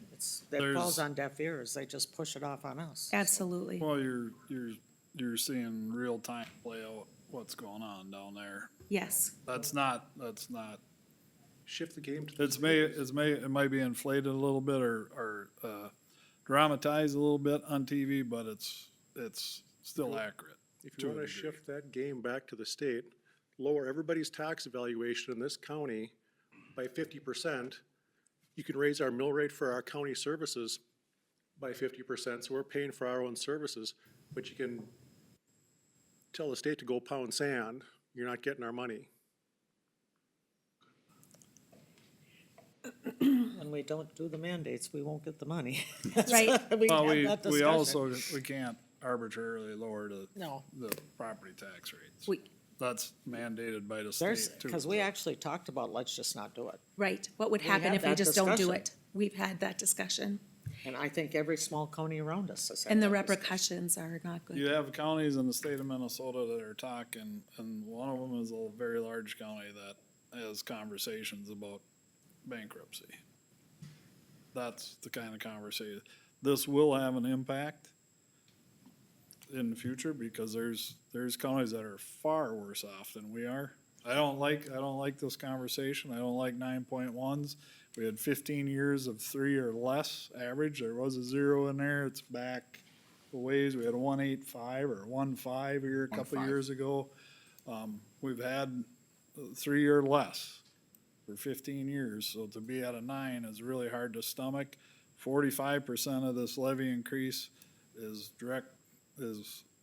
That falls on deaf ears, they just push it off on us.
absolutely.
Well, you're seeing real time play out what's going on down there.
Yes,
That's not,
shift the game to the
it might be inflated a little bit or dramatized a little bit on TV, but it's still accurate.
If
to
you
a
want to
degree.
shift that game back to the state, lower everybody's tax evaluation in this county by 50%, you can raise our mill rate for our county services by 50%, so we're paying for our own services, but you can tell the state to go pound sand, you're not getting our money.
When we don't do the mandates, we won't get the money.
right.
Well,
had that
we also,
discussion.
we can't arbitrarily lower
No.
the property tax rates.
We,
That's mandated by the
There's,
state too.
because we actually talked about, let's just not do it.
right. What would
We
happen
had
if we
that
just don't do
discussion.
it? We've had that discussion,
And I think every small county around us has had
and the
that discussion.
repercussions are not
You
good.
have counties in the state of Minnesota that are talking, and one of them is a very large county that has conversations about bankruptcy. That's the kind of conversation. This will have an impact in the future because there's counties that are far worse off than we are. I don't like this conversation. I don't like 9.1s. We had 15 years of 3 or less average. There was a 0 in there. It's back a ways. We had a 1.85 or 1.5 here a couple
1.5.
years ago. We've had 3 or less for 15 years, so to be at a 9 is really hard to stomach. 45% of this levy increase is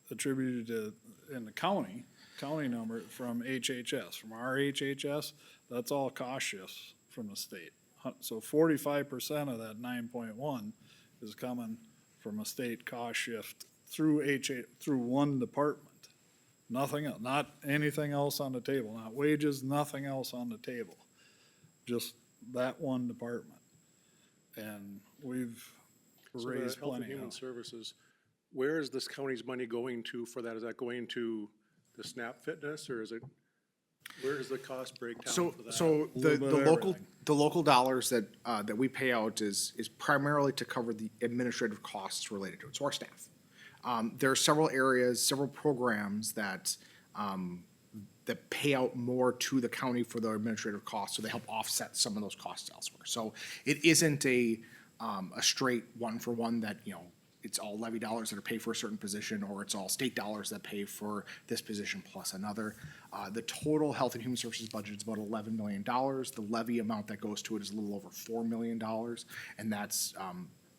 attributed to, in the county number from HHS, from our HHS, that's all cost shifts from the state. So 45% of that 9.1 is coming from a state cost shift through through one department. Nothing else, not anything else on the table, not wages, nothing else on the table. Just that one department. And we've
So
raised
the Health and
plenty
Human
of.
Services, where is this county's money going to for that? Is that going to the SNAP Fitness, or is it, where does the cost break down
So,
for that?
so
A little bit of everything.
the local dollars that we pay out is primarily to cover the administrative costs related to it, so our staff. There are several areas, several programs that pay out more to the county for their administrative costs, so they help offset some of those costs elsewhere. So it isn't a straight one-for-one that, it's all levy dollars that are paid for a certain position, or it's all state dollars that pay for this position plus another. The total Health and Human Services budget is about $11 million. The levy amount that goes to it is a little over $4 million, and that's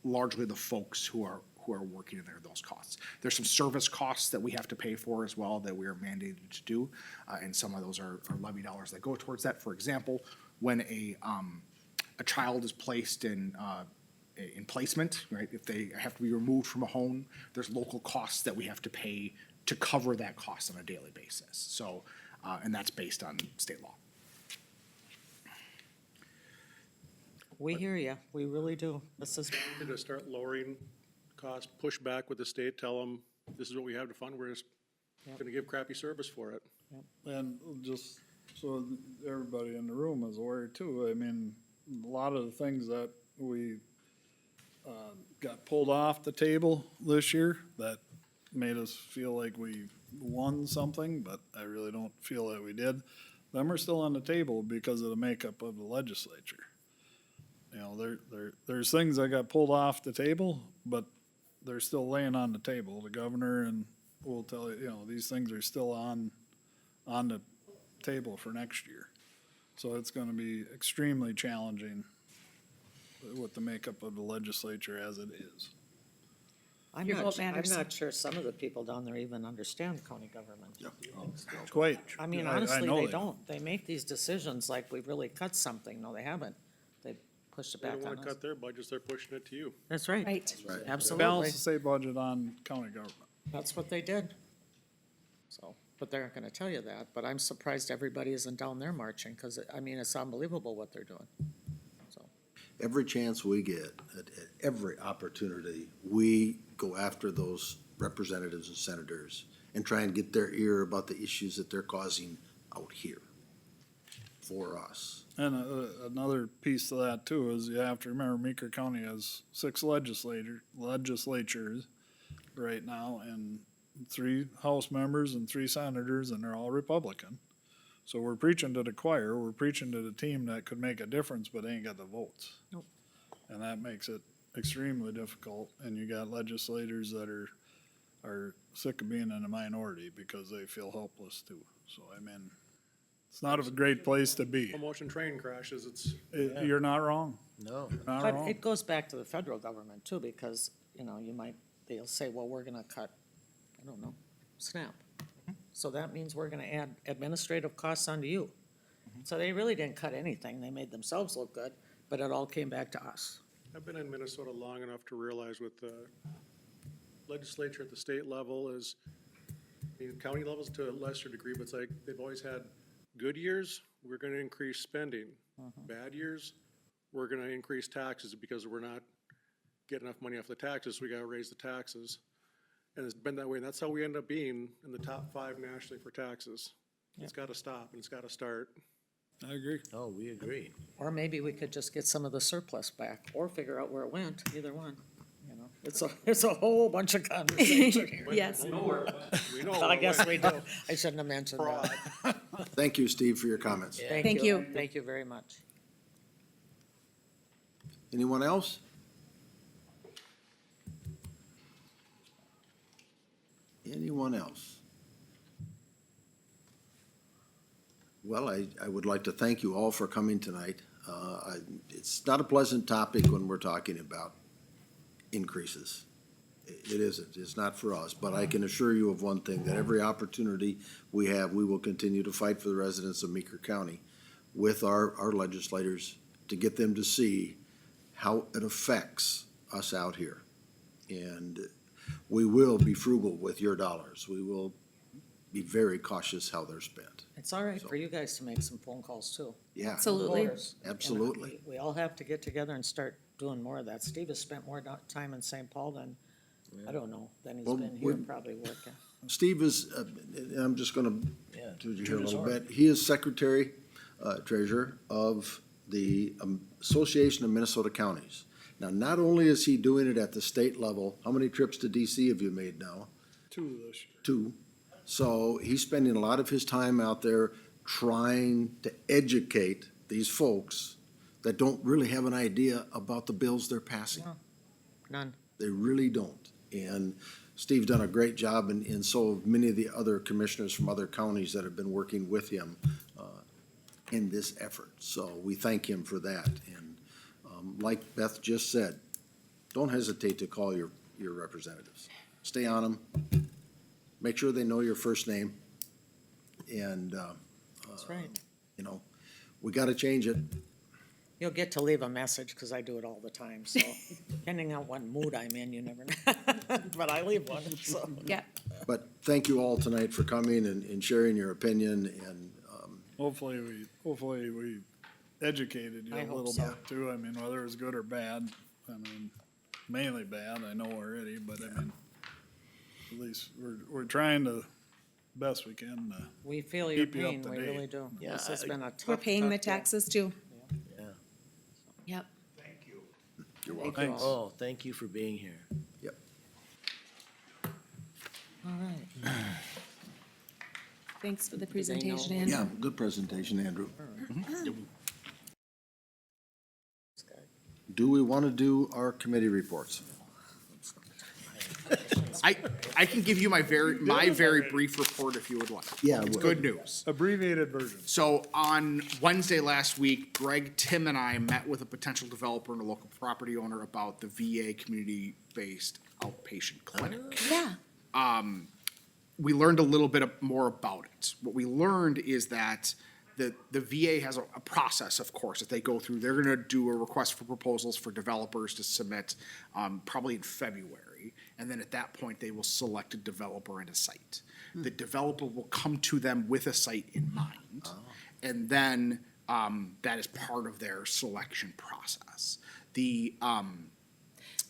largely the folks who are working in there, those costs. There's some service costs that we have to pay for as well that we are mandated to do, and some of those are levy dollars that go towards that. For example, when a child is placed in placement, right? If they have to be removed from a home, there's local costs that we have to pay to cover that cost on a daily basis. So, and that's based on state law.
We hear you, we really do. This is,
To start lowering costs, push back with the state, tell them, this is what we have to fund, we're just gonna give crappy service for it.
And just so everybody in the room is aware too, I mean, a lot of the things that we got pulled off the table this year that made us feel like we won something, but I really don't feel that we did. Them are still on the table because of the makeup of the legislature. You know, there's things that got pulled off the table, but they're still laying on the table. The governor and will tell you, you know, these things are still on the table for next year. So it's gonna be extremely challenging with the makeup of the legislature as it is.
I'm
Your vote
I'm
matters.
not sure some of the people down there even understand county government.
Quite.
I mean,
I
honestly,
know
they don't. They make these decisions like we've really cut something. No, they haven't. They pushed it
They
back
don't
on
wanna
us.
cut their budgets, they're pushing it to you.
That's right.
Right.
Absolutely.
Balance the state budget on county government.
That's what they did. So, but they're not gonna tell you that, but I'm surprised everybody isn't down there marching, cause I mean, it's unbelievable what they're doing. So,
Every chance we get, at every opportunity, we go after those representatives and senators and try and get their ear about the issues that they're causing out here for us.
And another piece to that too is you have to remember Meeker County has 6 legislatures right now and 3 House members and 3 senators, and they're all Republican. So we're preaching to the choir, we're preaching to the team that could make a difference, but ain't got the votes.
Nope.
And that makes it extremely difficult, and you got legislators that are sick of being in a minority because they feel helpless too. So, I mean, it's not a great place to be.
Promotion train crashes, it's,
You're not wrong.
No.
You're not
but
wrong.
it goes back to the federal government too, because, you know, they'll say, well, we're gonna cut, I don't know, SNAP. So that means we're gonna add administrative costs onto you. So they really didn't cut anything. They made themselves look good, but it all came back to us.
I've been in Minnesota long enough to realize with the legislature at the state level is, I mean, county levels to a lesser degree, but it's like, they've always had good years, we're gonna increase spending. Bad years, we're gonna increase taxes because we're not getting enough money off the taxes, so we gotta raise the taxes. And it's been that way, and that's how we end up being in the top 5 nationally for taxes. It's gotta stop and it's gotta start.
I agree.
Oh, we agree.
Or maybe we could just get some of the surplus back, or figure out where it went, either one, you know? It's a whole bunch of conversation here.
Yes.
We know
I
where it
guess
went.
we do. I shouldn't have mentioned
Fraud.
that.
Thank you, Steve, for your comments.
Thank you.
Thank you very much.
Anyone else? Anyone else? Well, I would like to thank you all for coming tonight. It's not a pleasant topic when we're talking about increases. It isn't. It's not for us. But I can assure you of one thing, that every opportunity we have, we will continue to fight for the residents of Meeker County with our legislators to get them to see how it affects us out here. And we will be frugal with your dollars. We will be very cautious how they're spent.
It's all right for you guys to make some phone calls too.
Yeah,
Absolutely.
Voters. And
absolutely.
we all have to get together and start doing more of that. Steve has spent more time in St. Paul than, I don't know, than he's
Well,
been here
we-
probably working.
Steve is, and I'm just gonna
Yeah.
do you here a little bit. He is Secretary, Treasurer of the Association of Minnesota Counties. Now, not only is he doing it at the state level, how many trips to DC have you made now?
2 this year.
2. So he's spending a lot of his time out there trying to educate these folks that don't really have an idea about the bills they're passing.
No. None.
They really don't. And Steve's done a great job, and so have many of the other commissioners from other counties that have been working with him in this effort. So we thank him for that. And like Beth just said, don't hesitate to call your representatives. Stay on them. Make sure they know your first name. And,
That's right.
you know, we got to change it.
You'll get to leave a message, because I do it all the time, so depending on what mood I'm in, you never know. But I leave one, so.
Yeah.
But thank you all tonight for coming and sharing your opinion. And
Hopefully we educated you
I
a
hope
little
so.
bit too. I mean, whether it's good or bad, I mean, mainly bad, I know already, but I mean, at least we're trying to best we can.
We feel your
Keep you up
pain,
to
we
date.
really do.
Yeah,
This has been a tough.
We're paying the
tough year.
taxes too.
Yeah.
Yep.
You're welcome.
Thanks.
Oh, thank you for being here.
Yep.
All right.
Thanks for the
they know?
presentation, Andrew.
Yeah, good presentation, Andrew. Do we want to do our committee reports?
I can give you my very brief report if you would like.
Yeah,
It's
well-
good news.
Abbreviated version.
So on Wednesday last week, Greg, Tim, and I met with a potential developer and a local property owner about the VA community-based outpatient clinic.
Yeah.
We learned a little bit more about it. What we learned is that the VA has a process, of course, that they go through. They're gonna do a request for proposals for developers to submit, probably in February. And then at that point, they will select a developer and a site. The developer will come to them with a site in mind. And then, that is part of their selection process.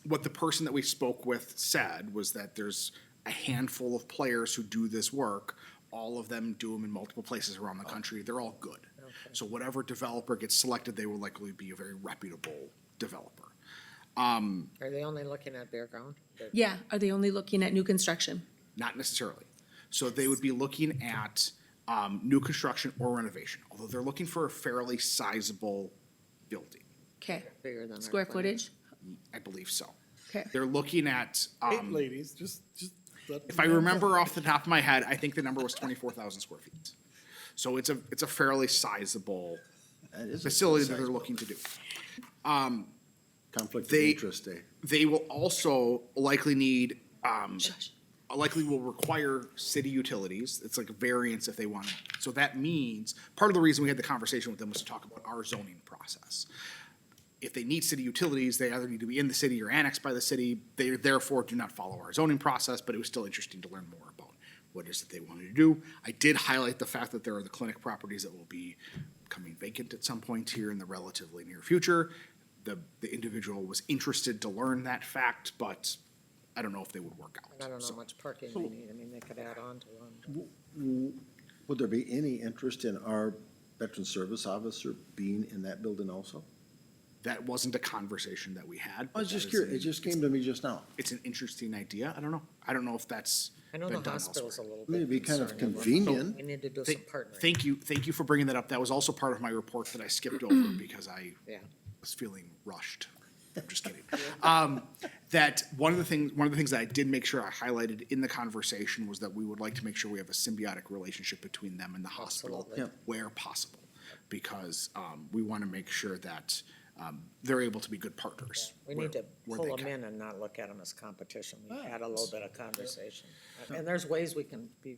What the person that we spoke with said was that there's a handful of players who do this work. All of them do them in multiple places around the country. They're all good. So whatever developer gets selected, they will likely be a very reputable developer.
Are they only looking at bare ground?
Yeah. Are they only looking at new construction?
Not necessarily. So they would be looking at new construction or renovation, although they're looking for a fairly sizable building.
Okay.
Bigger than our
Square
clinic.
footage?
I believe so.
Okay.
They're looking at,
Hey, ladies, just.
if I remember off the top of my head, I think the number was 24,000 square feet. So it's a fairly sizable
That is a
facility that they're
sizable-
looking to do.
Conflict of
They-
interest, eh?
They will also likely need,
Shush.
likely will require city utilities. It's like a variance if they want it. So that means, part of the reason we had the conversation with them was to talk about our zoning process. If they need city utilities, they either need to be in the city or annexed by the city. They therefore do not follow our zoning process, but it was still interesting to learn more about what it is that they wanted to do. I did highlight the fact that there are the clinic properties that will be coming vacant at some point here in the relatively near future. The individual was interested to learn that fact, but I don't know if they would work out.
I don't know
So-
how much parking they need. I mean, they could add on to one.
Would there be any interest in our veteran service officer being in that building also?
That wasn't a conversation that we had.
I was
but
just
that is
curious,
an-
it just came to me just now.
It's an interesting idea. I don't know. I don't know if that's
I know
been
the
done
hospital's a
elsewhere.
little
I mean,
bit
it'd be kind of
concerned.
convenient.
We need to do some partnering.
Thank you for bringing that up. That was also part of my report that I skipped over because I
Yeah.
was feeling rushed. I'm just kidding. That one of the things that I did make sure I highlighted in the conversation was that we would like to make sure we have a symbiotic relationship between them and the hospital
Absolutely. Yep.
where possible. Because, we want to make sure that, they're able to be good partners.
We
where-
need to
where
pull
they
them
can.
in and not look at them as competition. We had a little bit of conversation. And there's ways we can be,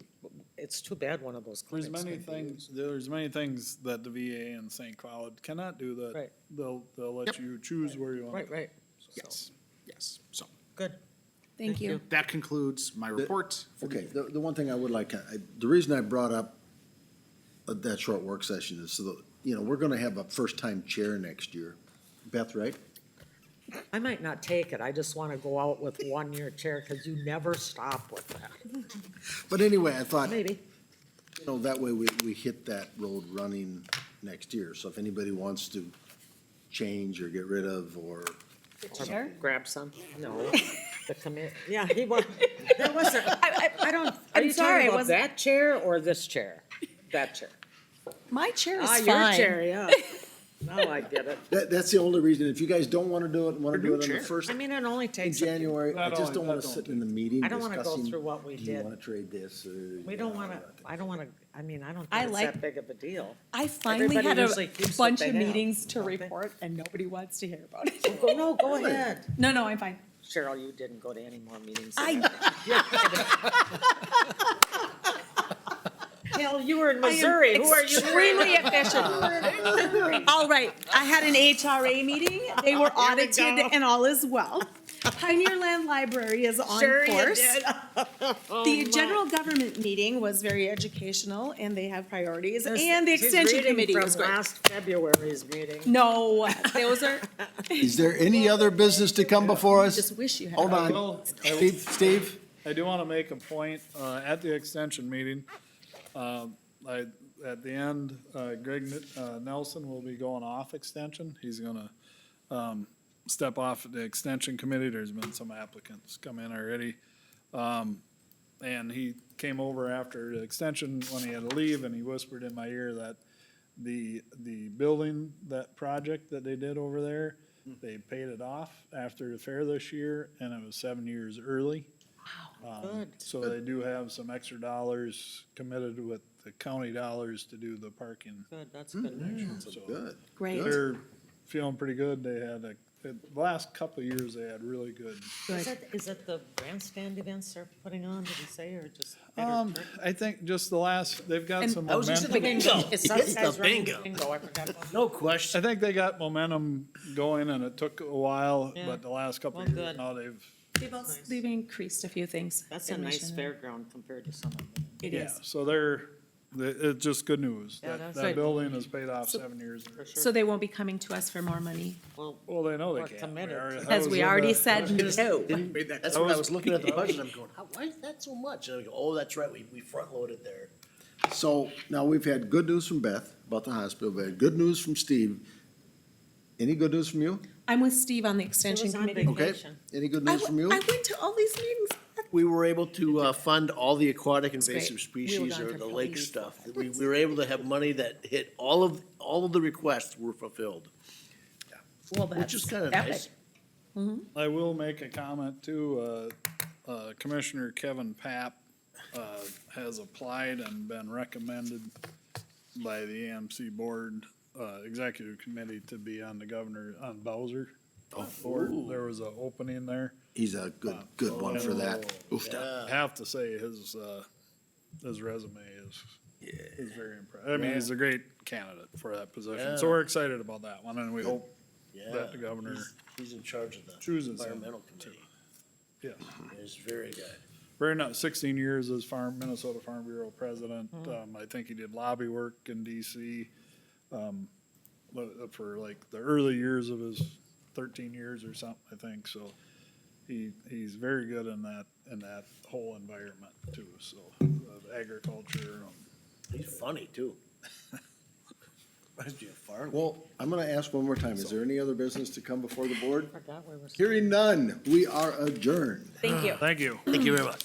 it's too bad one of those
There's
clinics.
many
can be
things, there's many things that the VA and St. Cloud cannot do that.
Right.
They'll let
Yep.
you choose where you want.
Right, right. So,
Yes. So
Good.
Thank you.
that concludes my report. for the
Okay, the one thing I would like, the reason I brought up that short work session is so that, we're gonna have a first-time chair next year. Beth, right?
I might not take it. I just want to go out with one-year chair because you never stop with that.
But anyway, I thought,
Maybe.
that way we hit that road running next year. So if anybody wants to change or get rid of or,
Chair?
Grab some. No. The commit, yeah, he was, that wasn't, I don't, are
I'm
you
sorry,
talking
it
about
wasn't-
that chair or this chair? That chair.
My chair is
Ah,
fine.
your chair, yeah. Now I get it.
that's the only reason. If you guys don't wanna do it and wanna do it on the first
I mean, it only
in
takes,
January, I just don't wanna
That
sit in the meeting
I don't wanna go
discussing,
through what we
do you
did.
wanna trade this or?
we don't wanna, I don't wanna, I mean, I don't
I
think it's
like-
that big of a deal.
I finally
Everybody
had
usually
a
keeps what
bunch
they
of
have,
meetings to
don't they?
report and nobody wants to hear about it.
No, go ahead.
No, I'm fine.
Cheryl, you didn't go to any more meetings. Hell, you were in
I am
Missouri. Who are you?
extremely efficient. All right, I had an HRA meeting. They were audited
go.
and all is well. Pioneer Land Library is on
Sure you
course.
did.
The general government meeting was very educational and they have priorities and the
He's
extension
reading
committee
from
was great.
last February's meeting.
No, those are,
Is there any other business to come before us?
just wish you had.
Hold on. Steve,
I do want to make a point, at the extension meeting, at the end, Greg, Nelson will be going off extension. He's gonna, step off the extension committee. There's been some applicants come in already. And he came over after the extension when he had to leave, and he whispered in my ear that the building, that project that they did over there, they paid it off after the fair this year, and it was 7 years early.
Good.
So they do have some extra dollars committed with the county dollars to do the parking.
Good, that's good news.
So
Good.
Great.
they're feeling pretty good. They had the last couple of years, they had really good.
Is it the grandstand events they're putting on, did he say, or just?
I think just the last, they've got
And-
some
I was just
momentum.
the bingo.
It's
It's
guys
the
running
bingo.
bingo, I forgot about
No
I
question.
think they got momentum going and it took a while,
Yeah.
but the last couple of
Well,
years
good.
now they've,
They've increased a few things.
That's a
in
nice
Mission.
fairground compared to some of them.
It
yeah,
is.
so it's just good news.
Yeah,
That,
that's
that
good.
building has paid off 7 years.
For sure.
So they won't be coming to us for more money,
Well,
Well, they know they
We're
can't.
committed.
as we already said no.
That's what I was looking at the budget, I'm going, why is that so much? And I go, oh, that's right, we front loaded there.
So now we've had good news from Beth about the hospital. We had good news from Steve. Any good news from you?
I'm with Steve on the
she
extension
was on
committee.
Okay.
vacation.
Any good
I
news from you?
went to all these meetings.
We were able to fund all the aquatic
great.
invasive
We were
species
gone
or
for
the
a
lake
couple
stuff. We were able to have money that hit all of the requests were fulfilled,
Well,
which is
that's
kind of
epic.
nice.
I will make a comment too. Commissioner Kevin Papp has applied and been recommended by the AMC Board Executive Committee to be on the governor, on Bowser board. There was an opening there.
He's a good one for that. Oof.
I have to say, his resume is very impressive. I mean, he's a great candidate for that position. So
Yeah.
we're excited about that one, and we hope
Yeah.
that the governor
He's in charge of the
chooses him.
environmental committee.
Yeah.
It's very good.
Very not 16 years as Minnesota Farm Bureau president. I think he did lobby work in DC, for like the early years of his 13 years or something, I think. So he's very good in that whole environment too. So agriculture.
He's funny too. Reminds me of farming.
Well, I'm gonna ask one more time. Is there any other business to come before the board?
Forgot where we're.
Hearing none, we are adjourned.
Thank you.
Thank you.
Thank you very much.